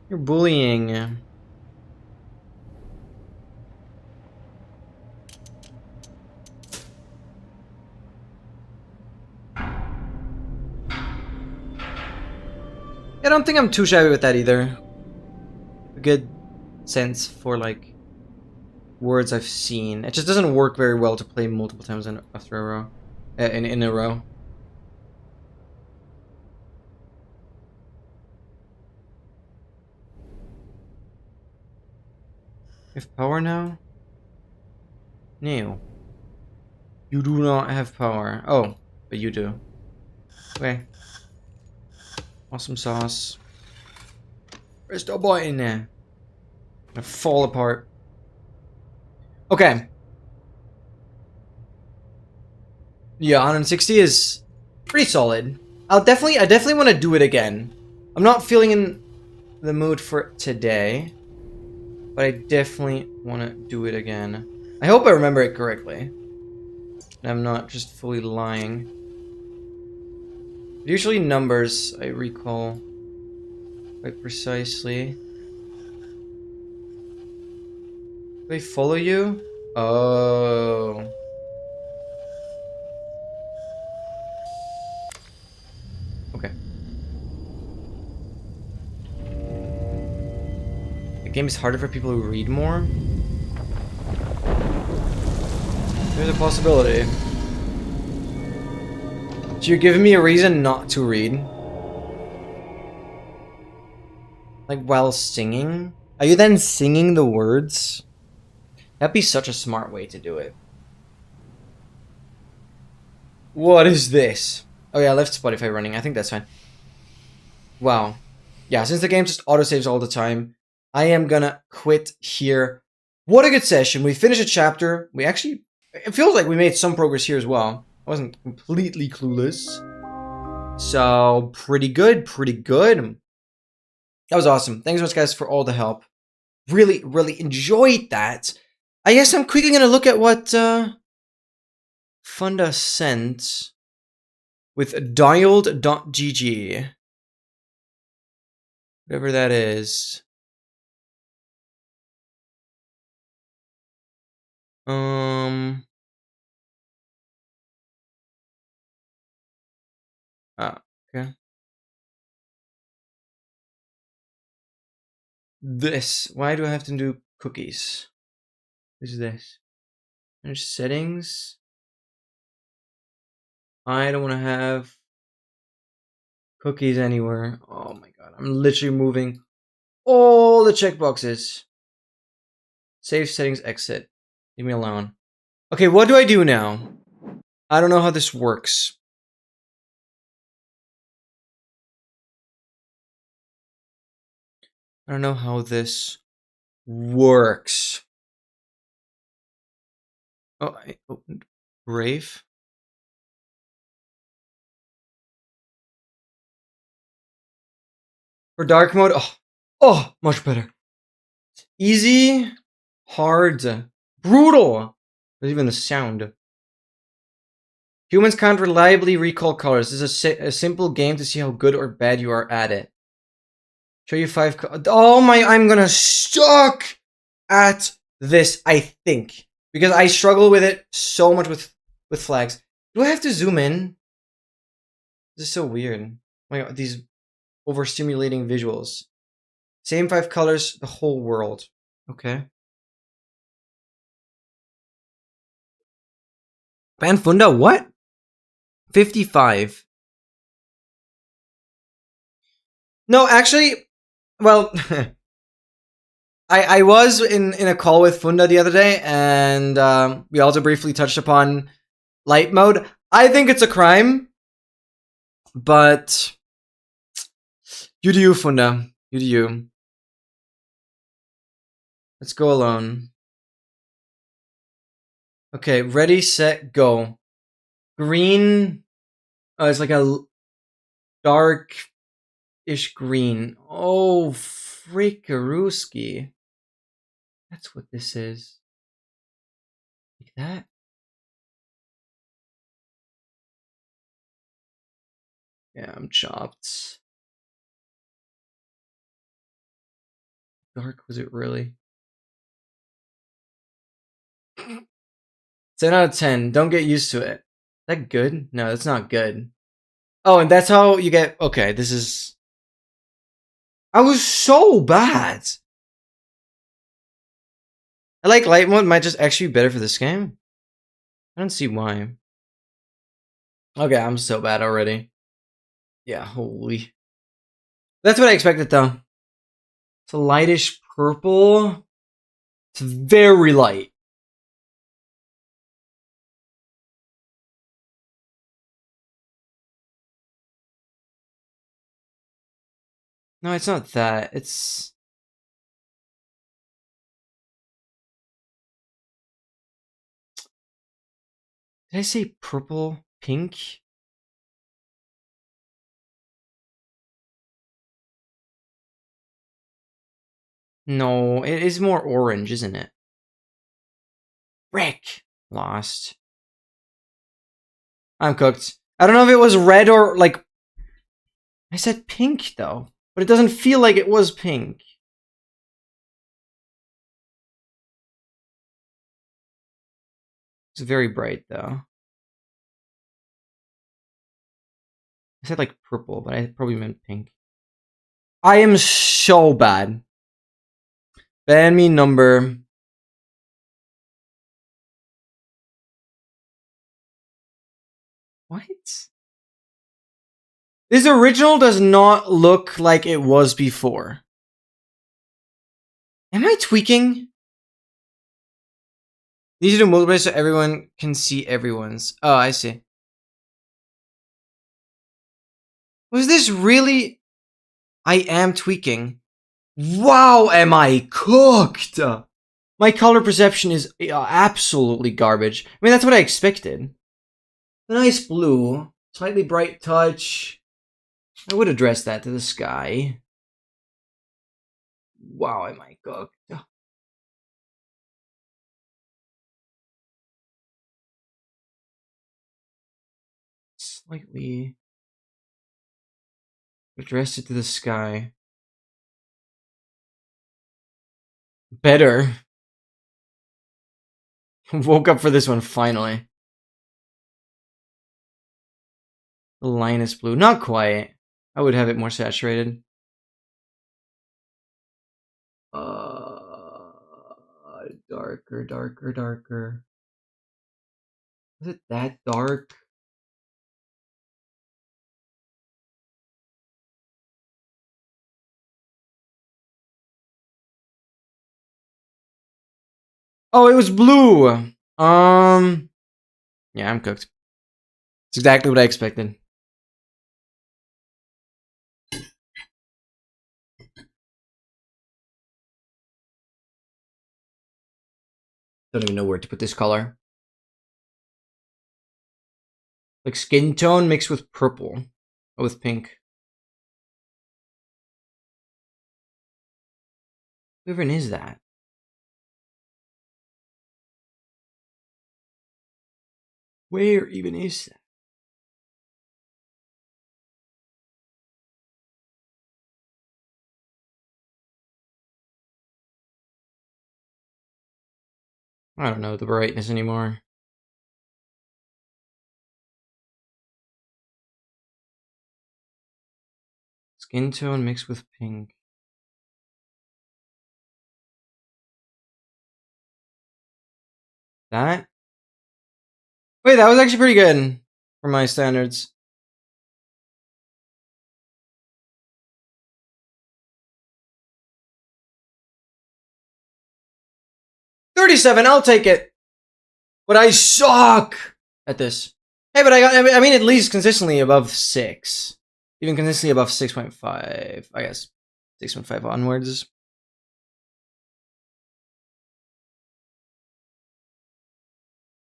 Speaker 1: You're bullying. I don't think I'm too shabby with that either. A good sense for like words I've seen. It just doesn't work very well to play multiple times after a row, in a row. You have power now? No. You do not have power. Oh, but you do. Okay. Awesome sauce. Press the button there. Gonna fall apart. Okay. Yeah, 160 is pretty solid. I definitely want to do it again. I'm not feeling in the mood for it today, but I definitely want to do it again. I hope I remember it correctly, and I'm not just fully lying. Usually numbers I recall quite precisely. Do they follow you? Oh. Okay. The game is harder for people who read more? There's a possibility. So you're giving me a reason not to read? Like while singing? Are you then singing the words? That'd be such a smart way to do it. What is this? Oh yeah, I left Spotify running. I think that's fine. Wow. Yeah, since the game just autosaves all the time, I am gonna quit here. What a good session. We finished a chapter. We actually... It feels like we made some progress here as well. I wasn't completely clueless. So, pretty good, pretty good. That was awesome. Thanks so much, guys, for all the help. Really, really enjoyed that. I guess I'm quickly gonna look at what Funda sent with dialed.gg. Whatever that is. Okay. This. Why do I have to do cookies? What is this? There's settings. I don't want to have cookies anywhere. Oh my god. I'm literally moving all the checkboxes. Save settings, exit. Leave me alone. Okay, what do I do now? I don't know how this works. I don't know how this works. Oh, I opened Brave. For dark mode, oh, much better. Easy, hard, brutal. There's even the sound. Humans can't reliably recall colors. This is a simple game to see how good or bad you are at it. Show you 5 oh my, I'm gonna suck at this, I think. Because I struggle with it so much with flags. Do I have to zoom in? This is so weird. Oh my god, these overstimulating visuals. Same 5 colors, the whole world. Okay. Banfunda, what? 55. No, actually, well, I was in a call with Funda the other day, and we also briefly touched upon light mode. I think it's a crime, but you do you, Funda. You do you. Let's go alone. Okay, ready, set, go. Green. Oh, it's like a dark-ish green. Oh, frickarooski. That's what this is. Like that? Yeah, I'm chopped. Dark was it really? 10 out of 10. Don't get used to it. Is that good? No, that's not good. Oh, and that's how you get... Okay, this is... I was so bad! I like light mode might just actually be better for this game. I don't see why. Okay, I'm so bad already. Yeah, holy. That's what I expected though. It's a lightish purple. It's very light. No, it's not that. It's... Did I say purple? Pink? No, it is more orange, isn't it? Rick! Lost. I'm cooked. I don't know if it was red or, like... I said pink, though. But it doesn't feel like it was pink. It's very bright, though. I said, like, purple, but I probably meant pink. I am so bad. Ban me number... What? This original does not look like it was before. Am I tweaking? These are the Motorways so everyone can see everyone's. Oh, I see. Was this really? I am tweaking. Wow, am I cooked? My color perception is absolutely garbage. I mean, that's what I expected. A nice blue, slightly bright touch. I would address that to the sky. Wow, am I cooked? Slightly address it to the sky. Better. Woke up for this one finally. The line is blue. Not quite. I would have it more saturated. Darker, darker, darker. Is it that dark? Oh, it was blue. Yeah, I'm cooked. It's exactly what I expected. Don't even know where to put this color. Like skin tone mixed with purple. Or with pink. Who even is that? Where even is that? I don't know the brightness anymore. Skin tone mixed with pink. That? Wait, that was actually pretty good for my standards. $37, I'll take it. But I suck at this. Hey, but I mean, at least consistently above 6. Even consistently above 6.5, I guess. 6.5 onwards.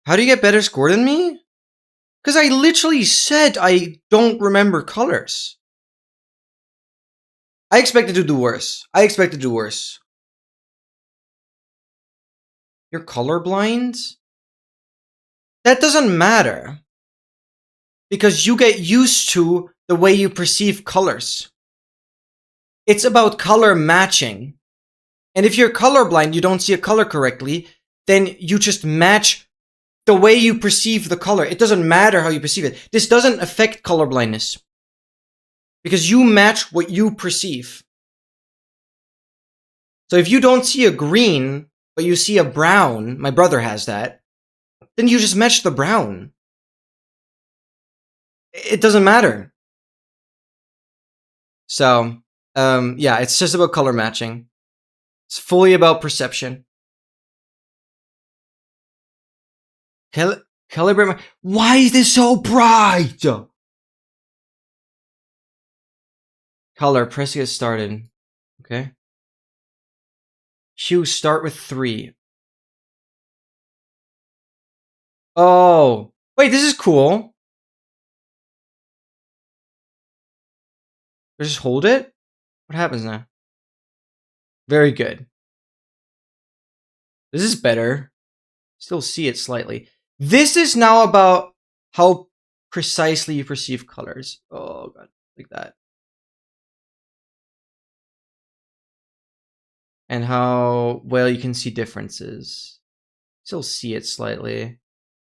Speaker 1: How do you get better score than me? Because I literally said I don't remember colors. I expected to do worse. I expected to do worse. You're colorblind? That doesn't matter. Because you get used to the way you perceive colors. It's about color matching. And if you're colorblind, you don't see a color correctly, then you just match the way you perceive the color. It doesn't matter how you perceive it. This doesn't affect colorblindness. Because you match what you perceive. So if you don't see a green, but you see a brown, my brother has that, then you just match the brown. It doesn't matter. So, yeah, it's just about color matching. It's fully about perception. Calibrate my... Why is this so bright? Color, press to get started. Okay. Hue, start with 3. Oh. Wait, this is cool. Just hold it? What happens now? Very good. This is better. Still see it slightly. This is now about how precisely you perceive colors. Oh god, like that. And how well you can see differences. Still see it slightly.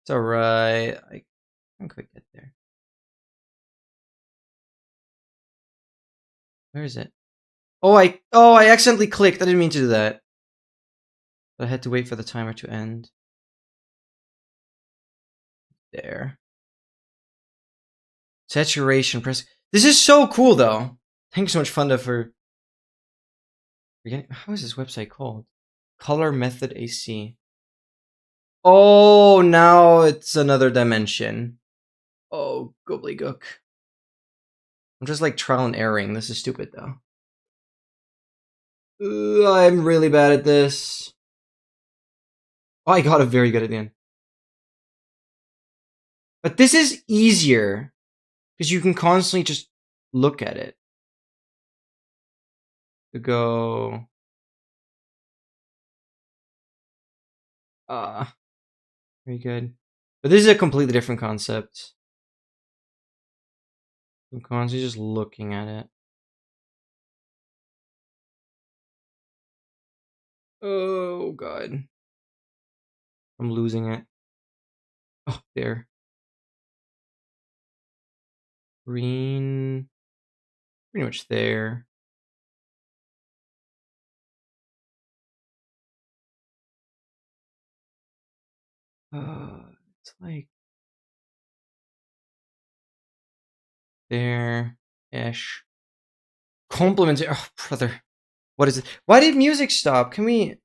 Speaker 1: It's alright. I can't quite get there. Where is it? Oh, I accidentally clicked. I didn't mean to do that. I had to wait for the timer to end. There. Saturation, press. This is so cool, though. Thanks so much, Funda, for getting. How is this website called? Color Method AC. Oh, now it's another dimension. Oh, gobbledygook. I'm just like trial and erroring. This is stupid, though. I'm really bad at this. Oh, I got it very good at the end. But this is easier because you can constantly just look at it. To go. Very good. But this is a completely different concept. I'm constantly just looking at it. Oh, God. I'm losing it. Oh, there. Green. Pretty much there. It's like there-ish. Compliments. Oh, brother. What is it? Why did music stop? Can we...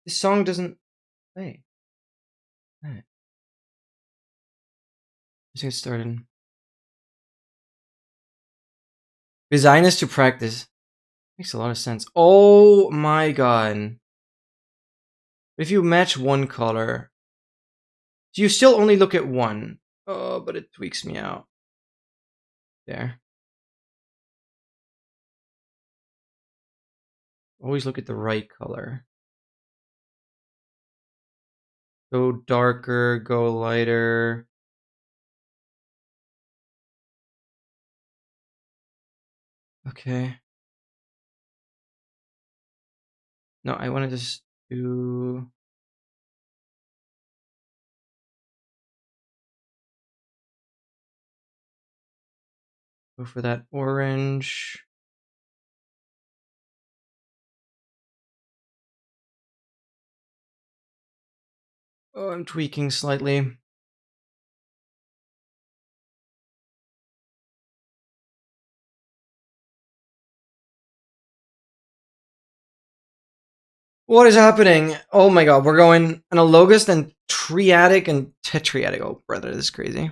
Speaker 1: This song doesn't play. Right. Let's get started. Design is to practice. Makes a lot of sense. Oh my god. If you match one color, you still only look at one. Oh, but it tweaks me out. There. Always look at the right color. Go darker, go lighter. Okay. No, I want to just do... Go for that orange. Oh, I'm tweaking slightly. What is happening? Oh my god, we're going analogous, then triadic, and tetriadic. Oh, brother, this is crazy.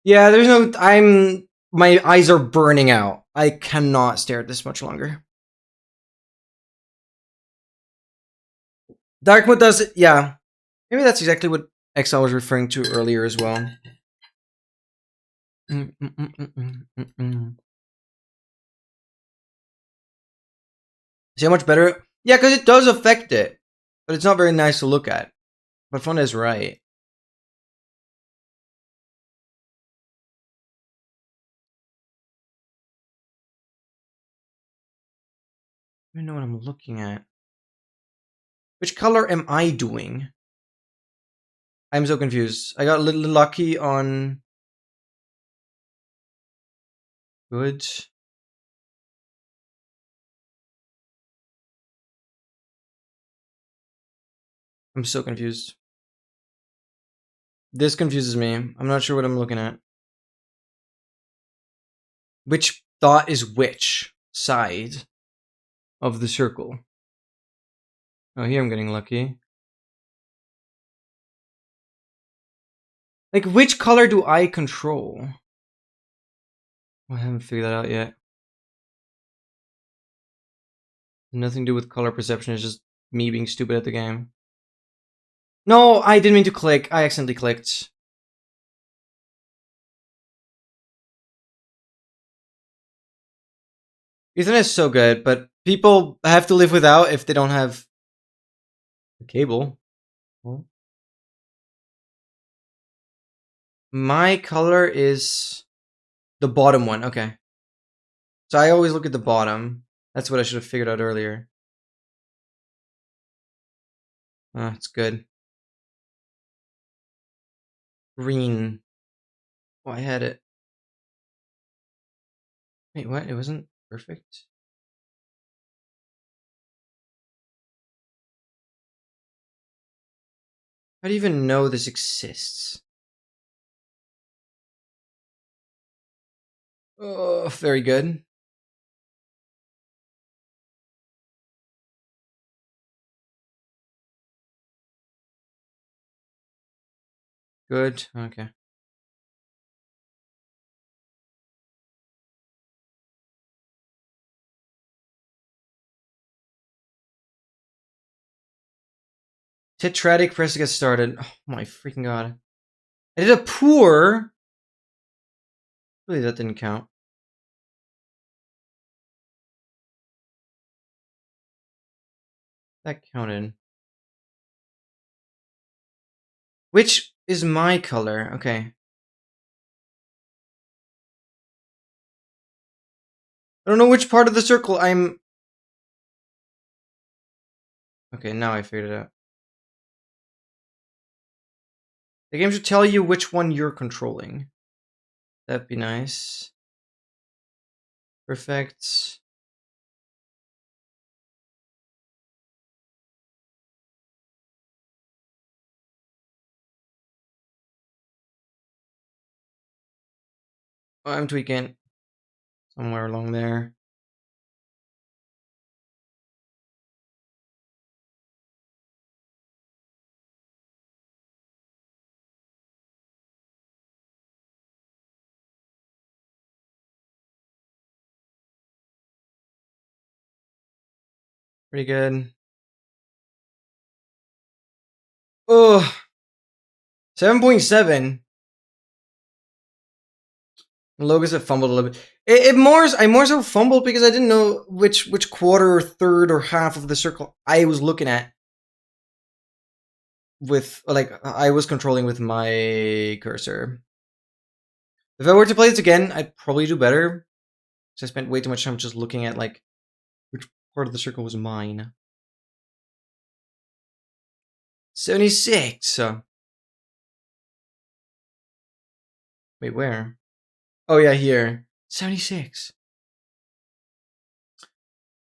Speaker 1: Yeah, there's no... My eyes are burning out. I cannot stare at this much longer. Dark mode does it, yeah. Maybe that's exactly what XL was referring to earlier as well. See how much better? Yeah, because it does affect it. But it's not very nice to look at. But Fun is right. I don't know what I'm looking at. Which color am I doing? I'm so confused. I got a little lucky on... Good. I'm so confused. This confuses me. I'm not sure what I'm looking at. Which dot is which side of the circle? Oh, here I'm getting lucky. Like, which color do I control? I haven't figured that out yet. Nothing to do with color perception, it's just me being stupid at the game. No, I didn't mean to click. I accidentally clicked. Ethernet is so good, but people have to live without if they don't have a cable. Well, my color is the bottom one. Okay. So I always look at the bottom. That's what I should have figured out earlier. It's good. Green. Oh, I had it. Wait, what? It wasn't perfect? How do you even know this exists? Oh, very good. Good. Okay. Tetradic, press to get started. Oh my freaking god. I did a poor. Really, that didn't count. That counted. Which is my color? Okay. I don't know which part of the circle I'm... Okay, now I figured it out. The game should tell you which one you're controlling. That'd be nice. Perfect. Oh, I'm tweaking. Somewhere along there. Pretty good. Oh, 7.7. Logos have fumbled a little bit. I more so fumbled because I didn't know which quarter or third or half of the circle I was looking at. With, like, I was controlling with my cursor. If I were to play this again, I'd probably do better. Because I spent way too much time just looking at, like, which part of the circle was mine. 76! Wait, where? Oh yeah, here. 76.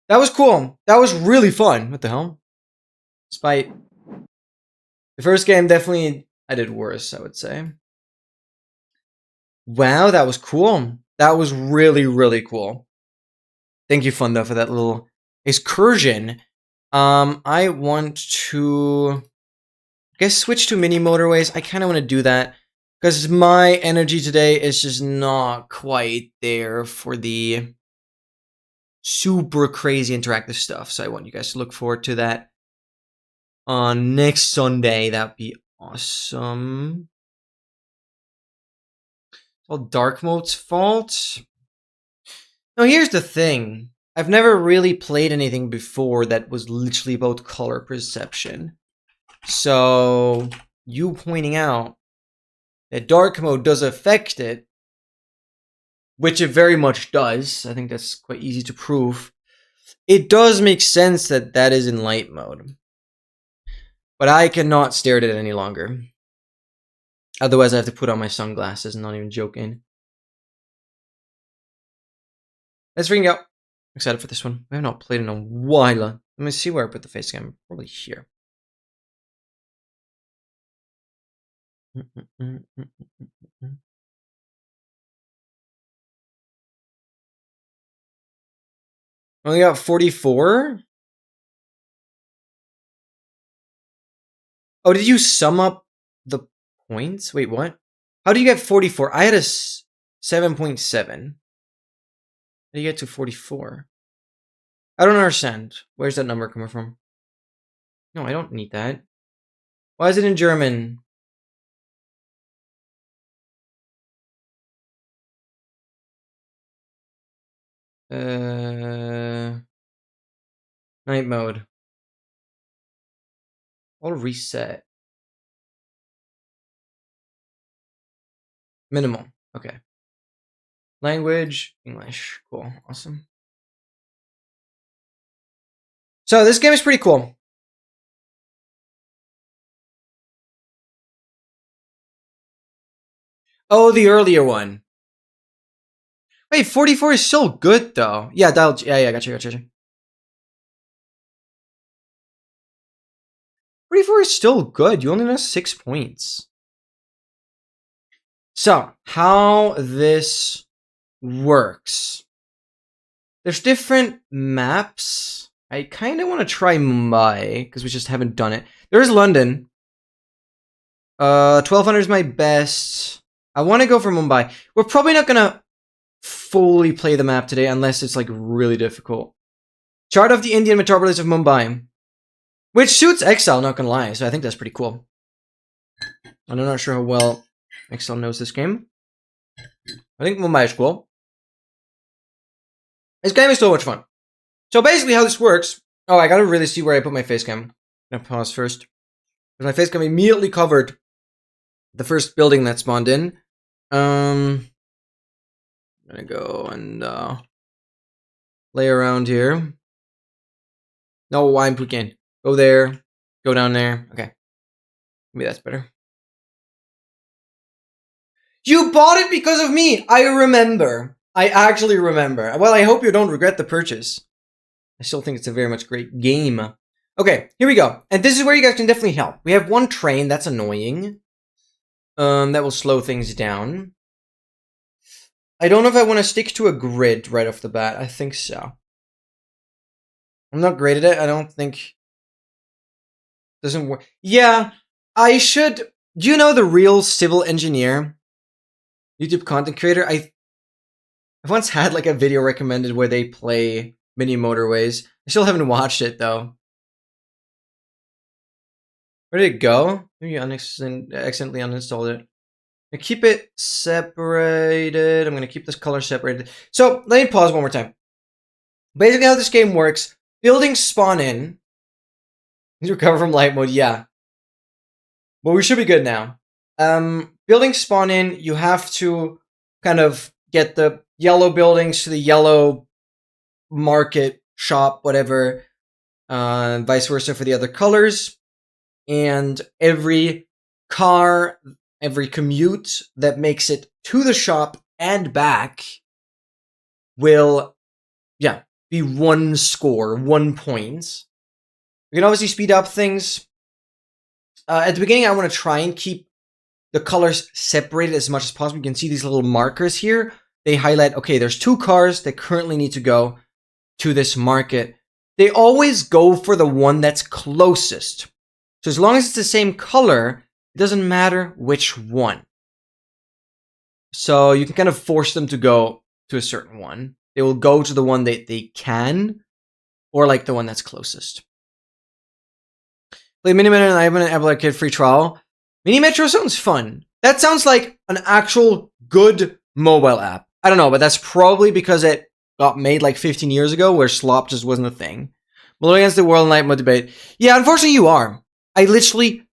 Speaker 1: That was cool. That was really fun. What the hell? Despite the first game, definitely I did worse, I would say. Wow, that was cool. That was really, really cool. Thank you, Funda, for that little excursion. I want to, I guess, switch to mini motorways. I kind of want to do that because my energy today is just not quite there for the super crazy interactive stuff. So I want you guys to look forward to that on next Sunday. That'd be awesome. It's all dark mode's fault. Now here's the thing. I've never really played anything before that was literally about color perception. So you pointing out that dark mode does affect it, which it very much does. I think that's quite easy to prove. It does make sense that that is in light mode. But I cannot stare at it any longer. Otherwise I have to put on my sunglasses, I'm not even joking. Let's freaking go. Excited for this one. I have not played in a while. Let me see where I put the face cam. Probably here. Only got 44? Oh, did you sum up the points? Wait, what? How do you get 44? I had a 7.7. How do you get to 44? I don't understand. Where's that number coming from? No, I don't need that. Why is it in German? Night mode. I'll reset. Minimal. Okay. Language, English. Cool. Awesome. So this game is pretty cool. Oh, the earlier one. Wait, 44 is still good though. Yeah, dial. Yeah, gotcha. 44 is still good. You only lost 6 points. So, how this works. There's different maps. I kind of want to try Mumbai because we just haven't done it. There's London. 1200 is my best. I want to go for Mumbai. We're probably not gonna fully play the map today unless it's like really difficult. Chart of the Indian metropolis of Mumbai, which suits Excel, not gonna lie. So I think that's pretty cool. I'm not sure how well Excel knows this game. I think Mumbai is cool. This game is so much fun. So basically how this works... Oh, I gotta really see where I put my face cam. I'm gonna pause first. Because my face cam immediately covered the first building that spawned in. I'm gonna go and lay around here. No, I'm peeking. Go there. Go down there. Okay. Maybe that's better. You bought it because of me! I remember. I actually remember. Well, I hope you don't regret the purchase. I still think it's a very much great game. Okay, here we go. And this is where you guys can definitely help. We have one train, that's annoying. That will slow things down. I don't know if I want to stick to a grid right off the bat. I think so. I'm not great at it. I don't think... Doesn't work. Yeah, I should... Do you know the real civil engineer? YouTube content creator? I once had like a video recommended where they play mini Motorways. I still haven't watched it though. Where did it go? Maybe I accidentally uninstalled it. I keep it separated. I'm gonna keep this color separated. So let me pause one more time. Basically how this game works, buildings spawn in. You recover from light mode, yeah. Well, we should be good now. Buildings spawn in, you have to kind of get the yellow buildings to the yellow market, shop, whatever, vice versa for the other colors. And every car, every commute that makes it to the shop and back will, yeah, be 1 score, 1 point. We can obviously speed up things. At the beginning, I want to try and keep the colors separated as much as possible. You can see these little markers here. They highlight, okay, there's 2 cars that currently need to go to this market. They always go for the one that's closest. So as long as it's the same color, it doesn't matter which one. So you can kind of force them to go to a certain one. They will go to the one that they can, or like the one that's closest. Play Mini Metro and I have an Apple Arcade free trial. Mini Metro sounds fun. That sounds like an actual good mobile app. I don't know, but that's probably because it got made like 15 years ago where slop just wasn't a thing. Below against the world light mode debate. Yeah, unfortunately you are. I literally...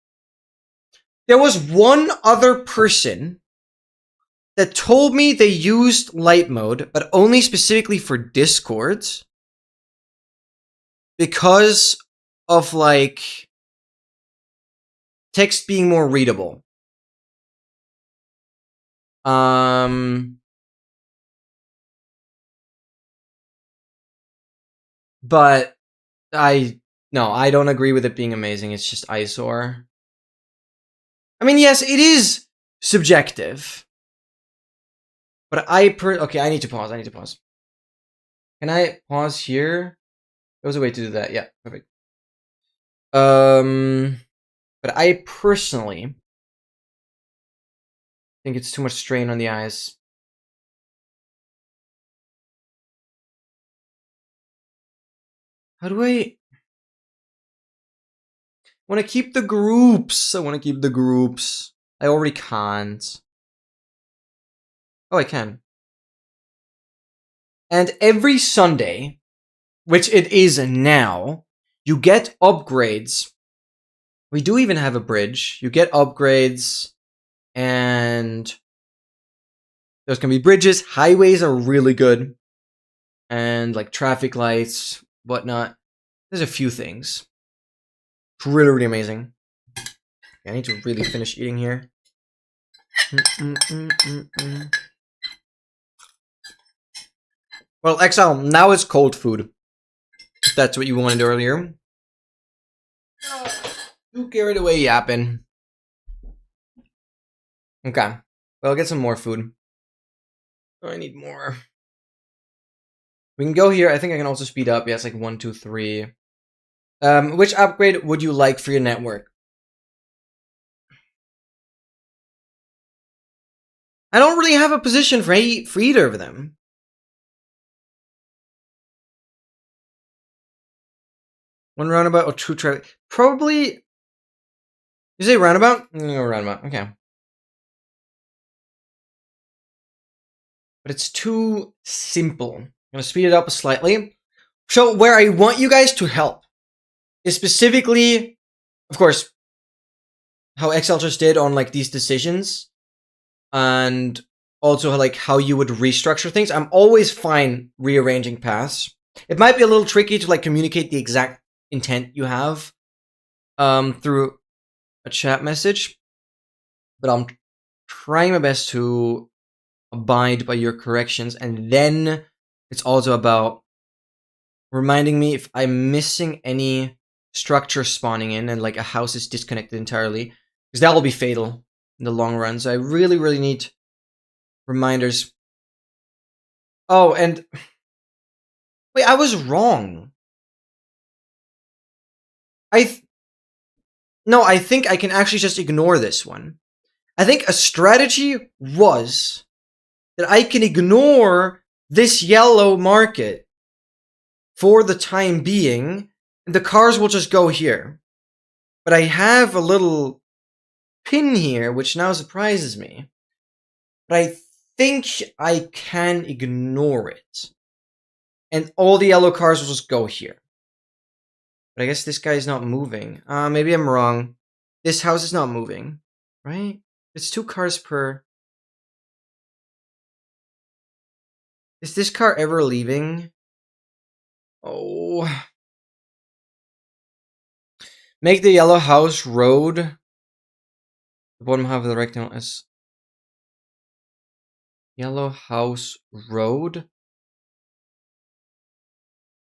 Speaker 1: There was one other person that told me they used light mode, but only specifically for Discord. Because of like... text being more readable. But I don't agree with it being amazing. It's just eyesore. I mean, yes, it is subjective. But okay, I need to pause. Can I pause here? There was a way to do that. Yeah, perfect. But I personally think it's too much strain on the eyes. How do I want to keep the groups? I want to keep the groups. I already can't. Oh, I can. And every Sunday, which it is now, you get upgrades. We do even have a bridge. You get upgrades, and there's gonna be bridges. Highways are really good, and like traffic lights, whatnot. There's a few things. It's really, really amazing. Okay, I need to really finish eating here. Well, XL, now it's cold food. If that's what you wanted earlier. Don't carried away yapping. Okay. Well, I'll get some more food. I need more. We can go here. I think I can also speed up. Yeah, it's like 1, 2, 3. Which upgrade would you like for your network? I don't really have a position for either of them. One roundabout or two traffic? Probably. You say roundabout? No, roundabout. Okay. But it's too simple. I'm gonna speed it up slightly. So where I want you guys to help is specifically, of course, how Excel just did on like these decisions, and also like how you would restructure things. I'm always fine rearranging paths. It might be a little tricky to like communicate the exact intent you have through a chat message, but I'm trying my best to abide by your corrections. And then it's also about reminding me if I'm missing any structure spawning in and like a house is disconnected entirely, because that will be fatal in the long run. So I really, really need reminders. Oh, and wait, I was wrong. No, I think I can actually just ignore this one. I think a strategy was that I can ignore this yellow market for the time being, and the cars will just go here. But I have a little pin here, which now surprises me. But I think I can ignore it. And all the yellow cars will just go here. But I guess this guy is not moving. Maybe I'm wrong. This house is not moving, right? It's 2 cars per... Is this car ever leaving? Oh. Make the yellow house road. The bottom half of the rectangle is... Yellow house road?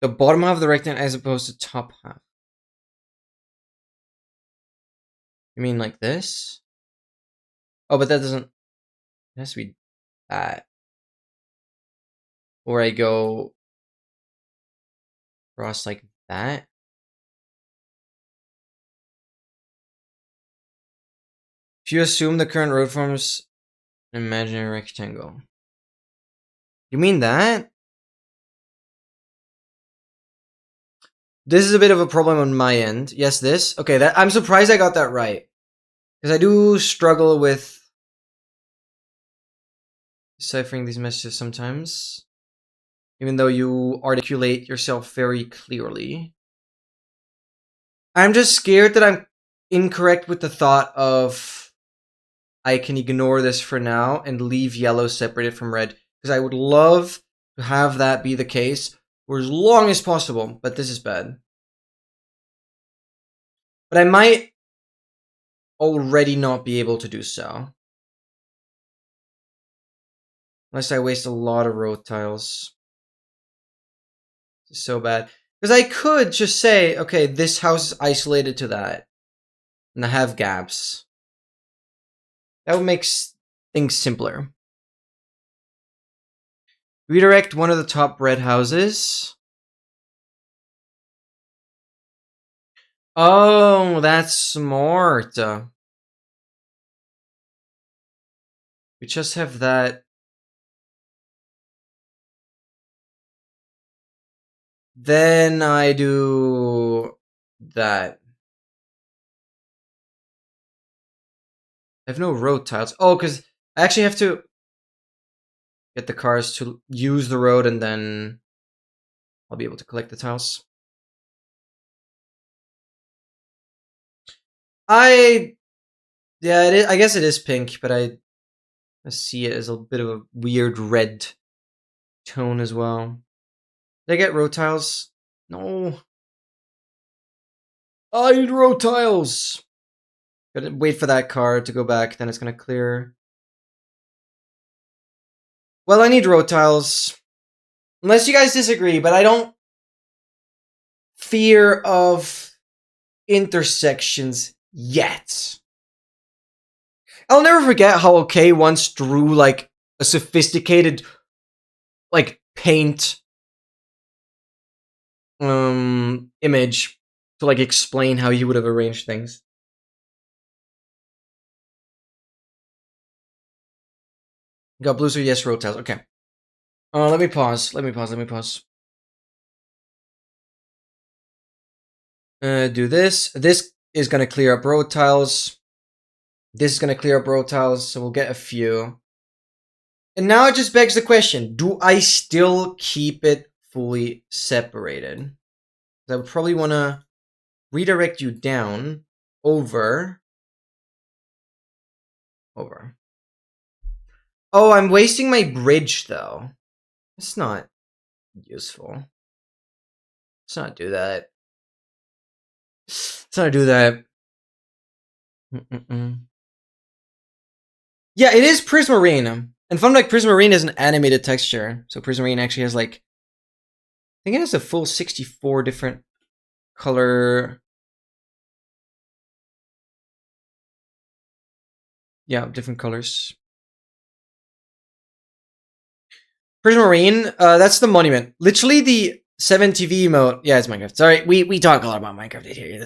Speaker 1: The bottom half of the rectangle as opposed to top half. You mean like this? Oh, but that doesn't... It has to be that. Or I go across like that. If you assume the current road forms an imaginary rectangle. You mean that? This is a bit of a problem on my end. Yes, this. Okay, that I'm surprised I got that right. Because I do struggle with deciphering these messages sometimes. Even though you articulate yourself very clearly. I'm just scared that I'm incorrect with the thought of I can ignore this for now and leave yellow separated from red. Because I would love to have that be the case for as long as possible. But this is bad. But I might already not be able to do so. Unless I waste a lot of road tiles. It's so bad. Because I could just say, okay, this house is isolated to that. And I have gaps. That would make things simpler. Redirect one of the top red houses. Oh, that's smart. We just have that. Then I do that. I have no road tiles. Oh, because I actually have to get the cars to use the road and then I'll be able to collect the tiles. I guess it is pink, but I see it as a bit of a weird red tone as well. Did I get road tiles? No. I need road tiles! Gotta wait for that car to go back, then it's gonna clear. Well, I need road tiles. Unless you guys disagree, but I don't fear of intersections yet. I'll never forget how OK once drew like a sophisticated like paint image to like explain how he would have arranged things. Got blues or yes, road tiles. Okay. Let me pause. Let me pause. Do this. This is gonna clear up road tiles. This is gonna clear up road tiles, so we'll get a few. And now it just begs the question, do I still keep it fully separated? I would probably want to redirect you down, over. Oh, I'm wasting my bridge, though. It's not useful. Let's not do that. Let's not do that. Yeah, it is Prismarine. And fun like Prismarine is an animated texture. So Prismarine actually has like, I think it has a full 64 different color. Yeah, different colors. Prismarine, that's the monument. Literally the 7TV emote. Yeah, it's Minecraft. Sorry, we talk a lot about Minecraft here.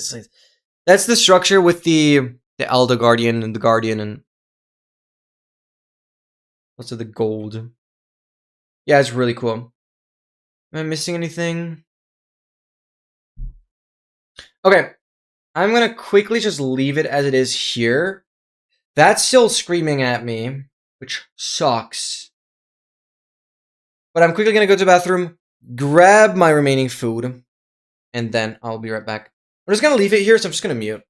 Speaker 1: That's the structure with the Elder Guardian and the Guardian and lots of the gold. Yeah, it's really cool. Am I missing anything? Okay, I'm gonna quickly just leave it as it is here. That's still screaming at me, which sucks. But I'm quickly gonna go to the bathroom, grab my remaining food, and then I'll be right back. I'm just gonna leave it here, so I'm just gonna mute.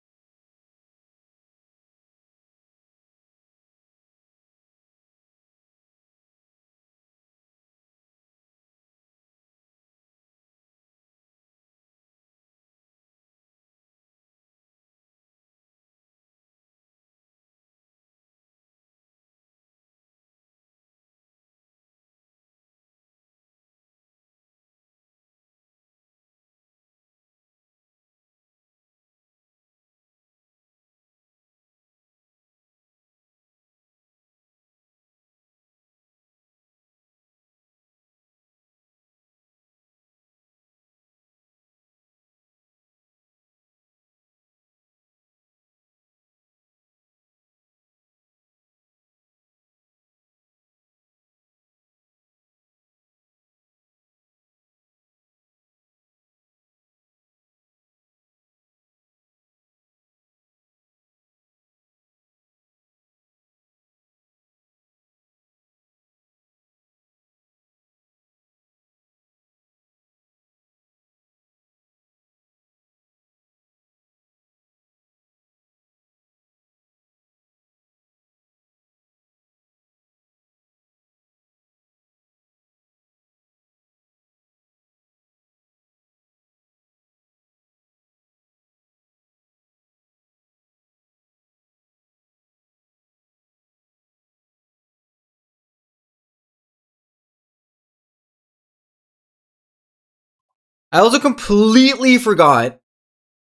Speaker 1: I also completely forgot,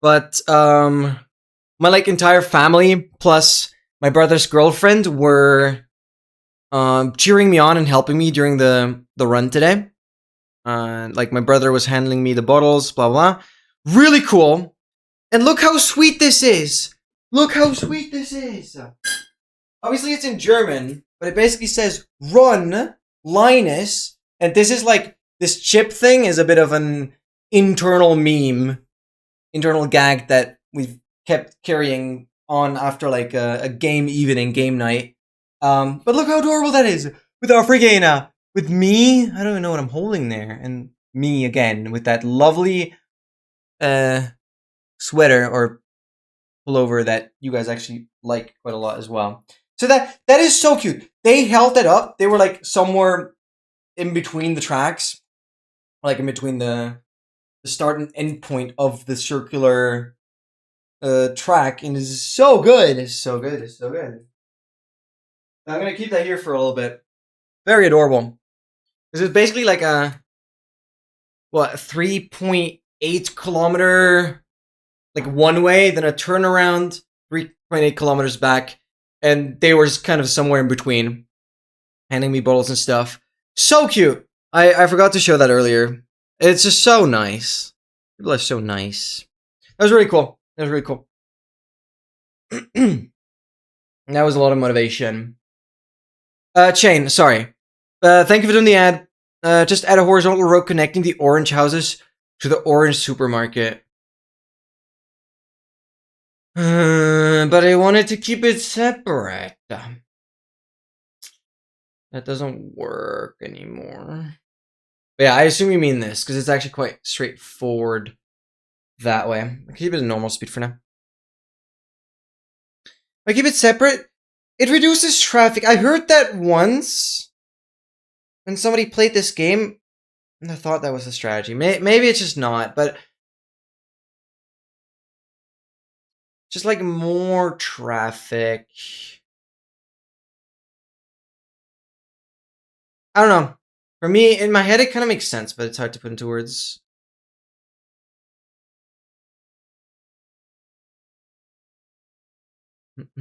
Speaker 1: but my like entire family plus my brother's girlfriend were cheering me on and helping me during the run today. Like my brother was handling me the bottles, blah blah. Really cool. And look how sweet this is. Look how sweet this is. Obviously it's in German, but it basically says "Run, Linus," and this is like this chip thing is a bit of an internal meme, internal gag that we've kept carrying on after like a game evening, game night. But look how adorable that is with our freaking with me. I don't even know what I'm holding there, and me again with that lovely sweater or pullover that you guys actually like quite a lot as well. So that is so cute. They held it up. They were like somewhere in between the tracks, like in between the start and end point of the circular track, and it's so good. It's so good. It's so good. I'm gonna keep that here for a little bit. Very adorable. This is basically like a 3.8 kilometer like one way, then a turnaround 3.8 kilometers back, and they were just kind of somewhere in between, handing me bottles and stuff. So cute. I forgot to show that earlier. It's just so nice. People are so nice. That was really cool. That was really cool. That was a lot of motivation. Chain, sorry. Thank you for doing the ad. Just add a horizontal road connecting the orange houses to the orange supermarket. But I wanted to keep it separate. That doesn't work anymore. But yeah, I assume you mean this, because it's actually quite straightforward that way. I'll keep it at normal speed for now. If I keep it separate, it reduces traffic. I heard that once when somebody played this game, and I thought that was a strategy. Maybe it's just not, but just like more traffic. I don't know. For me, in my head, it kind of makes sense, but it's hard to put into words. Like,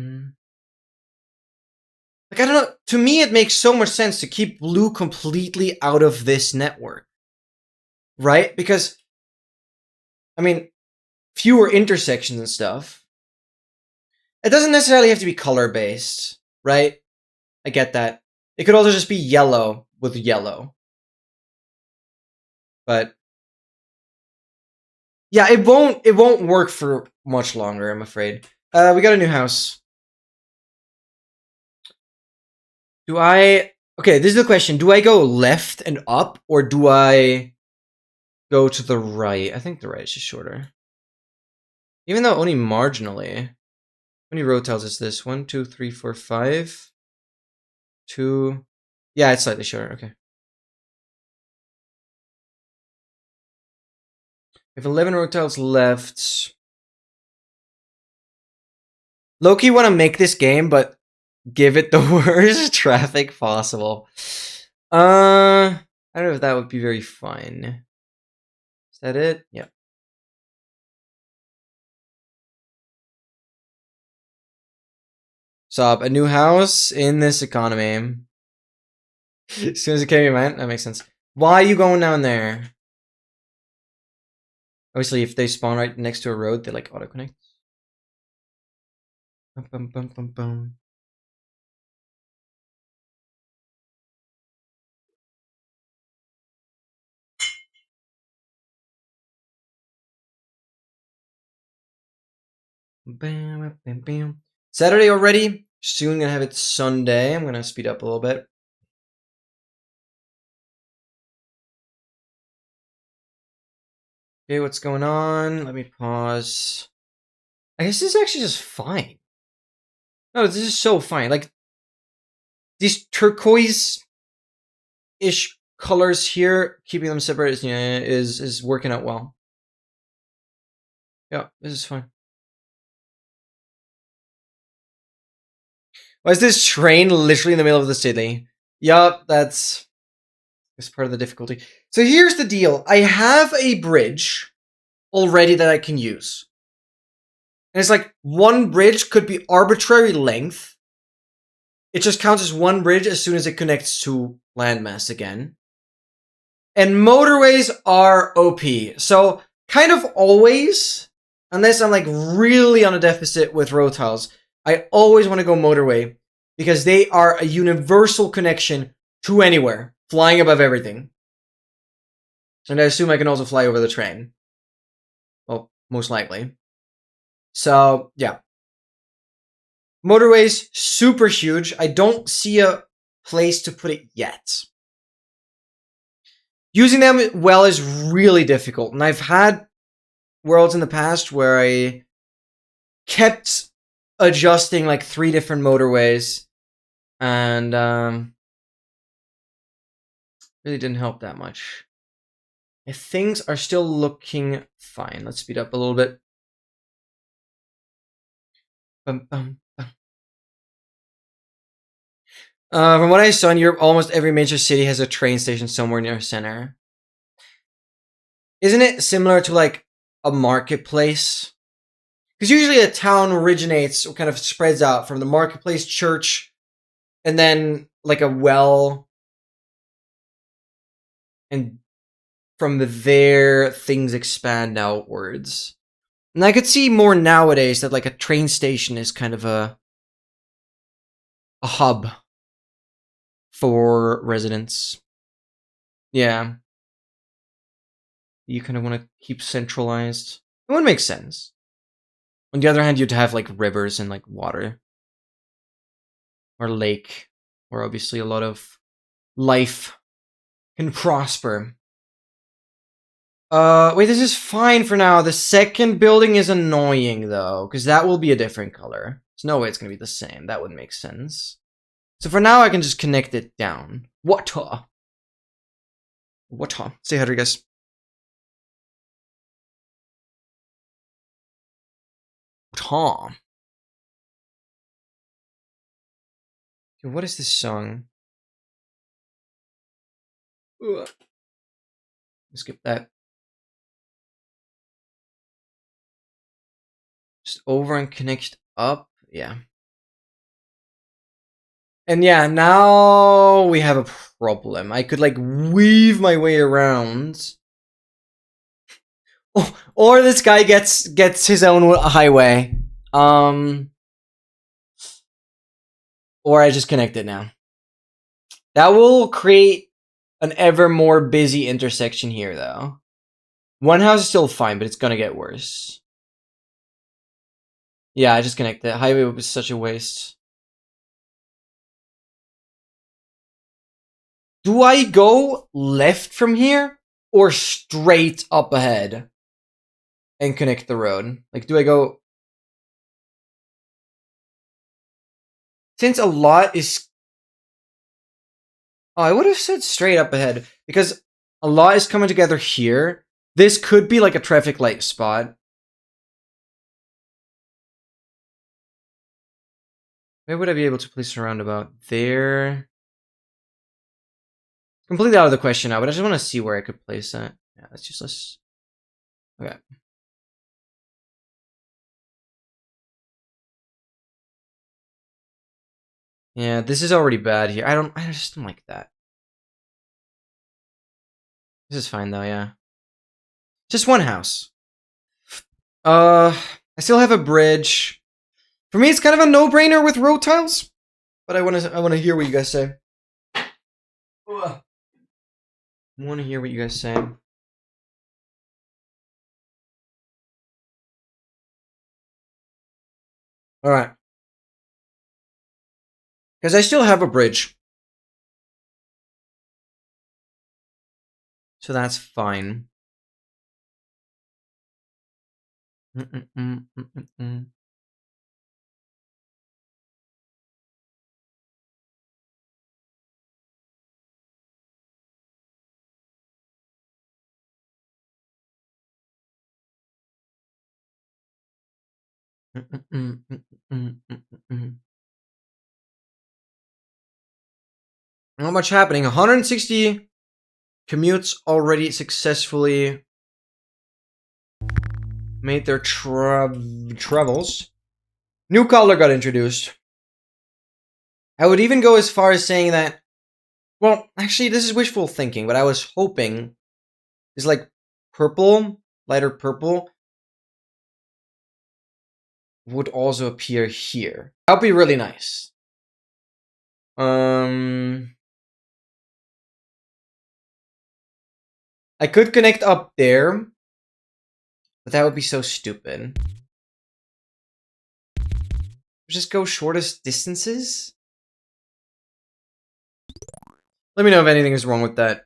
Speaker 1: I don't know. To me, it makes so much sense to keep blue completely out of this network. Right? Because, I mean, fewer intersections and stuff. It doesn't necessarily have to be color-based, right? I get that. It could also just be yellow with yellow. But yeah, it won't work for much longer, I'm afraid. We got a new house. Okay, this is the question. Do I go left and up, or do I go to the right? I think the right is just shorter. Even though only marginally. How many row tiles is this? 1, 2, 3, 4, 5. 2. Yeah, it's slightly shorter. Okay. We have 11 row tiles left. Low-key want to make this game, but give it the worst traffic possible. I don't know if that would be very fun. Is that it? Yeah. Stop. A new house in this economy. As soon as it came to mind, that makes sense. Why are you going down there? Obviously, if they spawn right next to a road, they like auto-connect. Bum, bum, bum, bum, bum. Bam, bam, bam. Saturday already. Soon gonna have it Sunday. I'm gonna speed up a little bit. Okay, what's going on? Let me pause. I guess this is actually just fine. No, this is so fine. Like, these turquoise-ish colors here, keeping them separate is working out well. Yeah, this is fine. Why is this train literally in the middle of the city? Yup, that's part of the difficulty. So here's the deal. I have a bridge already that I can use. And it's like one bridge could be arbitrary length. It just counts as one bridge as soon as it connects to landmass again. And motorways are OP. So kind of always, unless I'm like really on a deficit with road tiles, I always want to go motorway because they are a universal connection to anywhere, flying above everything. And I assume I can also fly over the train. Well, most likely. So, yeah. Motorways, super huge. I don't see a place to put it yet. Using them well is really difficult. And I've had worlds in the past where I kept adjusting like 3 different motorways. And really didn't help that much. If things are still looking fine. Let's speed up a little bit. Bum, bum, bum. From what I saw in Europe, almost every major city has a train station somewhere near a center. Isn't it similar to like a marketplace? Because usually a town originates or kind of spreads out from the marketplace, church, and then like a well. And from there, things expand outwards. And I could see more nowadays that like a train station is kind of a hub for residents. Yeah. You kind of want to keep centralized. It would make sense. On the other hand, you'd have like rivers and like water. Or lake. Where obviously a lot of life can prosper. Wait, this is fine for now. The second building is annoying, though, because that will be a different color. There's no way it's gonna be the same. That wouldn't make sense. So for now, I can just connect it down. Water. Water. Say hi to you guys. Water. What is this song? Ugh. Skip that. Just over and connect up. Yeah. And yeah, now we have a problem. I could like weave my way around. Oh, or this guy gets his own highway. Or I just connect it now. That will create an ever more busy intersection here, though. One house is still fine, but it's gonna get worse. Yeah, I just connected it. Highway was such a waste. Do I go left from here or straight up ahead and connect the road? Like, do I go... Since a lot is... Oh, I would have said straight up ahead because a lot is coming together here. This could be like a traffic light spot. Where would I be able to place a roundabout? There. Completely out of the question now, but I just want to see where I could place that. Yeah, that's useless. Okay. Yeah, this is already bad here. I just don't like that. This is fine though, yeah. Just one house. I still have a bridge. For me, it's kind of a no-brainer with road tiles, but I want to hear what you guys say. Ugh. I want to hear what you guys say. All right. Because I still have a bridge. So that's fine. Not much happening. 160 commutes already successfully made their travels. New color got introduced. I would even go as far as saying that, well, actually, this is wishful thinking, but I was hoping is like purple, lighter purple, would also appear here. That would be really nice. I could connect up there, but that would be so stupid. Just go shortest distances? Let me know if anything is wrong with that.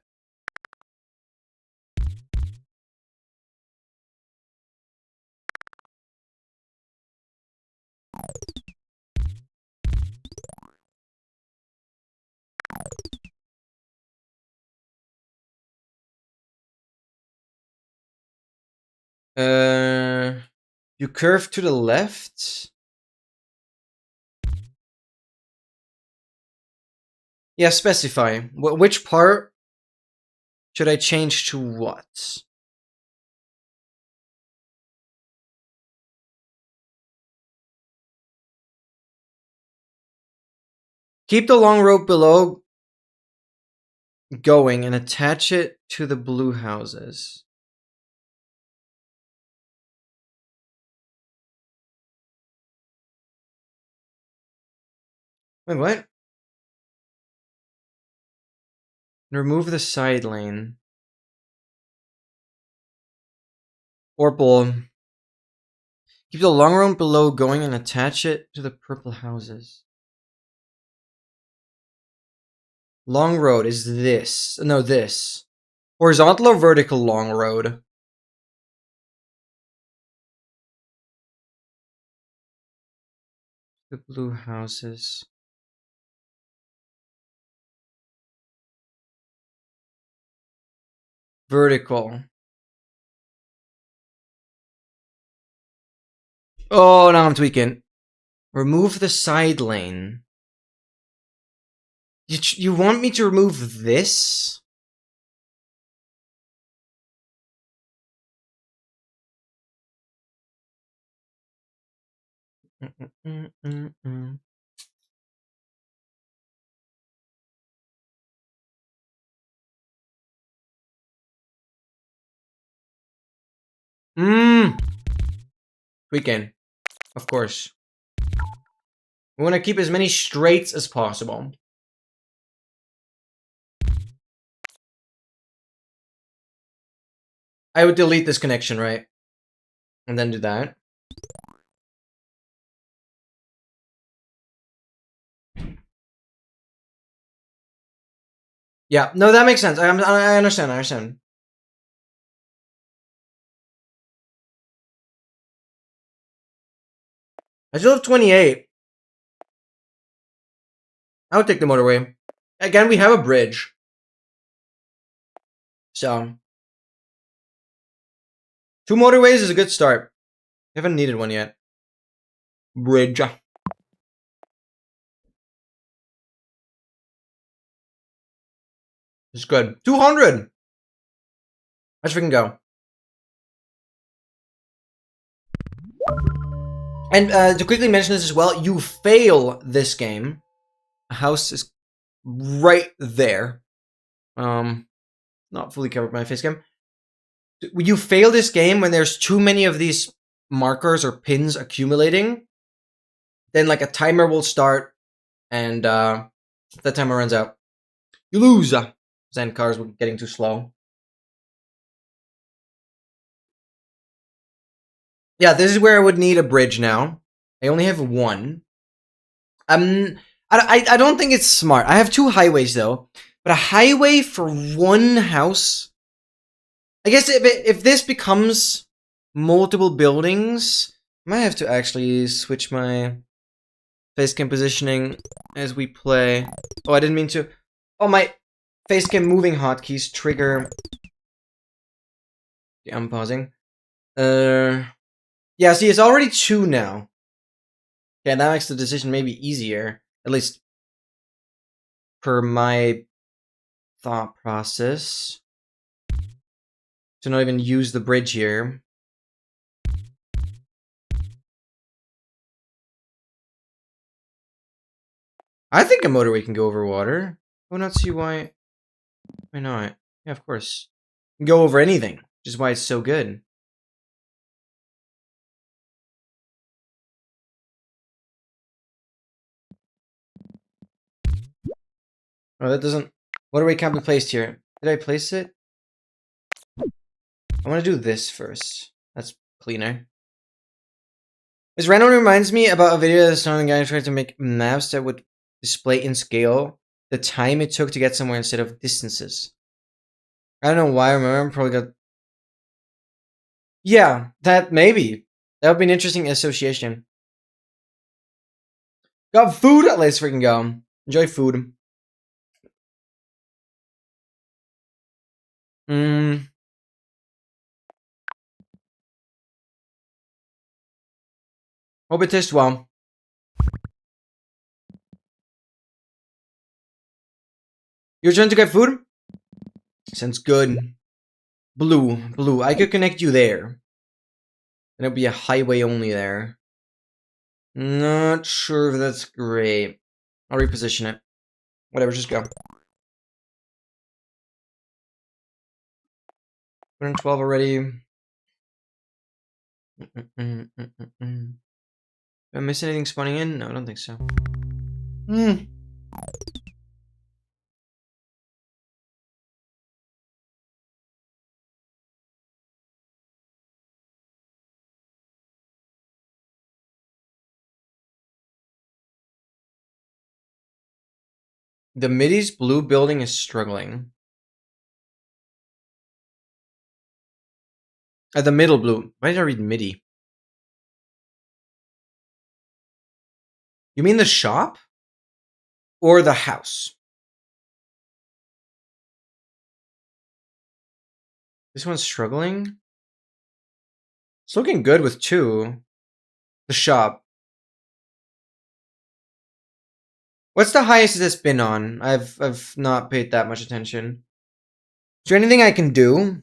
Speaker 1: You curve to the left? Yeah, specify. Which part should I change to what? Keep the long rope below. going and attach it to the blue houses. Wait, what? Remove the side lane. Orpal. Keep the long road below going and attach it to the purple houses. Long road is this. No, this. Horizontal or vertical long road? The blue houses. Vertical. Oh, now I'm tweaking. Remove the side lane. You want me to remove this? Weekend, of course. We want to keep as many straights as possible. I would delete this connection, right? And then do that. Yeah, no, that makes sense. I understand. I understand. I still have 28. I would take the motorway. Again, we have a bridge. So 2 motorways is a good start. We haven't needed one yet. Bridge. It's good. 200! Let's freaking go. And to quickly mention this as well, you fail this game. A house is right there. Not fully covered by my face cam. You fail this game when there's too many of these markers or pins accumulating. Then like a timer will start, and that timer runs out. You lose. Then cars were getting too slow. Yeah, this is where I would need a bridge now. I only have 1. I don't think it's smart. I have 2 highways though, but a highway for 1 house. I guess if this becomes multiple buildings, I might have to actually switch my facecam positioning as we play. Oh, I didn't mean to. Oh, my facecam moving hotkeys trigger. Yeah, I'm pausing. Yeah, see, it's already 2 now. Yeah, that makes the decision maybe easier. At least per my thought process. To not even use the bridge here. I think a motorway can go over water. I would not see why. Why not? Yeah, of course. It can go over anything, which is why it's so good. Oh, that doesn't. Motorway can't be placed here. Did I place it? I want to do this first. That's cleaner. This random reminds me about a video that some guy tried to make maps that would display in scale the time it took to get somewhere instead of distances. I don't know why I remember. I probably got. Yeah, that maybe. That would be an interesting association. Got food? Let's freaking go. Enjoy food. Hope it tastes well. You're trying to get food? Sounds good. Blue. I could connect you there. And it'll be a highway only there. Not sure if that's great. I'll reposition it. Whatever, just go. 112 already. Did I miss anything spawning in? No, I don't think so. The MIDI's blue building is struggling. The middle blue. Why did I read MIDI? You mean the shop? Or the house? This one's struggling? It's looking good with 2. The shop. What's the highest it's been on? I've not paid that much attention. Is there anything I can do?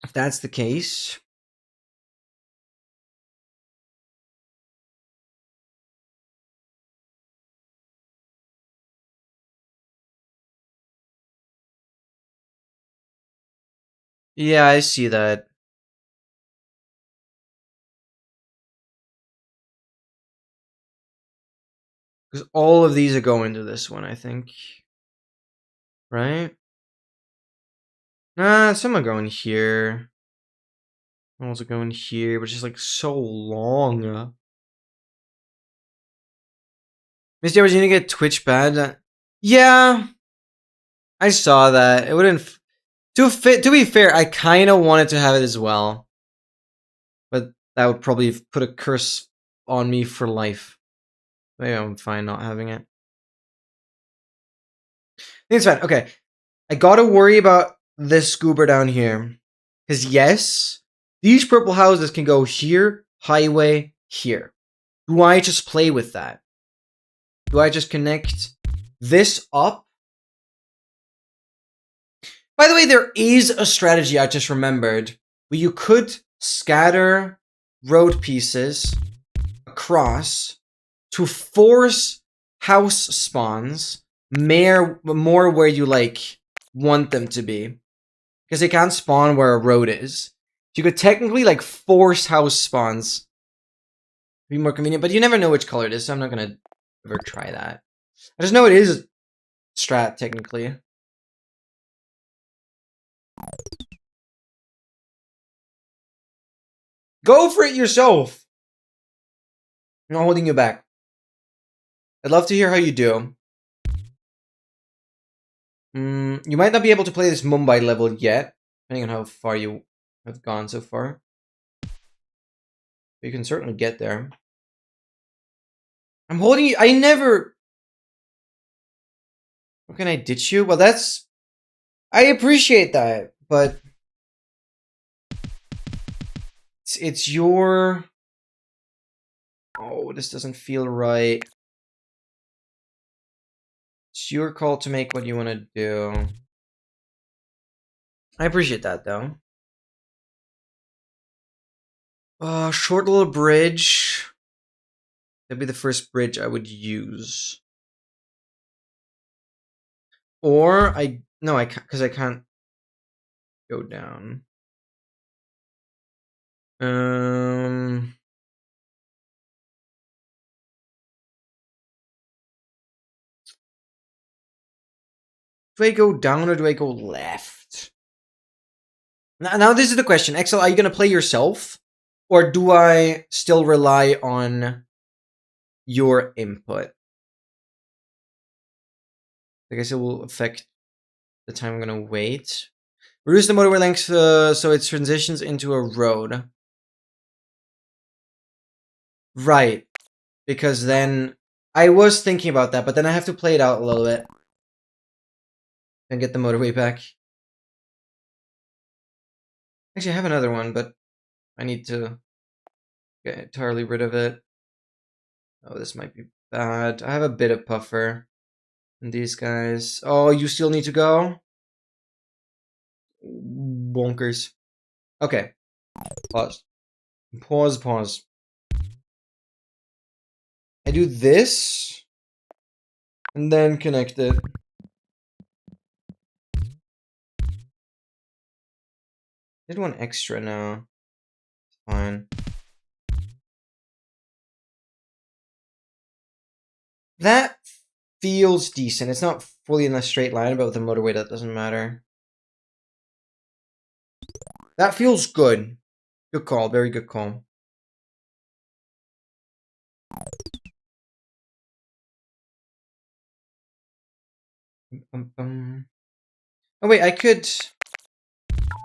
Speaker 1: If that's the case. Yeah, I see that. Because all of these are going to this one, I think. Right? Nah, some are going here. Also going here, but just like so long. Misty, was you gonna get Twitch bad? Yeah, I saw that. It wouldn't. To be fair, I kind of wanted to have it as well, but that would probably put a curse on me for life. Maybe I'm fine not having it. I think it's fine. Okay, I gotta worry about this scuba down here, because yes, these purple houses can go here, highway, here. Do I just play with that? Do I just connect this up? By the way, there is a strategy I just remembered where you could scatter road pieces across to force house spawns more where you like want them to be, because they can't spawn where a road is. You could technically like force house spawns. Be more convenient, but you never know which color it is, so I'm not gonna ever try that. I just know it is strat technically. Go for it yourself. I'm not holding you back. I'd love to hear how you do. You might not be able to play this Mumbai level yet, depending on how far you have gone so far. But you can certainly get there. I'm holding you. I never. How can I ditch you? Well, that's. I appreciate that, but it's your. Oh, this doesn't feel right. It's your call to make what you want to do. I appreciate that, though. Short little bridge. That'd be the first bridge I would use. Or no, I can't, because I can't go down. Do I go down or do I go left? Now this is the question. Excel, are you going to play yourself? Or do I still rely on your input? I guess it will affect the time I'm going to wait. Reduce the motorway length so it transitions into a road. Right. Because then... I was thinking about that, but then I have to play it out a little bit. And get the motorway back. Actually, I have another one, but I need to get entirely rid of it. Oh, this might be bad. I have a bit of puffer. And these guys... Oh, you still need to go? Bonkers. Okay. Pause. Pause. I do this. And then connect it. Did one extra now. Fine. That feels decent. It's not fully in a straight line, but with the motorway, that doesn't matter. That feels good. Good call. Very good call. Oh, wait. I could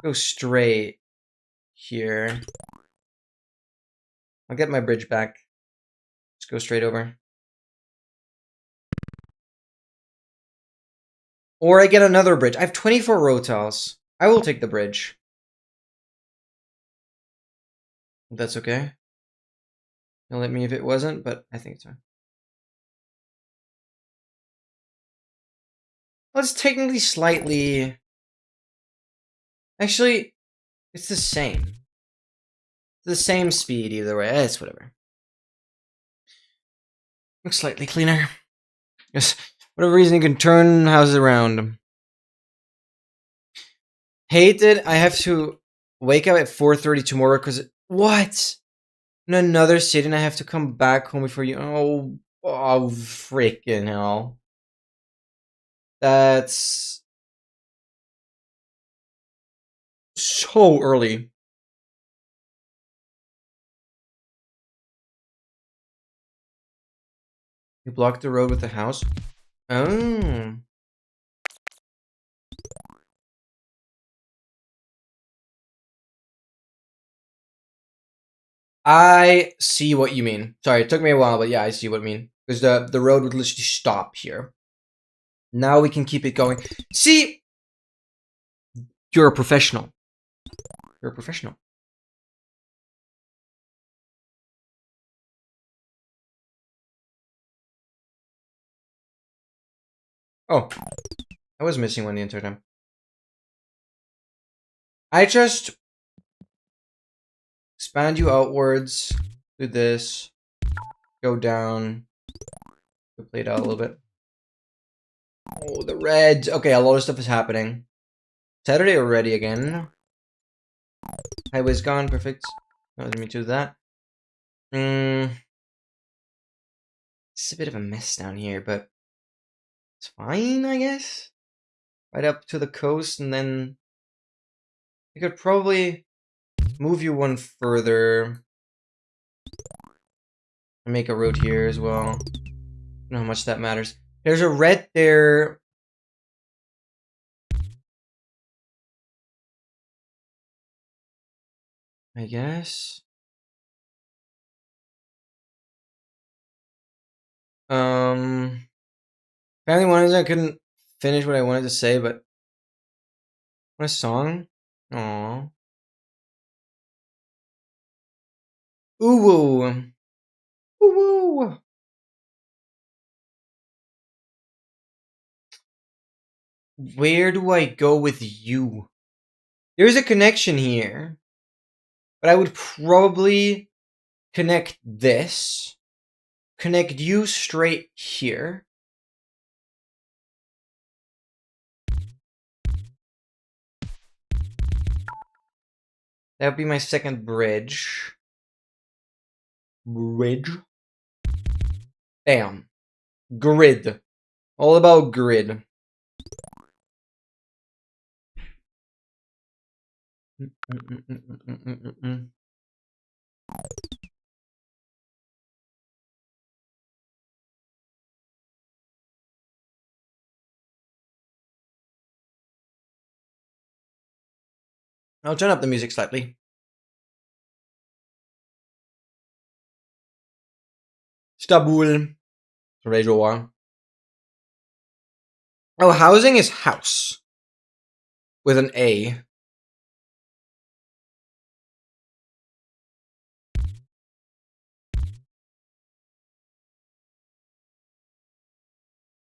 Speaker 1: go straight here. I'll get my bridge back. Just go straight over. Or I get another bridge. I have 24 rotals. I will take the bridge. That's okay. You'll let me if it wasn't, but I think it's fine. Well, it's technically slightly... Actually, it's the same. It's the same speed either way. It's whatever. Looks slightly cleaner. Yes, whatever reason you can turn houses around. Hate it. I have to wake up at 4:30 tomorrow because... What? In another city and I have to come back home before you... Oh, freaking hell. That's... so early. You blocked the road with the house? Oh. I see what you mean. Sorry, it took me a while, but yeah, I see what you mean. Because the road would literally stop here. Now we can keep it going. See? You're a professional. You're a professional. Oh. I was missing one the entire time. I just expand you outwards. Do this. Go down. Play it out a little bit. Oh, the red. Okay, a lot of stuff is happening. Saturday already again. Highway's gone. Perfect. Let me do that. It's a bit of a mess down here, but it's fine, I guess. Right up to the coast, and then I could probably move you one further and make a road here as well. I don't know how much that matters. There's a red there. I guess. Apparently one is I couldn't finish what I wanted to say, but what a song. Aww. Ooh woo. Ooh woo. Where do I go with you? There's a connection here. But I would probably connect this. Connect you straight here. That would be my second bridge. Bridge? Damn. Grid. All about grid. I'll turn up the music slightly. Stabul. Razer. Oh, housing is house. With an A.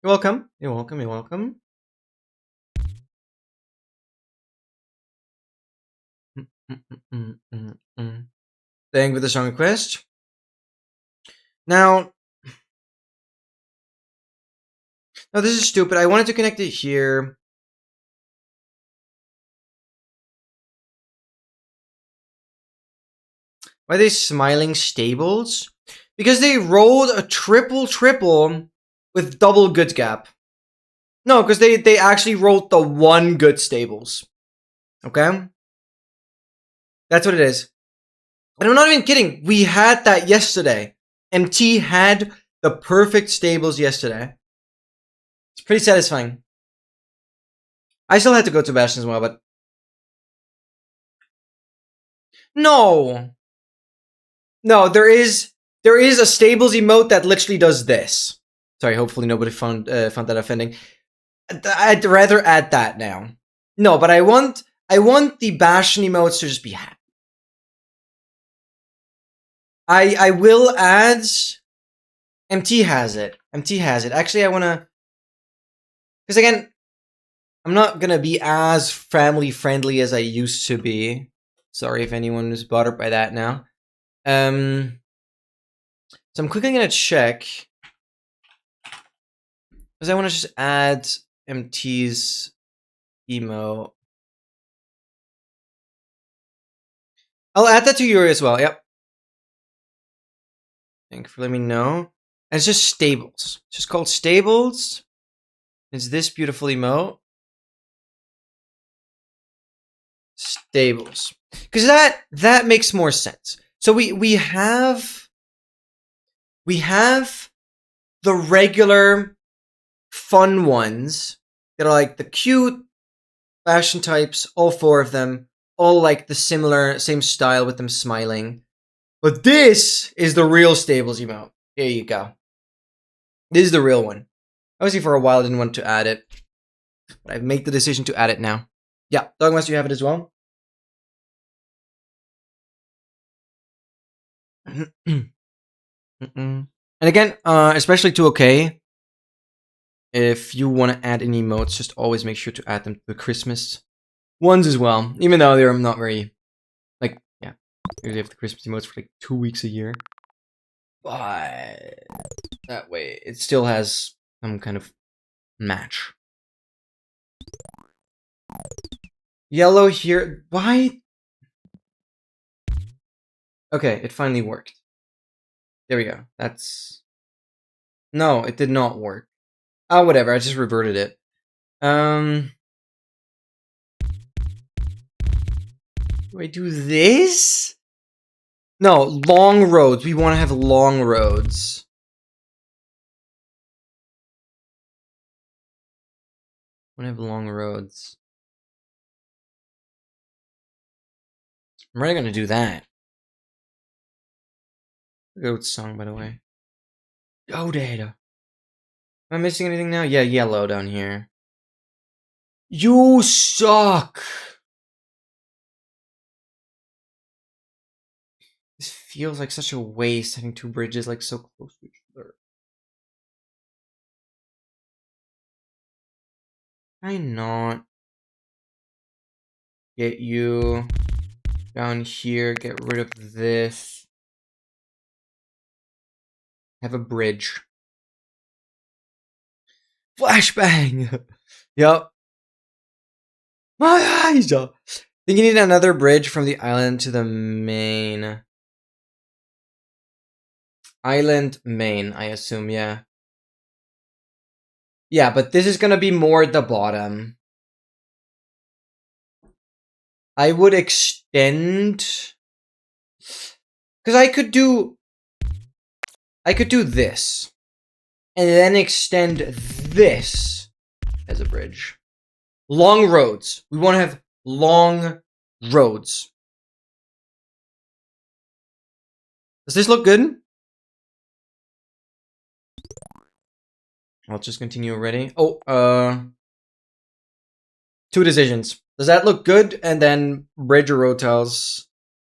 Speaker 1: You're welcome. You're welcome. You're welcome. Thank you for the song request. Now, no, this is stupid. I wanted to connect it here. Why are they smiling stables? Because they rolled a triple with double good gap. No, because they actually rolled the one good stables. Okay? That's what it is. And I'm not even kidding. We had that yesterday. MT had the perfect stables yesterday. It's pretty satisfying. I still had to go to Bastion as well, but... No! No, there is a stables emote that literally does this. Sorry, hopefully nobody found that offending. I'd rather add that now. No, but I want the Bastion emotes to just be happy. I will add... MT has it. MT has it. Actually, I want to... Because again, I'm not going to be as family-friendly as I used to be. Sorry if anyone was bothered by that now. So I'm quickly going to check. Because I want to just add MT's emo. I'll add that to Yuri as well, yep. Thank you for letting me know. And it's just stables. It's just called stables. It's this beautiful emote. Stables. Because that makes more sense. So we have the regular fun ones that are like the cute fashion types, all four of them, all like the same style with them smiling. But this is the real stables emote. Here you go. This is the real one. Obviously for a while I didn't want to add it, but I've made the decision to add it now. Yeah, Dogmas, you have it as well? And again, especially to OK, if you want to add any emotes, just always make sure to add them to the Christmas ones as well. Even though they're not very, like, yeah, usually have the Christmas emotes for like 2 weeks a year. But that way, it still has some kind of match. Yellow here. Why? Okay, it finally worked. There we go. That's... No, it did not work. Oh, whatever. I just reverted it. Do I do this? No, long roads. We want to have long roads. I want to have long roads. I'm really going to do that. Goat song, by the way. Oh, data. Am I missing anything now? Yeah, yellow down here. You suck! This feels like such a waste, having two bridges like so close to each other. Why not get you down here, get rid of this. Have a bridge. Flashbang! Yup. My eyes! I think you need another bridge from the island to the main. Island main, I assume, yeah. Yeah, but this is gonna be more at the bottom. I would extend... Because I could do this. And then extend this as a bridge. Long roads. We want to have long roads. Does this look good? I'll just continue already. Oh, 2 decisions. Does that look good? And then bridge or road tiles.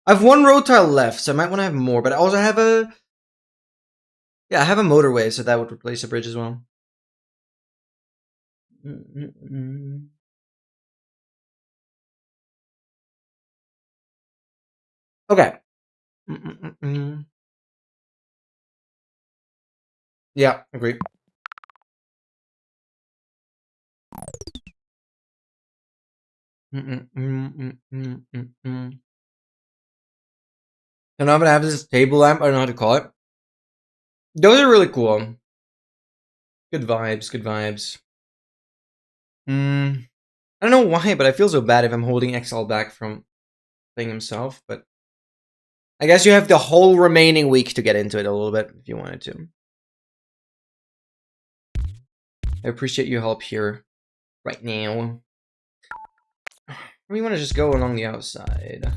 Speaker 1: I have 1 road tile left, so I might want to have more. But I also have a... Yeah, I have a motorway, so that would replace a bridge as well. Okay. Yeah, agree. And I'm gonna have this table lamp. I don't know how to call it. Those are really cool. Good vibes. Good vibes. I don't know why, but I feel so bad if I'm holding XL back from playing himself. But I guess you have the whole remaining week to get into it a little bit if you wanted to. I appreciate your help here right now. We want to just go along the outside.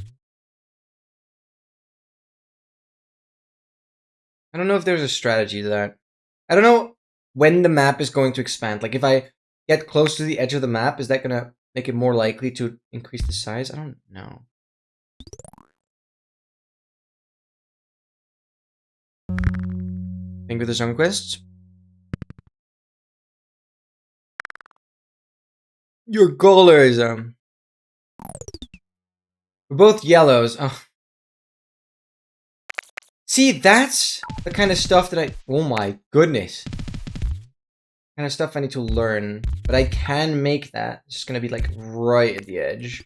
Speaker 1: I don't know if there's a strategy to that. I don't know when the map is going to expand. Like if I get close to the edge of the map, is that gonna make it more likely to increase the size? I don't know. Think with the Sun Quest. Your colors, we're both yellows. Oh. See, that's the kind of stuff that I. Oh my goodness. Kind of stuff I need to learn, but I can make that. It's just gonna be like right at the edge.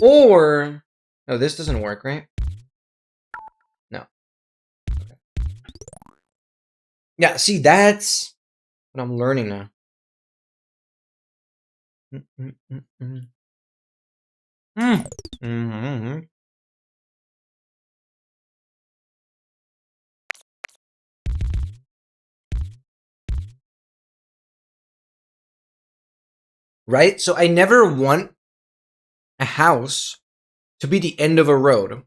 Speaker 1: Or no, this doesn't work, right? No. Okay. Yeah, see, that's what I'm learning now. Right? So I never want a house to be the end of a road,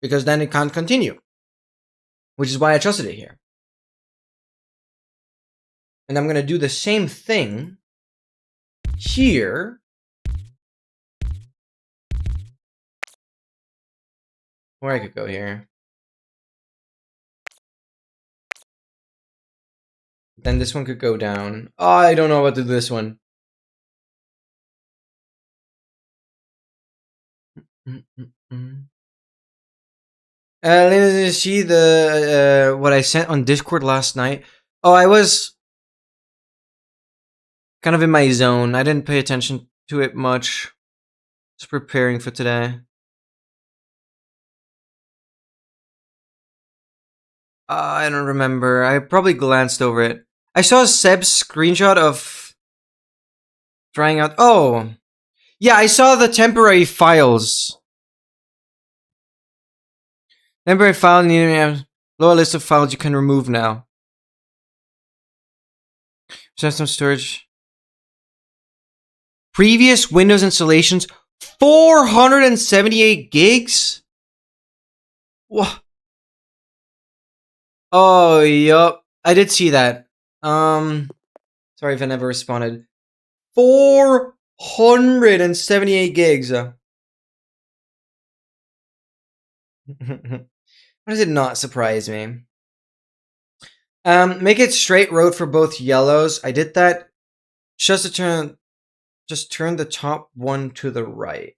Speaker 1: because then it can't continue, which is why I trusted it here. And I'm going to do the same thing here. Or I could go here. Then this one could go down. Oh, I don't know what to do this one. Let's see the what I sent on Discord last night. Oh, I was kind of in my zone. I didn't pay attention to it much. Just preparing for today. I don't remember. I probably glanced over it. I saw Seb's screenshot of trying out. Oh, yeah, I saw the temporary files. Temporary file needing lower list of files you can remove now. System storage. Previous Windows installations, 478 gigs. What? Oh, yup. I did see that. Sorry if I never responded. 478 gigs. Why does it not surprise me? Make it straight road for both yellows. I did that. Just turn the top one to the right.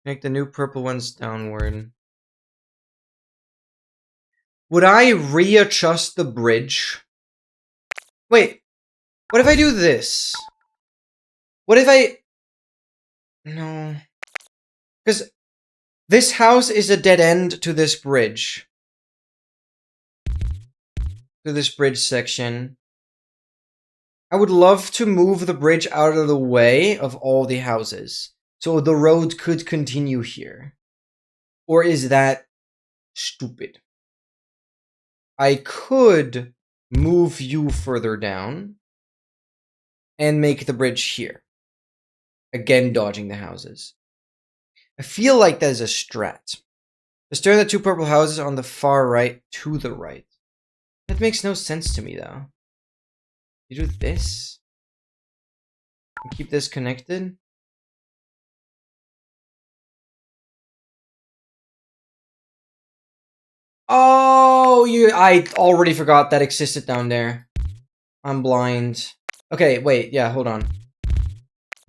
Speaker 1: Make the new purple ones downward. Would I readjust the bridge? Wait, what if I do this? What if I... No. Because this house is a dead end to this bridge. To this bridge section. I would love to move the bridge out of the way of all the houses, so the road could continue here. Or is that stupid? I could move you further down and make the bridge here. Again, dodging the houses. I feel like there's a strat. Just turn the two purple houses on the far right to the right. That makes no sense to me, though. You do this. And keep this connected. Oh, I already forgot that existed down there. I'm blind. Okay, wait, yeah, hold on.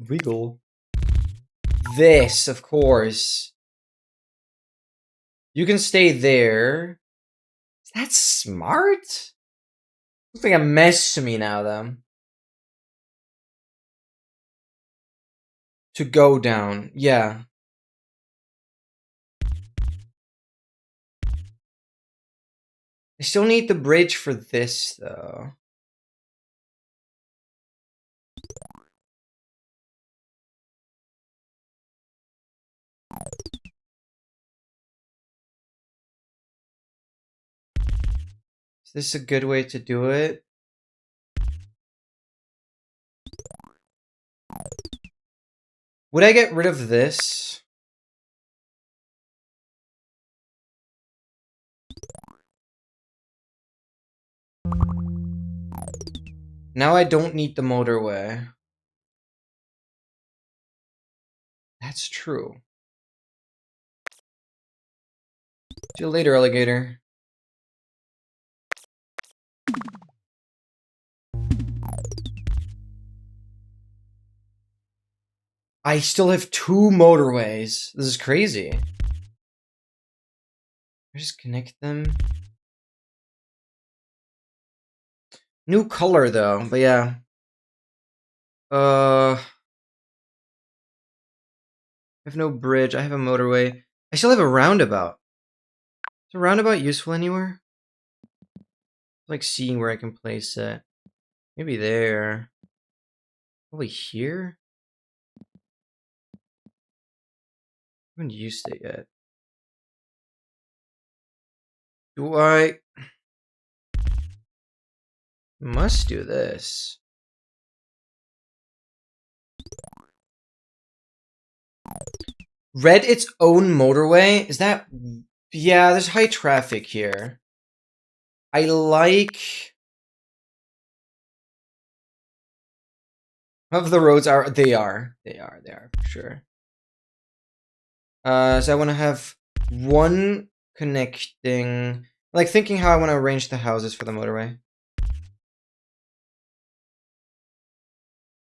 Speaker 1: Wiggle. This, of course. You can stay there. That's smart? Looks like a mess to me now, though. To go down, yeah. I still need the bridge for this, though. Is this a good way to do it? Would I get rid of this? Now I don't need the motorway. That's true. See you later, alligator. I still have 2 motorways. This is crazy. I just connect them. New color though, but yeah. I have no bridge. I have a motorway. I still have a roundabout. Is a roundabout useful anywhere? Like seeing where I can place it. Maybe there. Probably here? I haven't used it yet. Do I? Must do this. Red its own motorway? Is that... Yeah, there's high traffic here. I like... Of the roads are... They are for sure. So I want to have one connecting... Like, thinking how I want to arrange the houses for the motorway.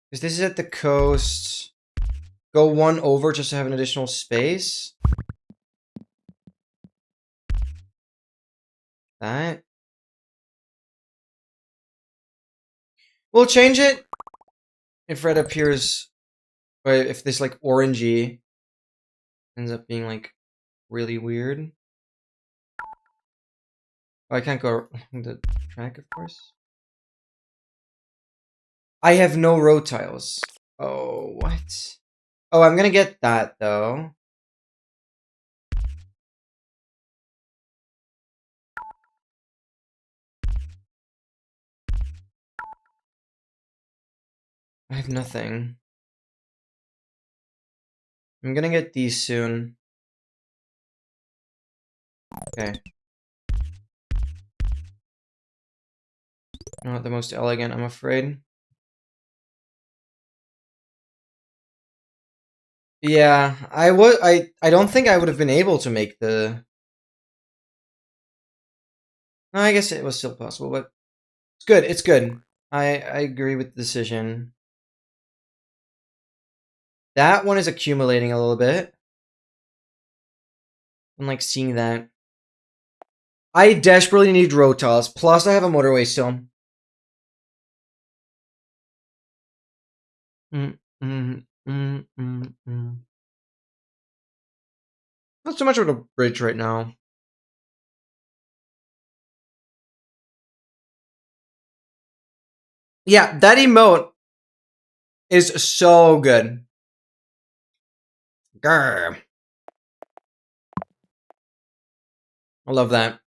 Speaker 1: Because this is at the coast. Go one over just to have an additional space. That. We'll change it if red appears... Or if this, like, orangey ends up being, like, really weird. Oh, I can't go the track, of course. I have no road tiles. Oh, what? Oh, I'm gonna get that, though. I have nothing. I'm gonna get these soon. Okay. Not the most elegant, I'm afraid. Yeah, I don't think I would have been able to make the... No, I guess it was still possible, but it's good, it's good. I agree with the decision. That one is accumulating a little bit. I'm like seeing that. I desperately need road tiles, plus I have a motorway still. Not so much of a bridge right now. Yeah, that emote is so good. Grr. I love that.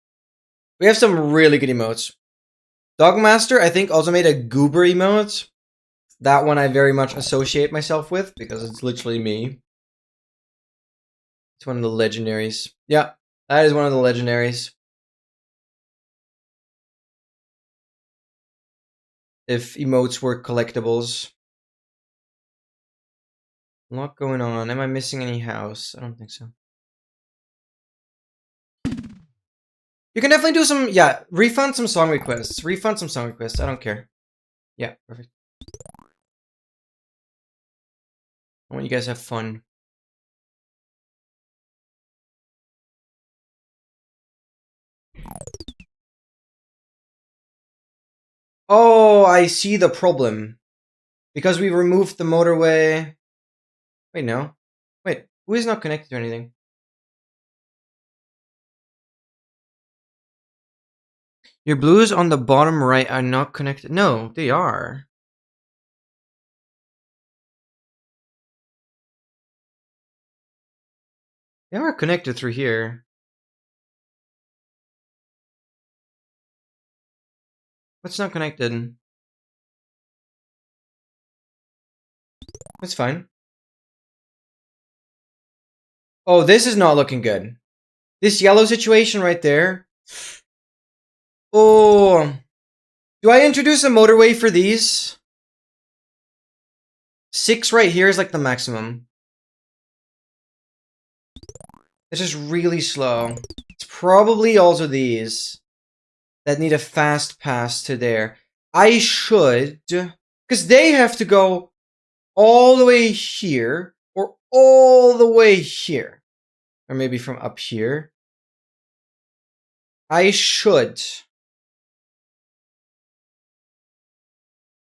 Speaker 1: We have some really good emotes. Dogmaster, I think, also made a goober emote. That one I very much associate myself with because it's literally me. It's one of the legendaries. Yeah, that is one of the legendaries. If emotes were collectibles. A lot going on. Am I missing any house? I don't think so. You can definitely do some, yeah, refund some song requests. Refund some song requests. I don't care. Yeah, perfect. I want you guys to have fun. Oh, I see the problem. Because we removed the motorway. Wait, no. Wait, who is not connected to anything? Your blues on the bottom right are not connected. No, they are. They are connected through here. What's not connected? That's fine. Oh, this is not looking good. This yellow situation right there. Oh. Do I introduce a motorway for these? 6 right here is like the maximum. It's just really slow. It's probably also these that need a fast pass to there. I should, because they have to go all the way here or all the way here. Or maybe from up here. I should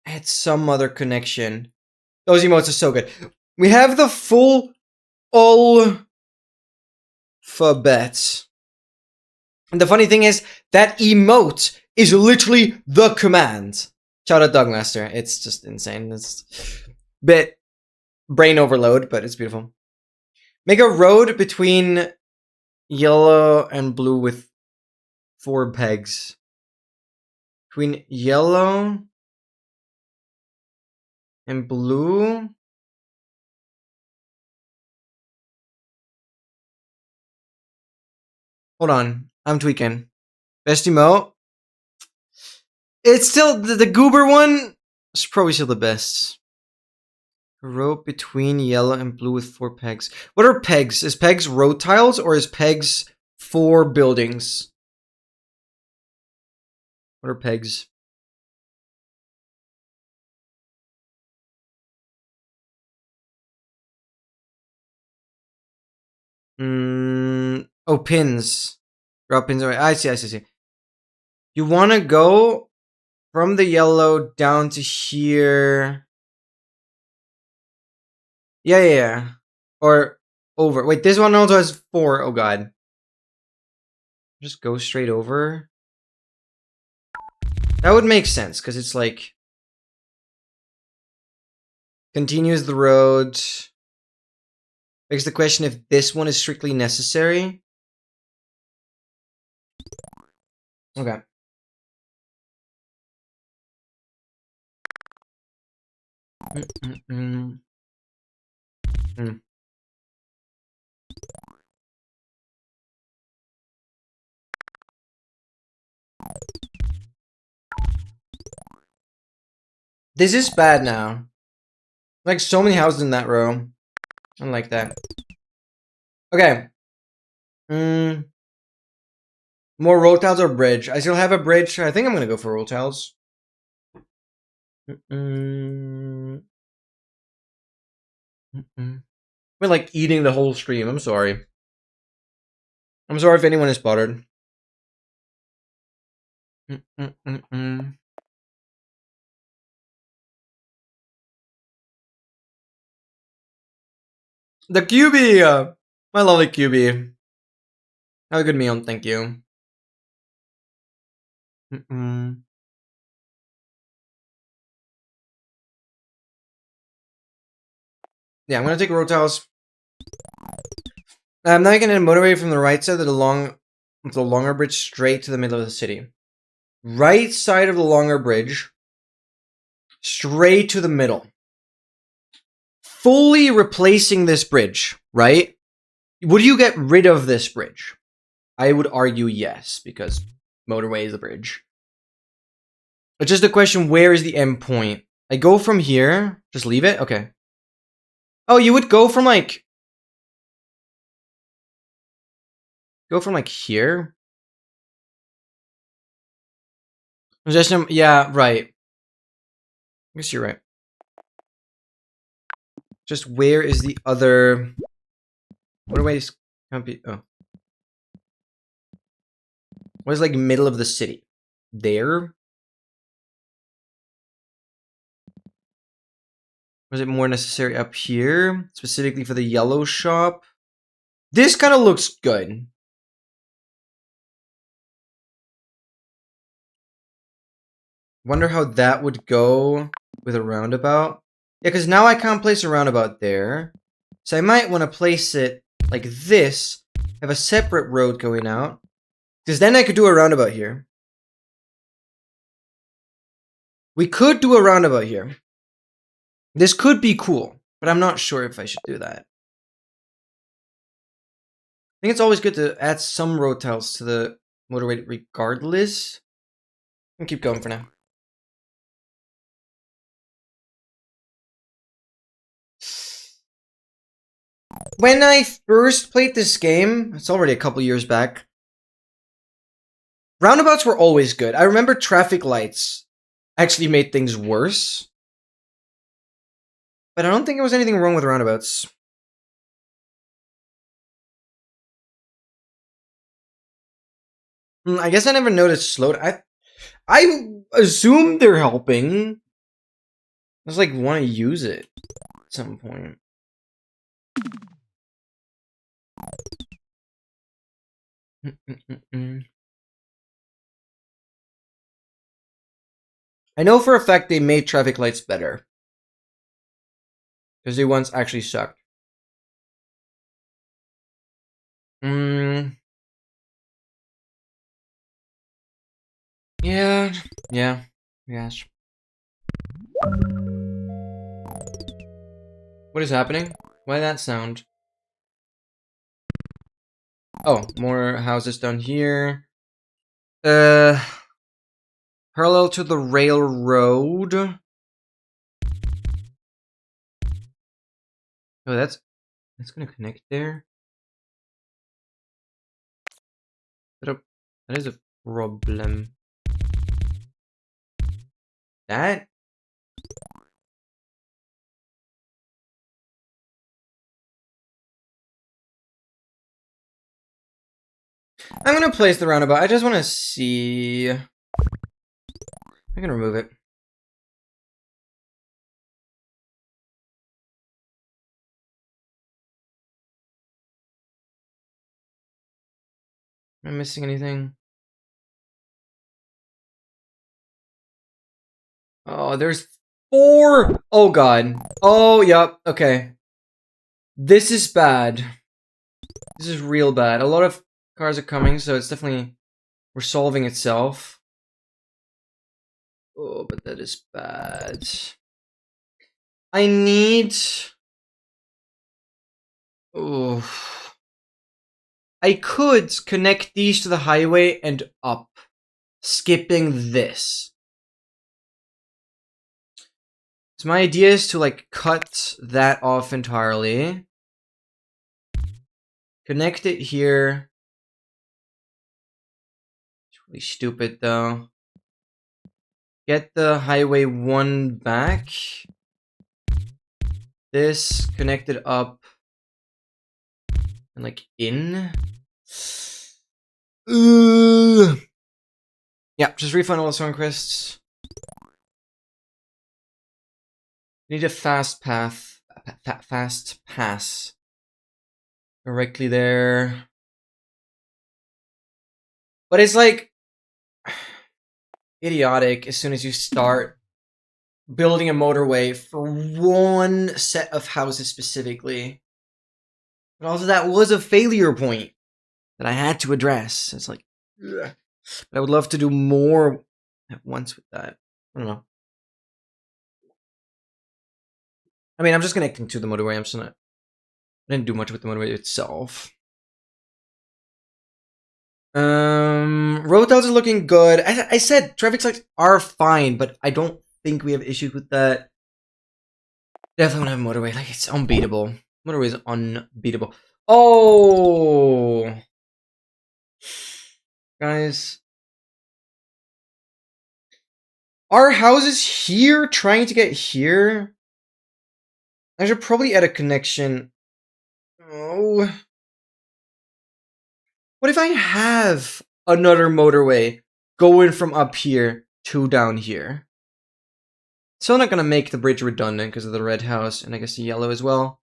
Speaker 1: add some other connection. Those emotes are so good. We have the full alphabet. And the funny thing is, that emote is literally the command. Shout out Dogmaster. It's just insane. It's a bit brain overload, but it's beautiful. Make a road between yellow and blue with 4 pegs. Between yellow and blue. Hold on. I'm tweaking. Best emote. It's still the goober one. It's probably still the best. A road between yellow and blue with 4 pegs. What are pegs? Is pegs road tiles or is pegs 4 buildings? What are pegs? Oh, pins. Drop pins. I see. You want to go from the yellow down to here. Yeah. Or over. Wait, this one also has 4. Oh, God. Just go straight over. That would make sense, because it's like... continues the road. Begs the question if this one is strictly necessary. Okay. This is bad now. Like so many houses in that row. I don't like that. Okay. More roll tiles or bridge? I still have a bridge. I think I'm gonna go for roll tiles. We're like eating the whole stream. I'm sorry. I'm sorry if anyone is bothered. The QB! My lovely QB. Have a good meal, thank you. Yeah, I'm gonna take road tiles. I'm now gonna motorway from the right side of the longer bridge straight to the middle of the city. Right side of the longer bridge, straight to the middle. Fully replacing this bridge, right? Would you get rid of this bridge? I would argue yes, because motorway is the bridge. It's just a question, where is the end point? I go from here, just leave it? Okay. Oh, you would go from like... go from like here? Yeah, right. I guess you're right. Just where is the other... motorways can't be... oh. What is like middle of the city? There? Was it more necessary up here? Specifically for the yellow shop? This kind of looks good. Wonder how that would go with a roundabout. Yeah, because now I can't place a roundabout there. So I might want to place it like this. Have a separate road going out. Because then I could do a roundabout here. We could do a roundabout here. This could be cool, but I'm not sure if I should do that. I think it's always good to add some road tiles to the motorway regardless. I'll keep going for now. When I first played this game, it's already a couple years back, roundabouts were always good. I remember traffic lights actually made things worse. But I don't think there was anything wrong with roundabouts. I guess I never noticed slowdown. I assume they're helping. I just like want to use it at some point. I know for a fact they made traffic lights better. Because they once actually sucked. Yeah. Yes. What is happening? Why that sound? Oh, more houses down here. Parallel to the railroad. Oh, that's gonna connect there. That is a problem. That? I'm gonna place the roundabout. I just want to see. I can remove it. Am I missing anything? Oh, there's 4! Oh god. Oh, yep. Okay. This is bad. This is real bad. A lot of cars are coming, so it's definitely resolving itself. Oh, but that is bad. I need... Oh... I could connect these to the highway and up, skipping this. So my idea is to like cut that off entirely. Connect it here. It's really stupid though. Get the highway 1 back. This connected up and like in. Yeah, just refund all the song quests. Need a fast path, fast pass directly there. But it's like idiotic as soon as you start building a motorway for one set of houses specifically. But also that was a failure point that I had to address. It's like, ugh. But I would love to do more at once with that. I don't know. I mean, I'm just connecting to the motorway. I'm just not. I didn't do much with the motorway itself. Road tiles are looking good. I said traffic lights are fine, but I don't think we have issues with that. Definitely want to have motorway. Like, it's unbeatable. Motorway is unbeatable. Oh! Guys. Are houses here trying to get here? I should probably add a connection. Oh. What if I have another motorway going from up here to down here? Still not gonna make the bridge redundant because of the red house, and I guess the yellow as well.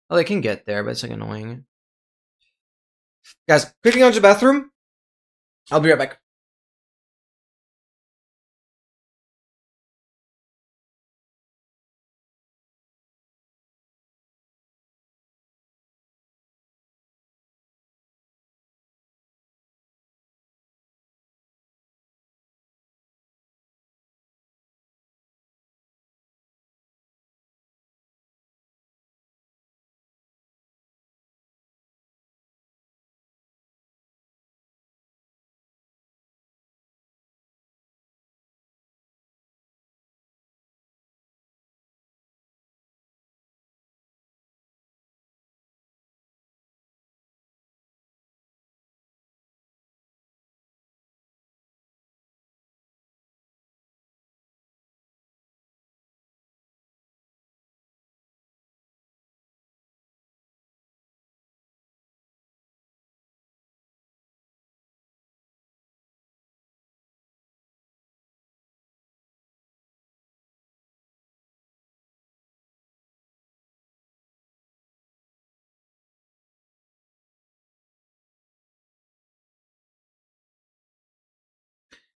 Speaker 1: Oh, they can get there, but it's like annoying. Guys, quickly go to the bathroom. I'll be right back.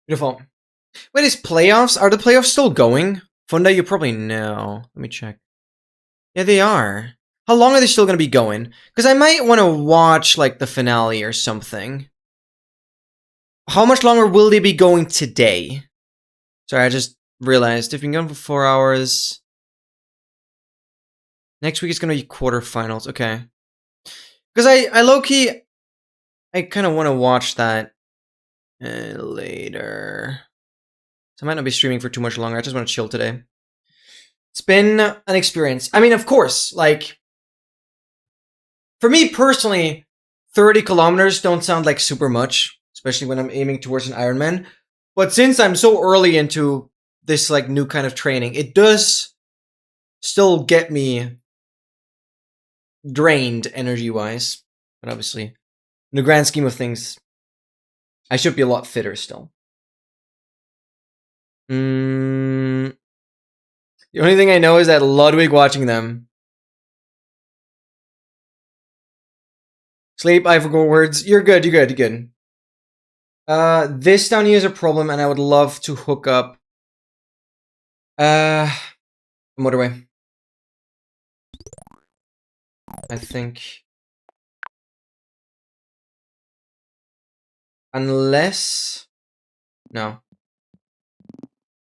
Speaker 1: Beautiful. Wait, is playoffs? Are the playoffs still going? Funda, you probably know. Let me check. Yeah, they are. How long are they still going to be going? Because I might want to watch, like, the finale or something. How much longer will they be going today? Sorry, I just realized. They've been going for 4 hours. Next week is going to be quarterfinals. Okay. Because I low-key... I kind of want to watch that later. So I might not be streaming for too much longer. I just want to chill today. It's been an experience. I mean, of course, like... For me personally, 30 kilometers don't sound like super much, especially when I'm aiming towards an Ironman. But since I'm so early into this like new kind of training, it does still get me drained energy-wise. But obviously, in the grand scheme of things, I should be a lot fitter still. The only thing I know is that Ludwig watching them. Sleep, I forgot words. You're good, you're good, you're good. This down here is a problem, and I would love to hook up motorway. I think. Unless... No.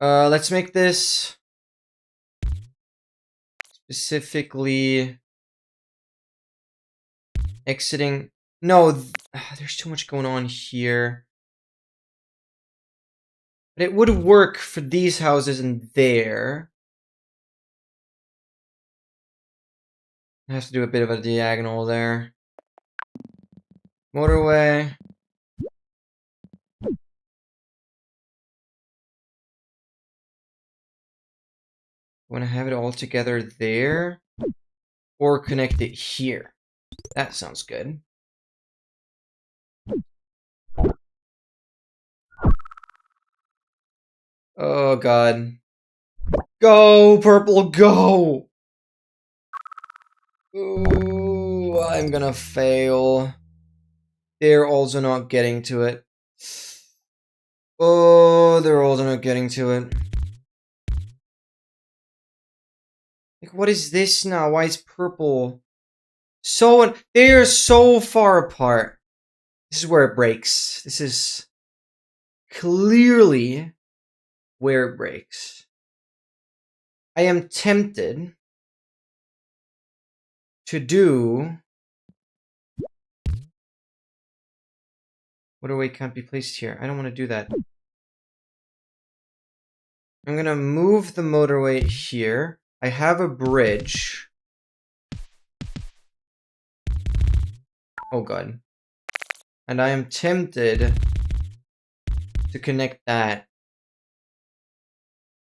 Speaker 1: Let's make this... specifically... exiting... No, there's too much going on here. But it would work for these houses and there. I have to do a bit of a diagonal there. Motorway. I want to have it all together there. Or connect it here. That sounds good. Oh god. Go, purple, go! Ooh, I'm gonna fail. They're also not getting to it. Oh, they're also not getting to it. Like, what is this now? Why is purple so... They are so far apart. This is where it breaks. This is clearly where it breaks. I am tempted to do... Motorway can't be placed here. I don't want to do that. I'm gonna move the motorway here. I have a bridge. Oh god. And I am tempted to connect that.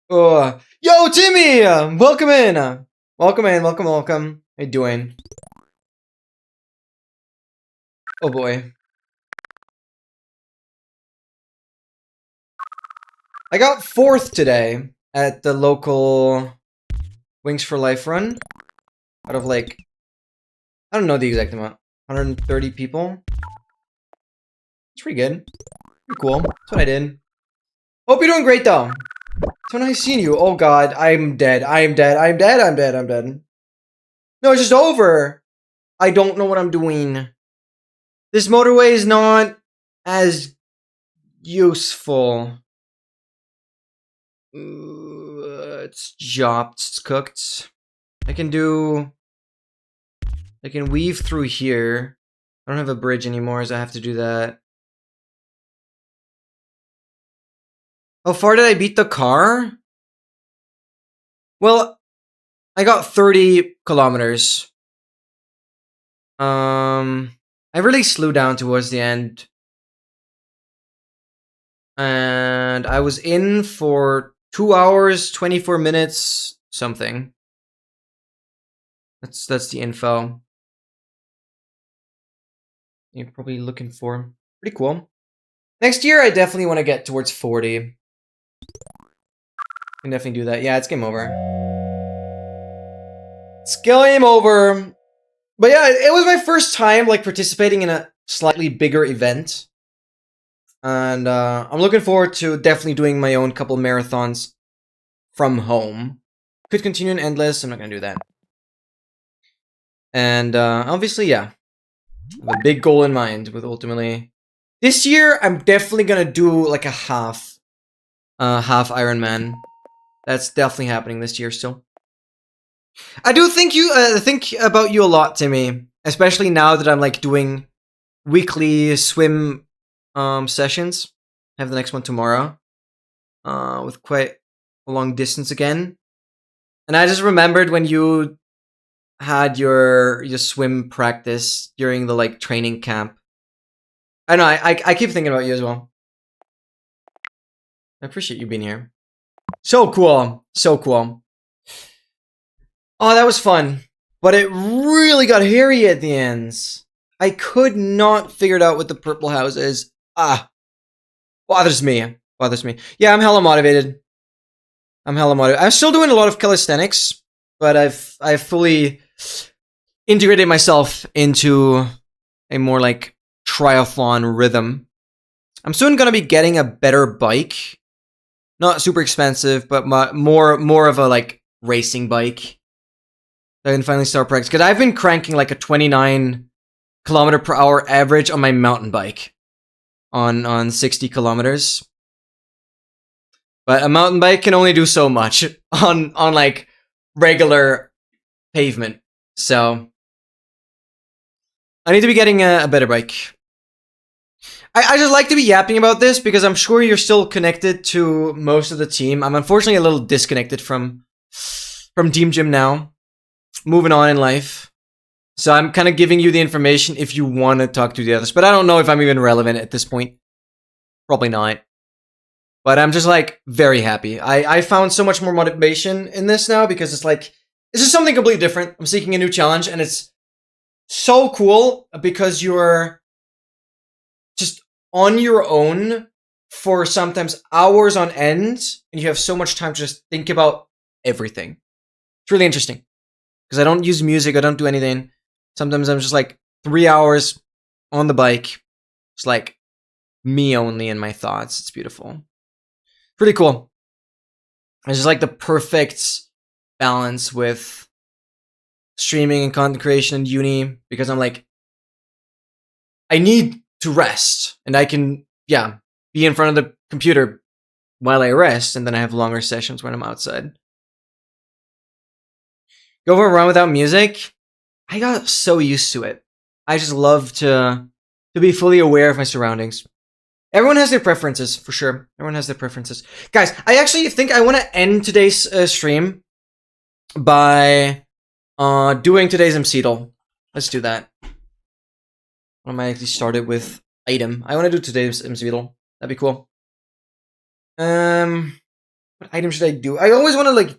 Speaker 1: Oh, yo, Timmy! Welcome in! Welcome in, welcome, welcome. How you doing? Oh boy. I got 4th today at the local Wings for Life run. Out of like, I don't know the exact amount. 130 people. It's pretty good. Pretty cool. That's what I did. Hope you're doing great though. So nice seeing you. Oh god, I'm dead. I'm dead. I'm dead. I'm dead. I'm dead. No, it's just over. I don't know what I'm doing. This motorway is not as useful. It's chopped. It's cooked. I can weave through here. I don't have a bridge anymore, so I have to do that. How far did I beat the car? Well, I got 30 kilometers. I really slowed down towards the end. And I was in for 2 hours, 24 minutes, something. That's the info. You're probably looking for. Pretty cool. Next year, I definitely want to get towards 40. Can definitely do that. Yeah, it's game over. It's game over. But yeah, it was my first time like participating in a slightly bigger event. And I'm looking forward to definitely doing my own couple marathons from home. Could continue in endless. I'm not going to do that. And obviously, yeah. I have a big goal in mind with ultimately. This year, I'm definitely going to do like a half Ironman. That's definitely happening this year still. I do think think about you a lot, Timmy. Especially now that I'm like doing weekly swim sessions. I have the next one tomorrow. With quite a long distance again. And I just remembered when you had your swim practice during the like training camp. I know, I keep thinking about you as well. I appreciate you being here. So cool. So cool. Oh, that was fun. But it really got hairy at the ends. I could not figure it out what the purple house is. Bothers me. Bothers me. Yeah, I'm hella motivated. I'm still doing a lot of calisthenics, but I've fully integrated myself into a more like triathlon rhythm. I'm soon gonna be getting a better bike. Not super expensive, but more of a like racing bike. I can finally start practicing. Because I've been cranking like a 29 kilometer per hour average on my mountain bike. On 60 kilometers. But a mountain bike can only do so much on like regular pavement. So I need to be getting a better bike. I just like to be yapping about this because I'm sure you're still connected to most of the team. I'm unfortunately a little disconnected from Team Gym now. Moving on in life. So I'm kind of giving you the information if you want to talk to the others. But I don't know if I'm even relevant at this point. Probably not. But I'm just like very happy. I found so much more motivation in this now because it's like, this is something completely different. I'm seeking a new challenge and it's so cool because you're just on your own for sometimes hours on end and you have so much time to just think about everything. It's really interesting. Because I don't use music, I don't do anything. Sometimes I'm just like 3 hours on the bike. It's like me only and my thoughts. It's beautiful. Pretty cool. It's just like the perfect balance with streaming and content creation and uni. Because I'm like, I need to rest. And I can, yeah, be in front of the computer while I rest. And then I have longer sessions when I'm outside. Go for a run without music. I got so used to it. I just love to be fully aware of my surroundings. Everyone has their preferences, for sure. Everyone has their preferences. Guys, I actually think I want to end today's stream by doing today's MCDL. Let's do that. I might actually start it with item. I want to do today's MCDL. That'd be cool. What item should I do? I always want to like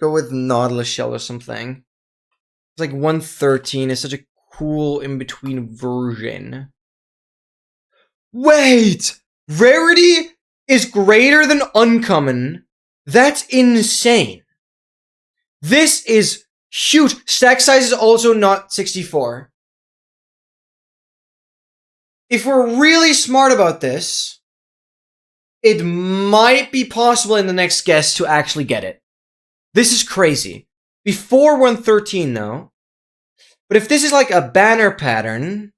Speaker 1: go with Nautilus Shell or something. It's like 113 is such a cool in-between version. Wait! Rarity is greater than uncommon. That's insane. This is huge. Stack size is also not 64. If we're really smart about this, it might be possible in the next guess to actually get it. This is crazy. Before 113 though. But if this is like a banner pattern,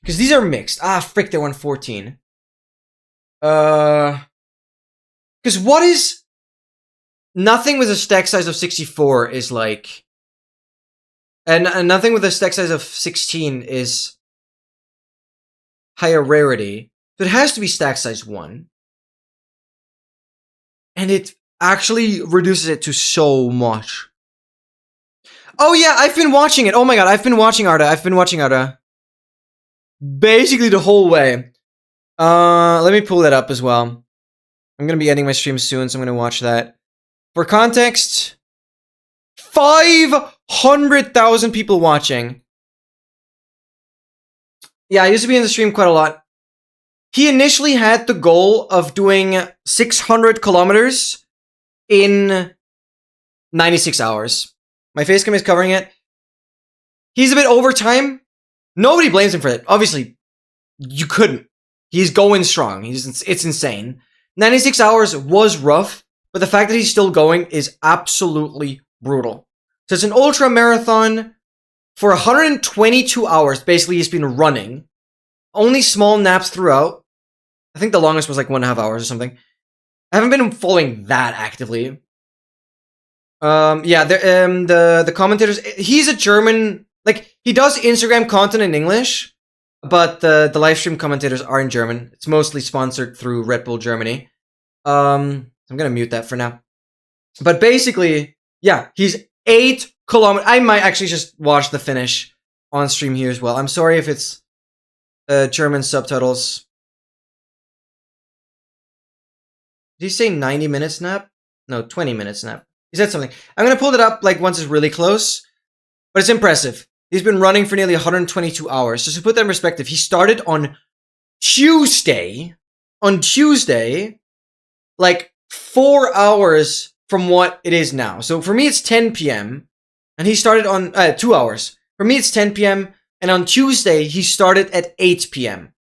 Speaker 1: because these are mixed. Ah, frick, they're 114. Because what is... Nothing with a stack size of 64 is like... And nothing with a stack size of 16 is higher rarity. So it has to be stack size 1. And it actually reduces it to so much. Oh yeah, I've been watching it. Oh my god, I've been watching Arda. Basically the whole way. Let me pull that up as well. I'm gonna be ending my stream soon, so I'm gonna watch that. For context, 500,000 people watching. Yeah, I used to be in the stream quite a lot. He initially had the goal of doing 600 kilometers in 96 hours. My face cam is covering it. He's a bit over time. Nobody blames him for it. Obviously, you couldn't. He's going strong. It's insane. 96 hours was rough, but the fact that he's still going is absolutely brutal. So it's an ultra marathon for 122 hours. Basically, he's been running. Only small naps throughout. I think the longest was like 1.5 hours or something. I haven't been following that actively. Yeah, the commentators. He's a German. Like, he does Instagram content in English, but the live stream commentators are in German. It's mostly sponsored through Red Bull Germany. I'm gonna mute that for now. But basically, yeah, he's 8 kilometers. I might actually just watch the finish on stream here as well. I'm sorry if it's German subtitles. Did he say 90 minutes nap? No, 20 minutes nap. He said something. I'm gonna pull it up like once it's really close, but it's impressive. He's been running for nearly 122 hours. Just to put that in perspective, he started on Tuesday. On Tuesday, like 4 hours from what it is now. So for me, it's 10 p.m. and he started on 2 hours. For me, it's 10 p.m. and on Tuesday, he started at 8 p.m.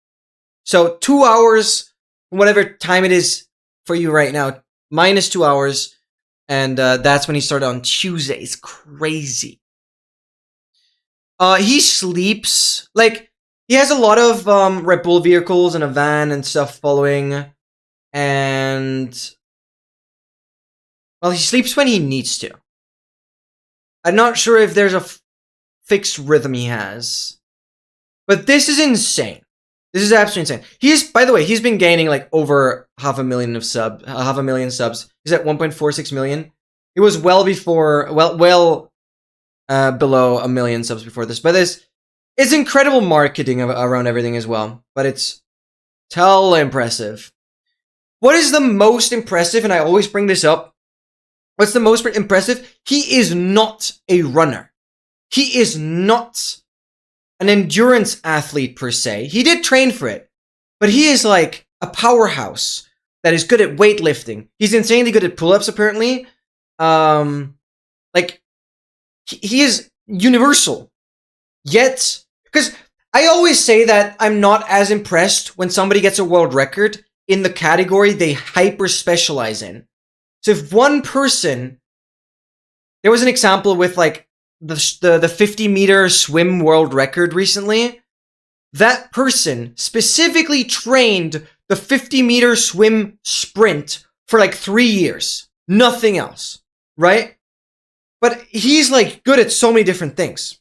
Speaker 1: So 2 hours, whatever time it is for you right now, minus 2 hours. And that's when he started on Tuesday. It's crazy. He sleeps. Like, he has a lot of Red Bull vehicles and a van and stuff following. And... well, he sleeps when he needs to. I'm not sure if there's a fixed rhythm he has. But this is insane. This is absolutely insane. He's, by the way, he's been gaining like over 500,000 subs. He's at 1.46 million. It was well before, below 1 million subs before this. But it's incredible marketing around everything as well. But it's hell impressive. What is the most impressive, and I always bring this up, what's the most impressive? He is not a runner. He is not an endurance athlete per se. He did train for it, but he is like a powerhouse that is good at weightlifting. He's insanely good at pull-ups, apparently. Like, he is universal. Yet, because I always say that I'm not as impressed when somebody gets a world record in the category they hyper-specialize in. So if one person... There was an example with, like, the 50-meter swim world record recently. That person specifically trained the 50-meter swim sprint for, like, 3 years. Nothing else. Right? But he's, like, good at so many different things.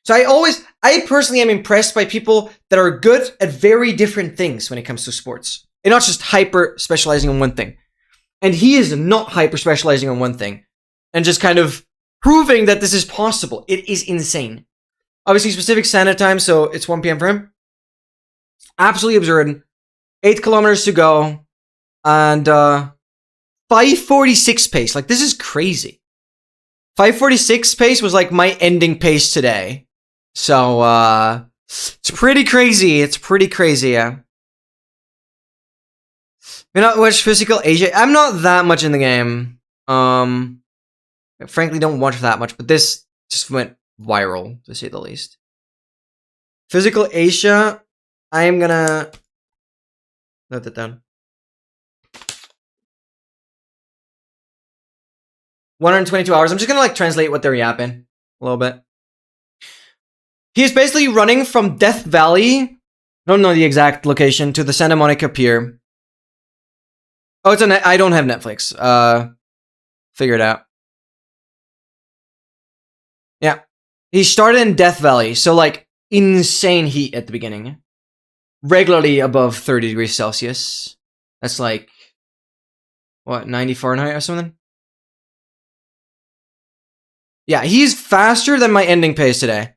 Speaker 1: So I personally am impressed by people that are good at very different things when it comes to sports. And not just hyper-specializing on one thing. And he is not hyper-specializing on one thing. And just kind of proving that this is possible. It is insane. Obviously, specific standard time, so it's 1 p.m. for him. Absolutely absurd. 8 kilometers to go. And 5:46 pace. Like, this is crazy. 5:46 pace was like my ending pace today. So, it's pretty crazy. It's pretty crazy, yeah. We not watch Physical Asia. I'm not that much in the game. I frankly don't watch that much, but this just went viral, to say the least. Physical Asia, I am gonna note that down. 122 hours. I'm just gonna like translate what they're yapping a little bit. He's basically running from Death Valley, I don't know the exact location, to the Santa Monica Pier. Oh, it's I don't have Netflix. Figure it out. Yeah. He started in Death Valley, so like insane heat at the beginning. Regularly above 30 degrees Celsius. That's like, what, 90 Fahrenheit or something? Yeah, he's faster than my ending pace today.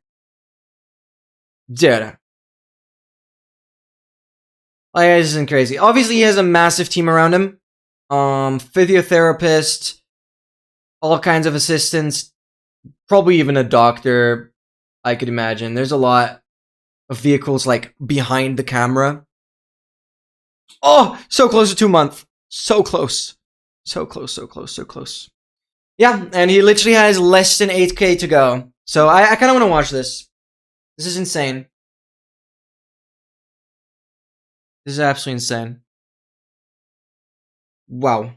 Speaker 1: Dude. Like, this isn't crazy. Obviously, he has a massive team around him. Physiotherapist, all kinds of assistants, probably even a doctor, I could imagine. There's a lot of vehicles, like, behind the camera. Oh, so close to 2 months. So close. So close, so close, so close. Yeah, and he literally has less than 8K to go. So I kind of want to watch this. This is insane. This is absolutely insane. Wow.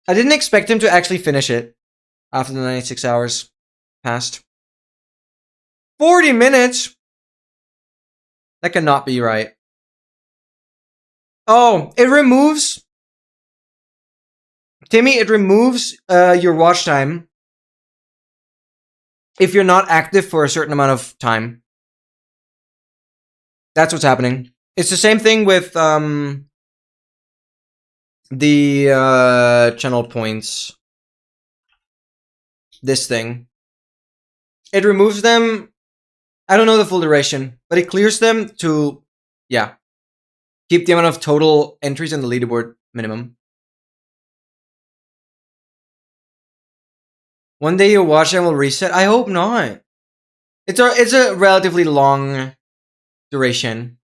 Speaker 1: I didn't expect him to actually finish it after the 96 hours passed. 40 minutes? That cannot be right. Oh, it removes... Timmy, it removes your watch time if you're not active for a certain amount of time. That's what's happening. It's the same thing with the channel points. This thing. It removes them. I don't know the full duration, but it clears them to, yeah, keep the amount of total entries in the leaderboard minimum. One day your watch time will reset. I hope not. It's a relatively long duration.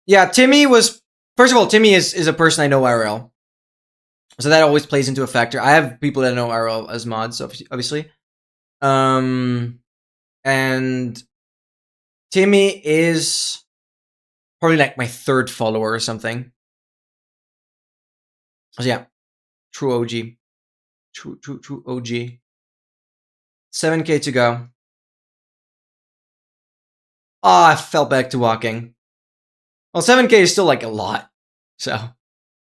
Speaker 1: Yeah, Timmy was... First of all, Timmy is a person I know IRL. So that always plays into a factor. I have people that know IRL as mods, obviously. And Timmy is probably like my third follower or something. So yeah, true OG. True OG. 7K to go. Ah, I fell back to walking. Well, 7K is still like a lot. So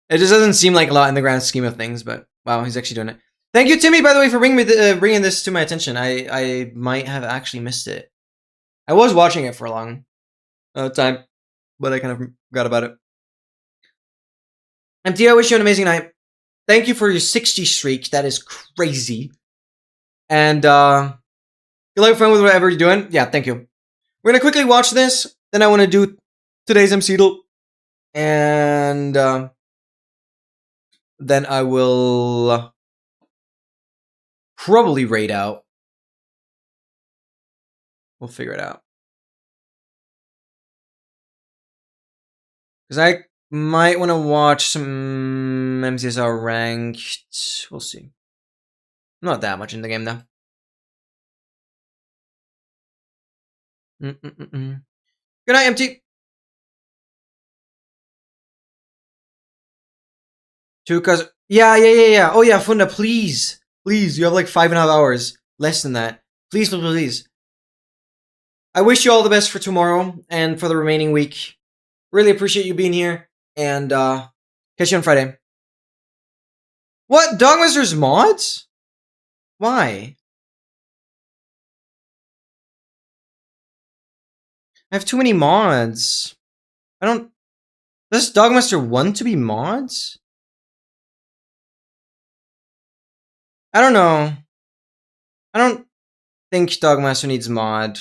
Speaker 1: it just doesn't seem like a lot in the grand scheme of things, but wow, he's actually doing it. Thank you, Timmy, by the way, for bringing this to my attention. I might have actually missed it. I was watching it for a long time, but I kind of forgot about it. MT, I wish you an amazing night. Thank you for your 60 streak. That is crazy. And good luck, fun with whatever you're doing. Yeah, thank you. We're gonna quickly watch this. Then I want to do today's MCDL. And then I will probably raid out. We'll figure it out. Because I might want to watch some MCSR ranked. We'll see. Not that much in the game, though. Good night, MT. 2 cause... Yeah. Oh, yeah, Funda, please. Please, you have like 5.5 hours. Less than that. Please, please, please. I wish you all the best for tomorrow and for the remaining week. Really appreciate you being here. And catch you on Friday. What? Dogmaster's mods? Why? I have too many mods. I don't... Does Dogmaster want to be mods? I don't know. I don't think Dogmaster needs mod.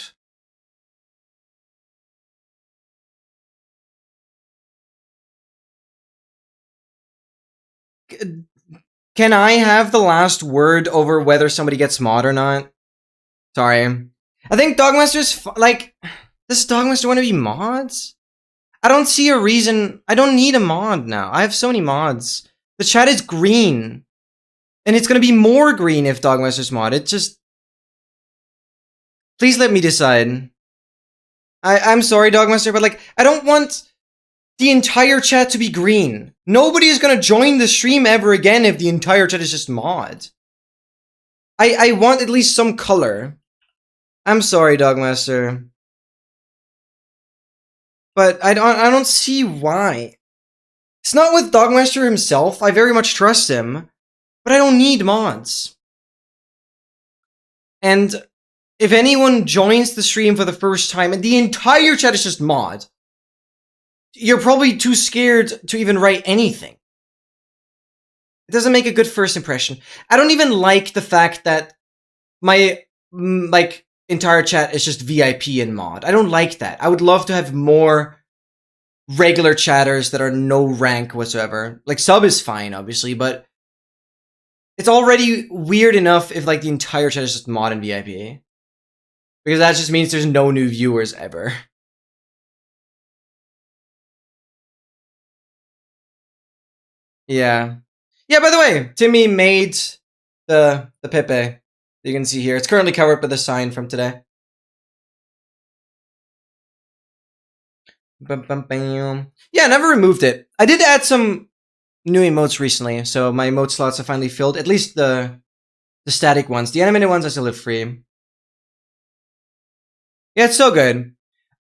Speaker 1: Can I have the last word over whether somebody gets mod or not? Sorry. I think Dogmaster's... Like, does Dogmaster want to be mods? I don't see a reason. I don't need a mod now. I have so many mods. The chat is green. And it's gonna be more green if Dogmaster's mod. It just... Please let me decide. I'm sorry, Dogmaster, but like, I don't want the entire chat to be green. Nobody is gonna join the stream ever again if the entire chat is just mod. I want at least some color. I'm sorry, Dogmaster. But I don't see why. It's not with Dogmaster himself. I very much trust him. But I don't need mods. And if anyone joins the stream for the first time and the entire chat is just mod, you're probably too scared to even write anything. It doesn't make a good first impression. I don't even like the fact that my, like, entire chat is just VIP and mod. I don't like that. I would love to have more regular chatters that are no rank whatsoever. Like, sub is fine, obviously, but it's already weird enough if, like, the entire chat is just mod and VIP. Because that just means there's no new viewers ever. Yeah. Yeah, by the way, Timmy made the Pepe. You can see here. It's currently covered by the sign from today. Yeah, I never removed it. I did add some new emotes recently, so my emote slots are finally filled. At least the static ones. The animated ones I still live free. Yeah, it's so good.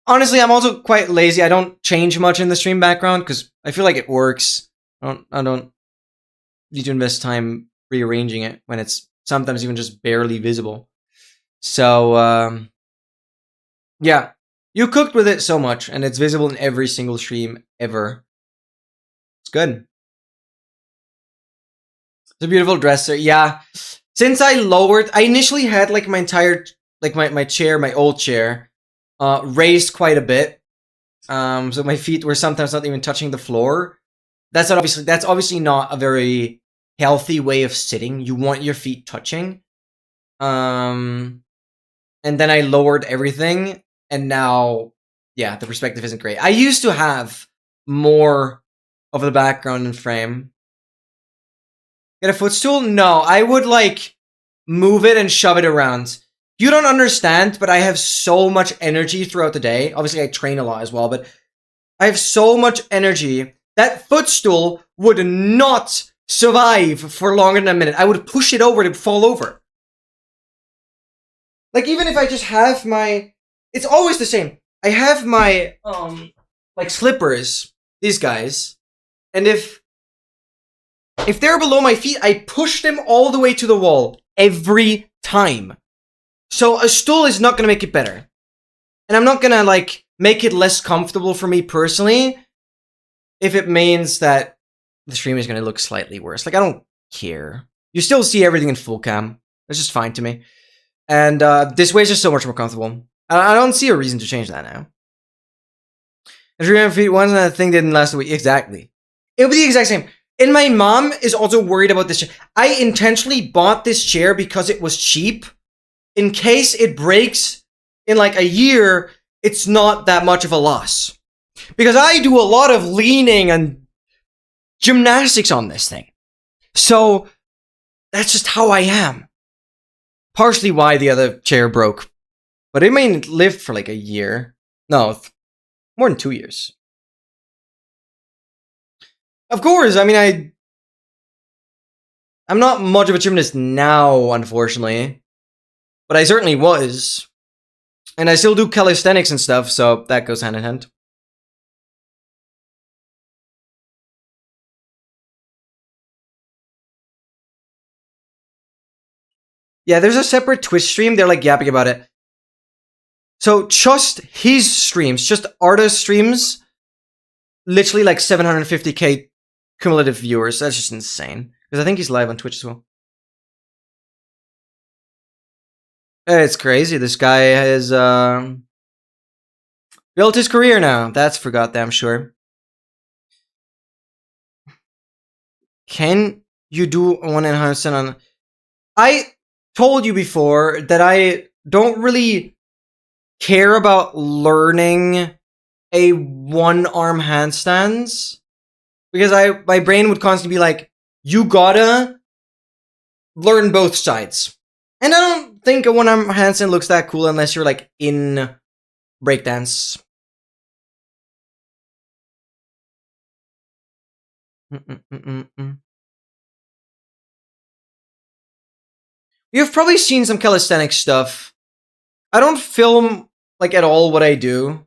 Speaker 1: Honestly, I'm also quite lazy. I don't change much in the stream background because I feel like it works. I don't need to invest time rearranging it when it's sometimes even just barely visible. So, yeah. You cooked with it so much, and it's visible in every single stream ever. It's good. It's a beautiful dresser. Yeah. Since I initially had like my entire, like my chair, my old chair, raised quite a bit. So my feet were sometimes not even touching the floor. That's obviously not a very healthy way of sitting. You want your feet touching. And then I lowered everything, and now, yeah, the perspective isn't great. I used to have more of the background and frame. Get a footstool? No, I would like move it and shove it around. You don't understand, but I have so much energy throughout the day. Obviously, I train a lot as well, but I have so much energy. That footstool would not survive for longer than a minute. I would push it over, it would fall over. Like, even if I just have my... It's always the same. I have my, like, slippers. These guys. And if they're below my feet, I push them all the way to the wall. Every time. So a stool is not gonna make it better. And I'm not gonna, like, make it less comfortable for me personally if it means that the stream is gonna look slightly worse. Like, I don't care. You still see everything in full cam. That's just fine to me. And this way is just so much more comfortable. I don't see a reason to change that now. And 300 feet, one thing didn't last a week. Exactly. It'll be the exact same. And my mom is also worried about this chair. I intentionally bought this chair because it was cheap. In case it breaks in like a year, it's not that much of a loss. Because I do a lot of leaning and gymnastics on this thing. So that's just how I am. Partially why the other chair broke. But it may live for like a year. No, more than 2 years. Of course, I mean, I'm not much of a gymnast now, unfortunately. But I certainly was. And I still do calisthenics and stuff, so that goes hand in hand. Yeah, there's a separate Twitch stream. They're like yapping about it. So just his streams, just artist streams, literally like 750k cumulative viewers. That's just insane. Because I think he's live on Twitch as well. It's crazy. This guy has built his career now. That's for goddamn sure. Can you do 100% on... I told you before that I don't really care about learning a one-arm handstands. Because my brain would constantly be like, you gotta learn both sides. And I don't think a one-arm handstand looks that cool unless you're like in breakdance. You've probably seen some calisthenics stuff. I don't film like at all what I do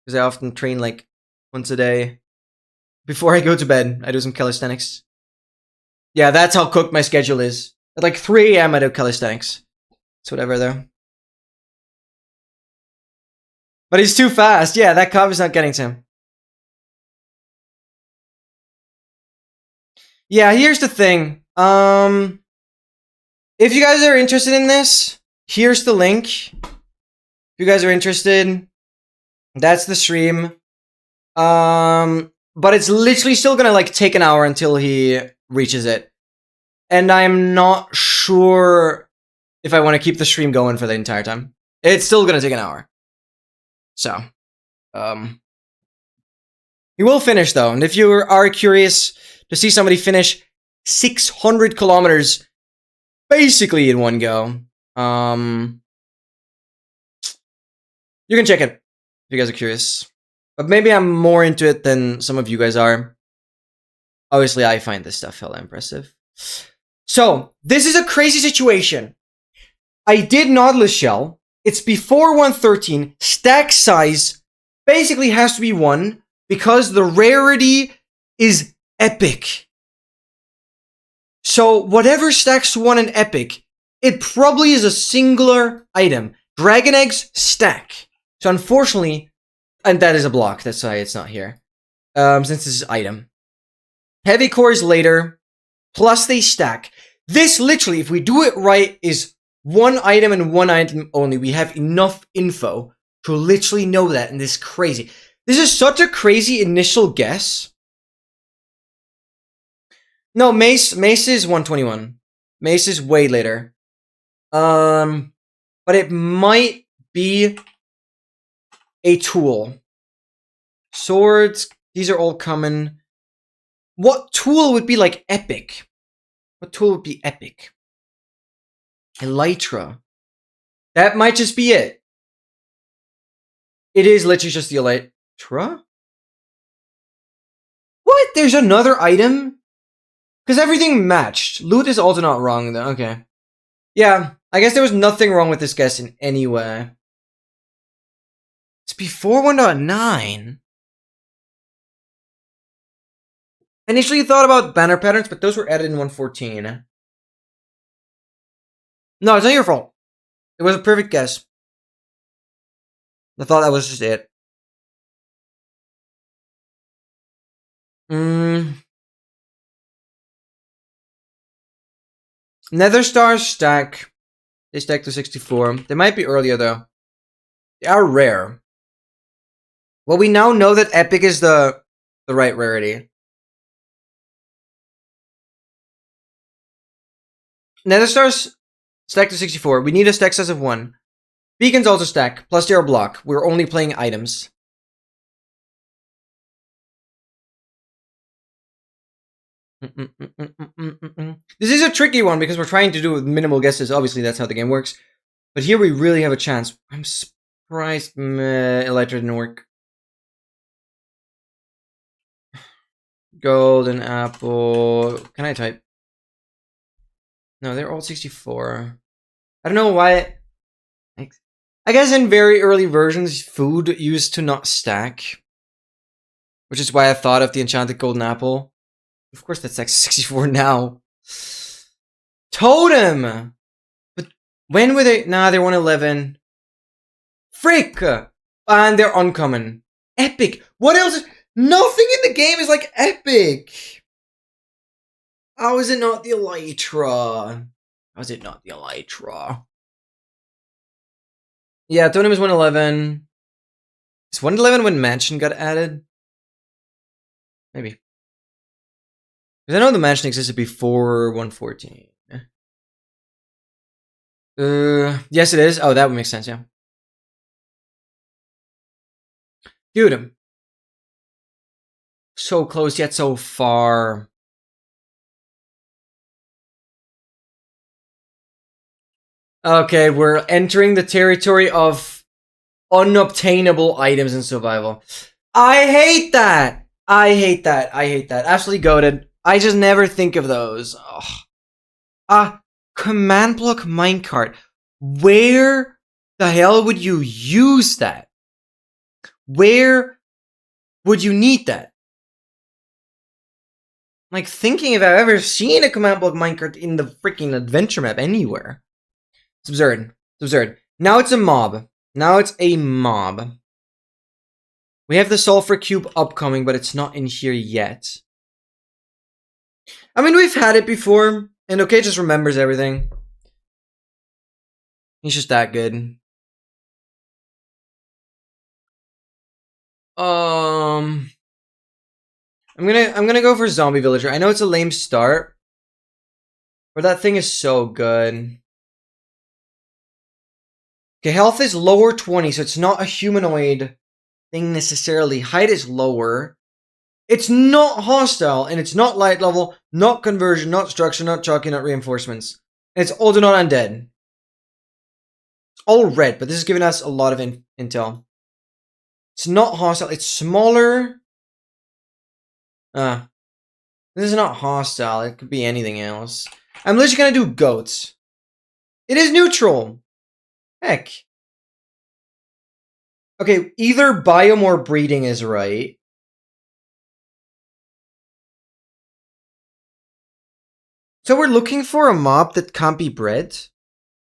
Speaker 1: because I often train like once a day. Before I go to bed, I do some calisthenics. Yeah, that's how cooked my schedule is. At like 3 a.m. I do calisthenics. It's whatever though. But he's too fast. Yeah, that coffee's not getting to him. Yeah, here's the thing. If you guys are interested in this, here's the link. If you guys are interested, that's the stream. But it's literally still gonna like take an hour until he reaches it. And I'm not sure if I want to keep the stream going for the entire time. It's still gonna take an hour. So, he will finish though. And if you are curious to see somebody finish 600 kilometers basically in one go, you can check it if you guys are curious. But maybe I'm more into it than some of you guys are. Obviously, I find this stuff hella impressive. So, this is a crazy situation. I did Nautilus Shell. It's before 113. Stack size basically has to be 1 because the rarity is epic. So, whatever stacks to 1 in epic, it probably is a singular item. Dragon Eggs stack. So, unfortunately, and that is a block. That's why it's not here. Since this is item. Heavy cores later. Plus they stack. This literally, if we do it right, is 1 item and 1 item only. We have enough info to literally know that. And this is crazy. This is such a crazy initial guess. No, Mace is 121. Mace is way later. But it might be a tool. Swords, these are all common. What tool would be like epic? What tool would be epic? Elytra. That might just be it. It is literally just the Elytra? What? There's another item? Because everything matched. Loot is also not wrong though. Okay. Yeah, I guess there was nothing wrong with this guess in any way. It's before 1.9. Initially thought about banner patterns, but those were added in 114. No, it's not your fault. It was a perfect guess. I thought that was just it. Nether Stars stack. They stack to 64. They might be earlier though. They are rare. Well, we now know that epic is the right rarity. Nether Stars stack to 64. We need a stack size of 1. Beacons also stack, plus they are block. We're only playing items. This is a tricky one because we're trying to do minimal guesses. Obviously, that's how the game works. But here we really have a chance. I'm surprised Elytra didn't work. Golden apple. Can I type? No, they're all 64. I don't know why. I guess in very early versions, food used to not stack. Which is why I thought of the enchanted golden apple. Of course, that's like 64 now. Totem! But when were they? Nah, they're 111. Frick! And they're uncommon. Epic! What else? Nothing in the game is like epic! How is it not the Elytra? How is it not the Elytra? Yeah, Totem is 111. Is 111 when Mansion got added? Maybe. Because I know the Mansion existed before 114. Yes it is. Oh, that would make sense, yeah. Dude, So close yet so far. Okay, we're entering the territory of unobtainable items in survival. I hate that! I hate that. I hate that. Absolutely goated. I just never think of those. Command block minecart. Where the hell would you use that? Where would you need that? Like, thinking if I've ever seen a command block minecart in the freaking adventure map anywhere. It's absurd. It's absurd. Now it's a mob. Now it's a mob. We have the sulfur cube upcoming, but it's not in here yet. I mean, we've had it before, and OK just remembers everything. He's just that good. I'm gonna go for zombie villager. I know it's a lame start, but that thing is so good. Okay, health is lower 20, so it's not a humanoid thing necessarily. Height is lower. It's not hostile, and it's not light level, not conversion, not structure, not chalky, not reinforcements. And it's also not undead. It's all red, but this is giving us a lot of intel. It's not hostile. It's smaller. This is not hostile. It could be anything else. I'm literally gonna do goats. It is neutral. Heck. Okay, either biome or breeding is right. So we're looking for a mob that can't be bred? Is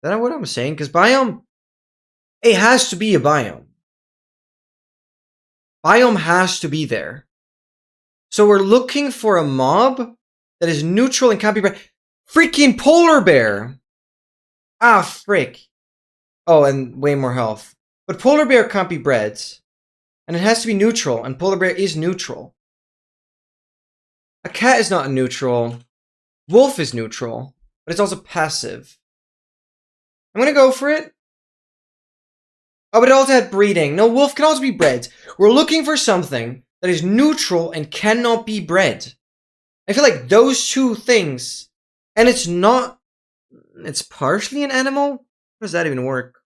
Speaker 1: that what I'm saying? Because biome... It has to be a biome. Biome has to be there. So we're looking for a mob that is neutral and can't be bred. Freaking polar bear! Ah, frick. Oh, and way more health. But polar bear can't be bred. And it has to be neutral, and polar bear is neutral. A cat is not a neutral. Wolf is neutral, but it's also passive. I'm gonna go for it. Oh, but it also had breeding. No, wolf can also be bred. We're looking for something that is neutral and cannot be bred. I feel like those two things, and it's not... It's partially an animal? How does that even work?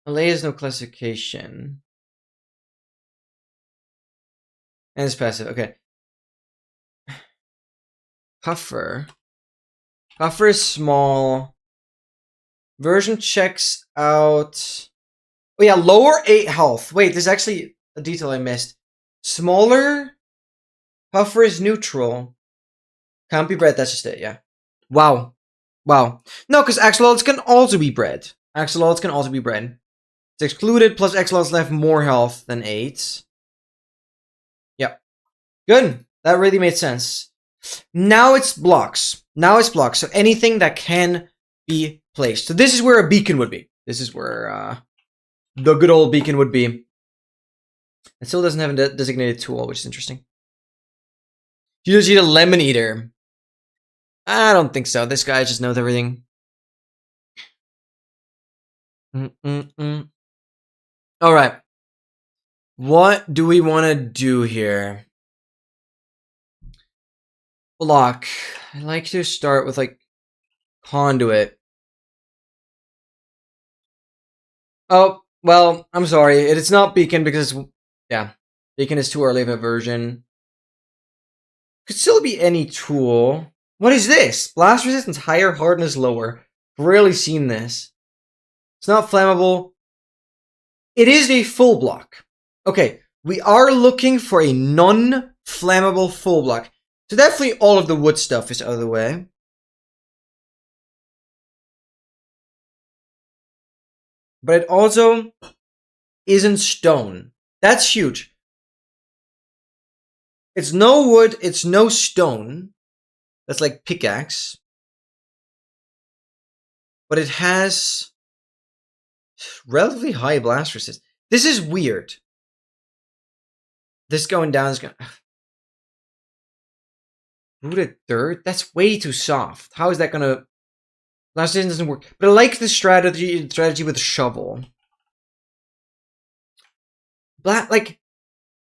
Speaker 1: Malay has no classification. And it's passive, okay. Puffer. Puffer is small. Version checks out... Oh yeah, lower 8 health. Wait, there's actually a detail I missed. Smaller. Puffer is neutral. Can't be bred, that's just it, yeah. Wow. Wow. No, because axolotls can also be bred. Axolotls can also be bred. It's excluded, plus axolotls have more health than 8. Yep. Good. That really made sense. Now it's blocks. Now it's blocks. So anything that can be placed. So this is where a beacon would be. This is where the good old beacon would be. It still doesn't have a designated tool, which is interesting. You just need a lemon eater. I don't think so. This guy just knows everything. Alright. What do we want to do here? Block. I like to start with, like, conduit. Oh, well, I'm sorry. It's not beacon because, yeah, beacon is too early of a version. Could still be any tool. What is this? Blast resistance higher, hardness lower. Rarely seen this. It's not flammable. It is a full block. Okay, we are looking for a non-flammable full block. So definitely all of the wood stuff is out of the way. But it also isn't stone. That's huge. It's no wood, it's no stone. That's like pickaxe. But it has relatively high blast resist. This is weird. This going down is gonna... Rooted dirt? That's way too soft. How is that gonna... Blast resistance doesn't work. But I like the strategy with the shovel. like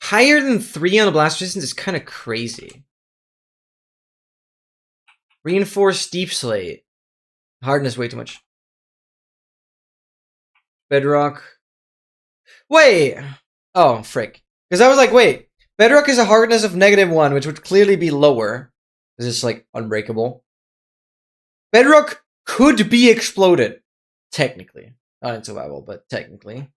Speaker 1: higher than 3 on the blast resistance is kind of crazy. Reinforced deep slate. Hardness way too much. Bedrock. Wait. Oh, frick. Because I was like, wait. Bedrock is a hardness of -1, which would clearly be lower. Because it's like unbreakable. Bedrock could be exploded. Technically. Not in survival, but technically.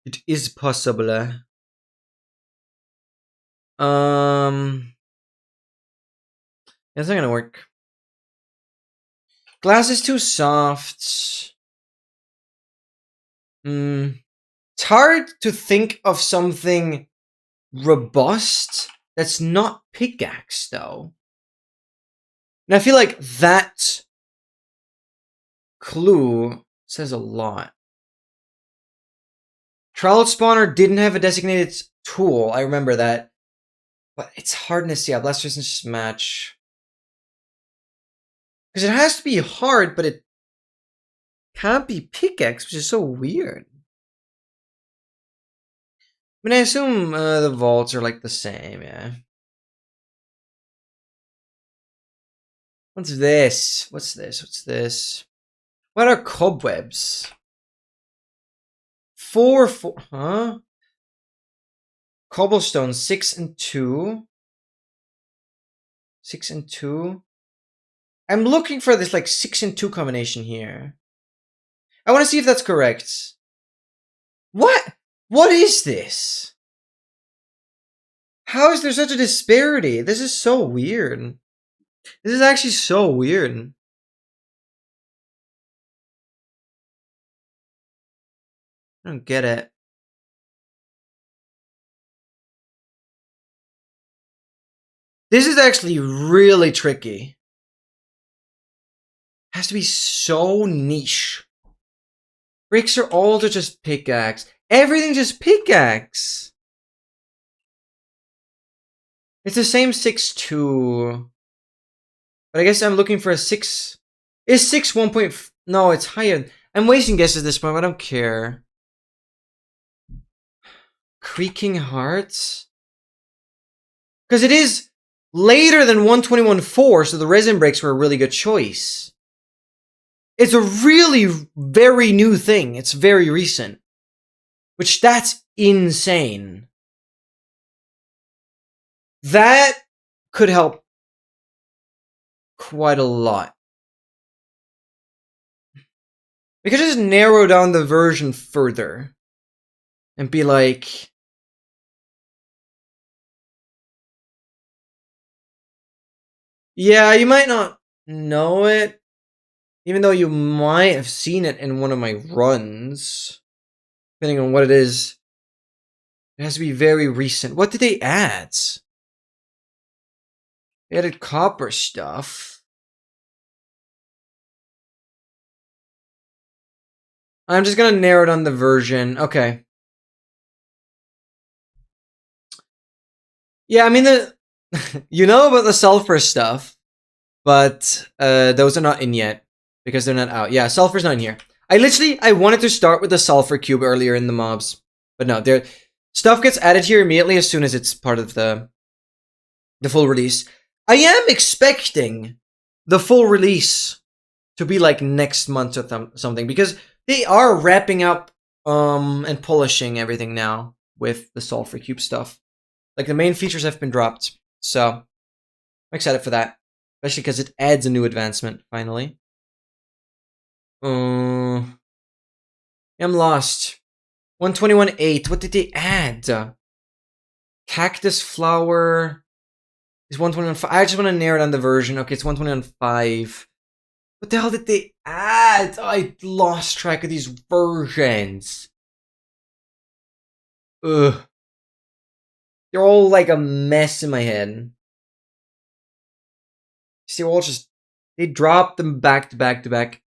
Speaker 1: It is possible. That's not gonna work. Glass is too soft. It's hard to think of something robust that's not pickaxe, though. And I feel like that clue says a lot. Trowel spawner didn't have a designated tool. I remember that. But its hardness, yeah, blast resistance just match. Because it has to be hard, but it can't be pickaxe, which is so weird. I mean, I assume the vaults are like the same, yeah. What's this? What's this? What's this? What are cobwebs? 4, huh? Cobblestone, 6 and 2. 6 and 2. I'm looking for this like 6 and 2 combination here. I want to see if that's correct. What? What is this? How is there such a disparity? This is so weird. This is actually so weird. I don't get it. This is actually really tricky. It has to be so niche. Bricks are all just pickaxe. Everything just pickaxe. It's the same 6-2. But I guess I'm looking for a 6. Is 6 1. No, it's higher. I'm wasting guesses at this point, but I don't care. Creaking Hearts? Because it is later than 121.4, so the resin breaks were a really good choice. It's a really very new thing. It's very recent. Which, that's insane. That could help quite a lot. We could just narrow down the version further. And be like... Yeah, you might not know it. Even though you might have seen it in one of my runs. Depending on what it is. It has to be very recent. What did they add? They added copper stuff. I'm just gonna narrow down the version. Okay. Yeah, I mean, you know about the sulfur stuff. But those are not in yet. Because they're not out. Yeah, sulfur's not in here. I wanted to start with the sulfur cube earlier in the mobs. But no, stuff gets added here immediately as soon as it's part of the full release. I am expecting the full release to be like next month or something. Because they are wrapping up and polishing everything now with the sulfur cube stuff. Like the main features have been dropped. So I'm excited for that. Especially because it adds a new advancement, finally. I'm lost. 121.8. What did they add? Cactus flower is 121.5. I just want to narrow down the version. Okay, it's 121.5. What the hell did they add? I lost track of these versions. Ugh. They're all like a mess in my head. See, all just... They dropped them back to back to back.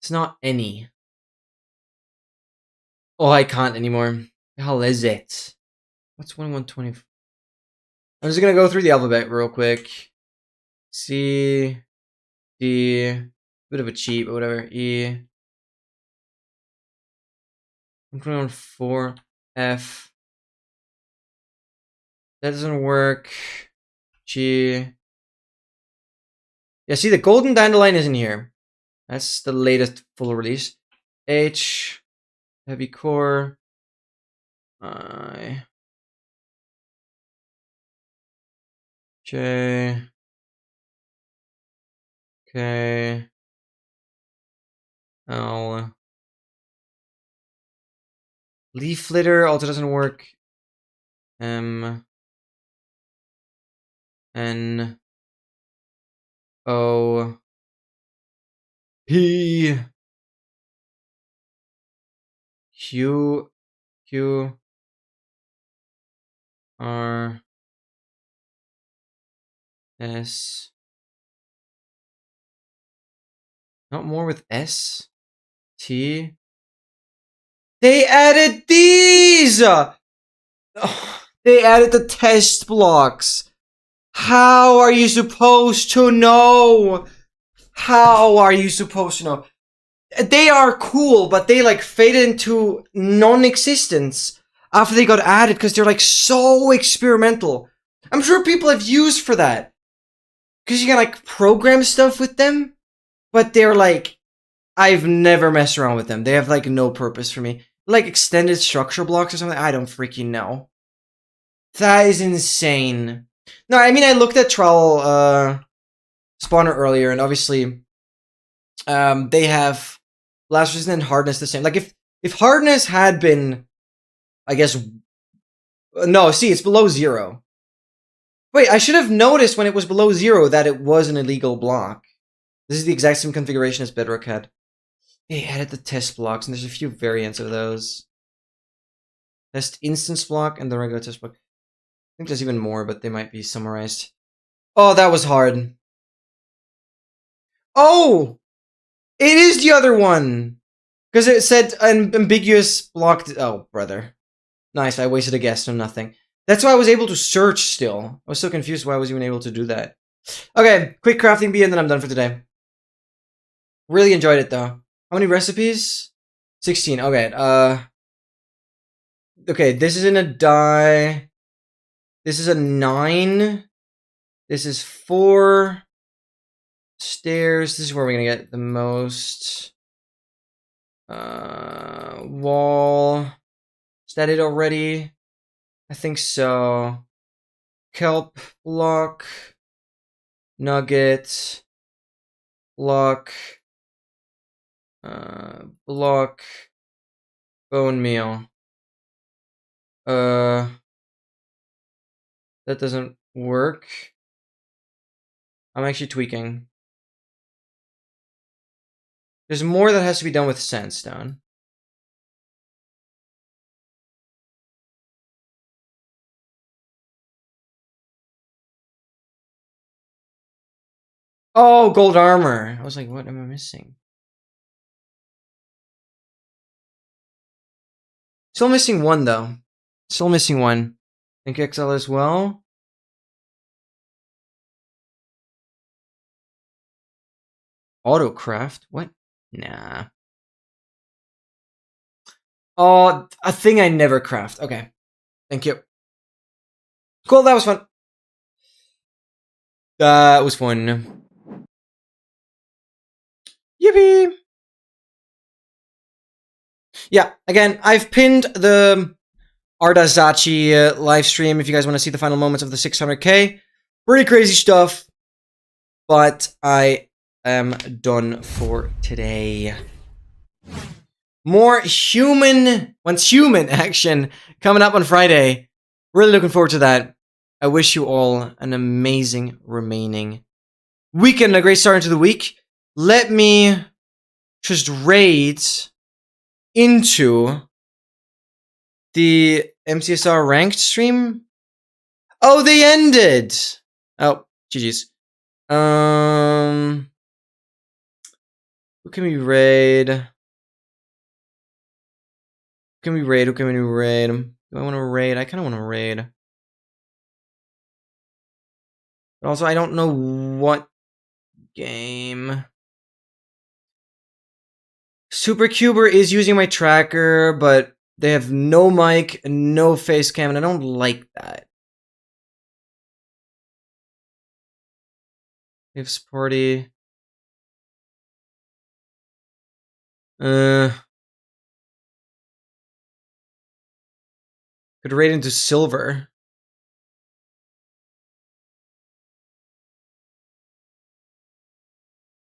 Speaker 1: It's not any. Oh, I can't anymore. The hell is it? What's 120? I'm just gonna go through the alphabet real quick. See. D, bit of a cheat, but whatever. E. I'm putting on 4, F. That doesn't work. G. Yeah, see, the golden dandelion isn't here. That's the latest full release. H. Heavy core. I. J. K. L. Leaf litter also doesn't work. M. N. O. P. Q. Q. R. S. Not more with S. T. They added these! They added the test blocks. How are you supposed to know? How are you supposed to know? They are cool, but they like faded into non-existence after they got added because they're like so experimental. I'm sure people have used for that because you can like program stuff with them, but they're like, I've never messed around with them. They have like no purpose for me. Like extended structure blocks or something. I don't freaking know. That is insane. No, I mean I looked at Trowel Spawner earlier, and obviously they have blast resistance and hardness the same. Like if hardness had been, I guess, no, see, it's below 0. Wait, I should have noticed when it was below 0 that it was an illegal block. This is the exact same configuration as Bedrock had. They added the test blocks, and there's a few variants of those. Test instance block and the regular test block. I think there's even more, but they might be summarized. Oh, that was hard. Oh! It is the other one! Because it said an ambiguous block. Oh, brother. Nice, I wasted a guess on nothing. That's why I was able to search still. I was so confused why I was even able to do that. Okay, quick crafting bee and then I'm done for today. Really enjoyed it though. How many recipes? 16. Okay, okay, this is in a die. This is a 9. This is 4. Stairs. This is where we're gonna get the most. Wall. Is that it already? I think so. Kelp block. Nugget. Block. Block. Bone meal. That doesn't work. I'm actually tweaking. There's more that has to be done with sandstone. Oh, gold armor. I was like, what am I missing? Still missing one, though. Still missing one. Think XL as well. Autocraft? What? Nah. Oh, a thing I never craft. Okay. Thank you. Cool, that was fun. That was fun. Yippee! Yeah, again, I've pinned the Ardazachi live stream if you guys want to see the final moments of the 600k. Pretty crazy stuff. But I am done for today. More human, once human action coming up on Friday. Really looking forward to that. I wish you all an amazing remaining weekend, a great start into the week. Let me just raid into the MCSR ranked stream. Oh, they ended. Oh, GG's. Who can we raid? Who can we raid? Who can we raid? Do I want to raid? I kind of want to raid. But also, I don't know what game. Supercuber is using my tracker, but they have no mic, no face cam, and I don't like that. If's party. Could rate into silver.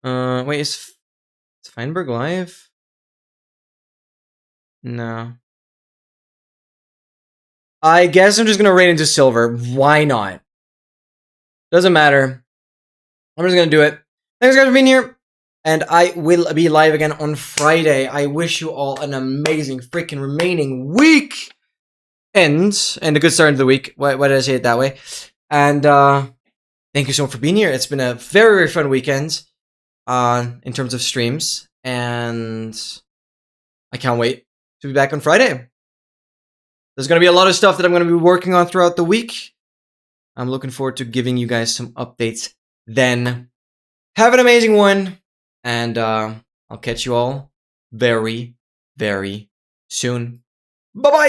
Speaker 1: Wait, is Feinberg live? No. I guess I'm just gonna rate into silver. Why not? Doesn't matter. I'm just gonna do it. Thanks guys for being here. And I will be live again on Friday. I wish you all an amazing freaking remaining week. And a good start into the week. Why did I say it that way? And thank you so much for being here. It's been a very, very fun weekend in terms of streams. And I can't wait to be back on Friday. There's going to be a lot of stuff that I'm going to be working on throughout the week. I'm looking forward to giving you guys some updates then. Have an amazing one. And I'll catch you all very, very soon. Bye-bye!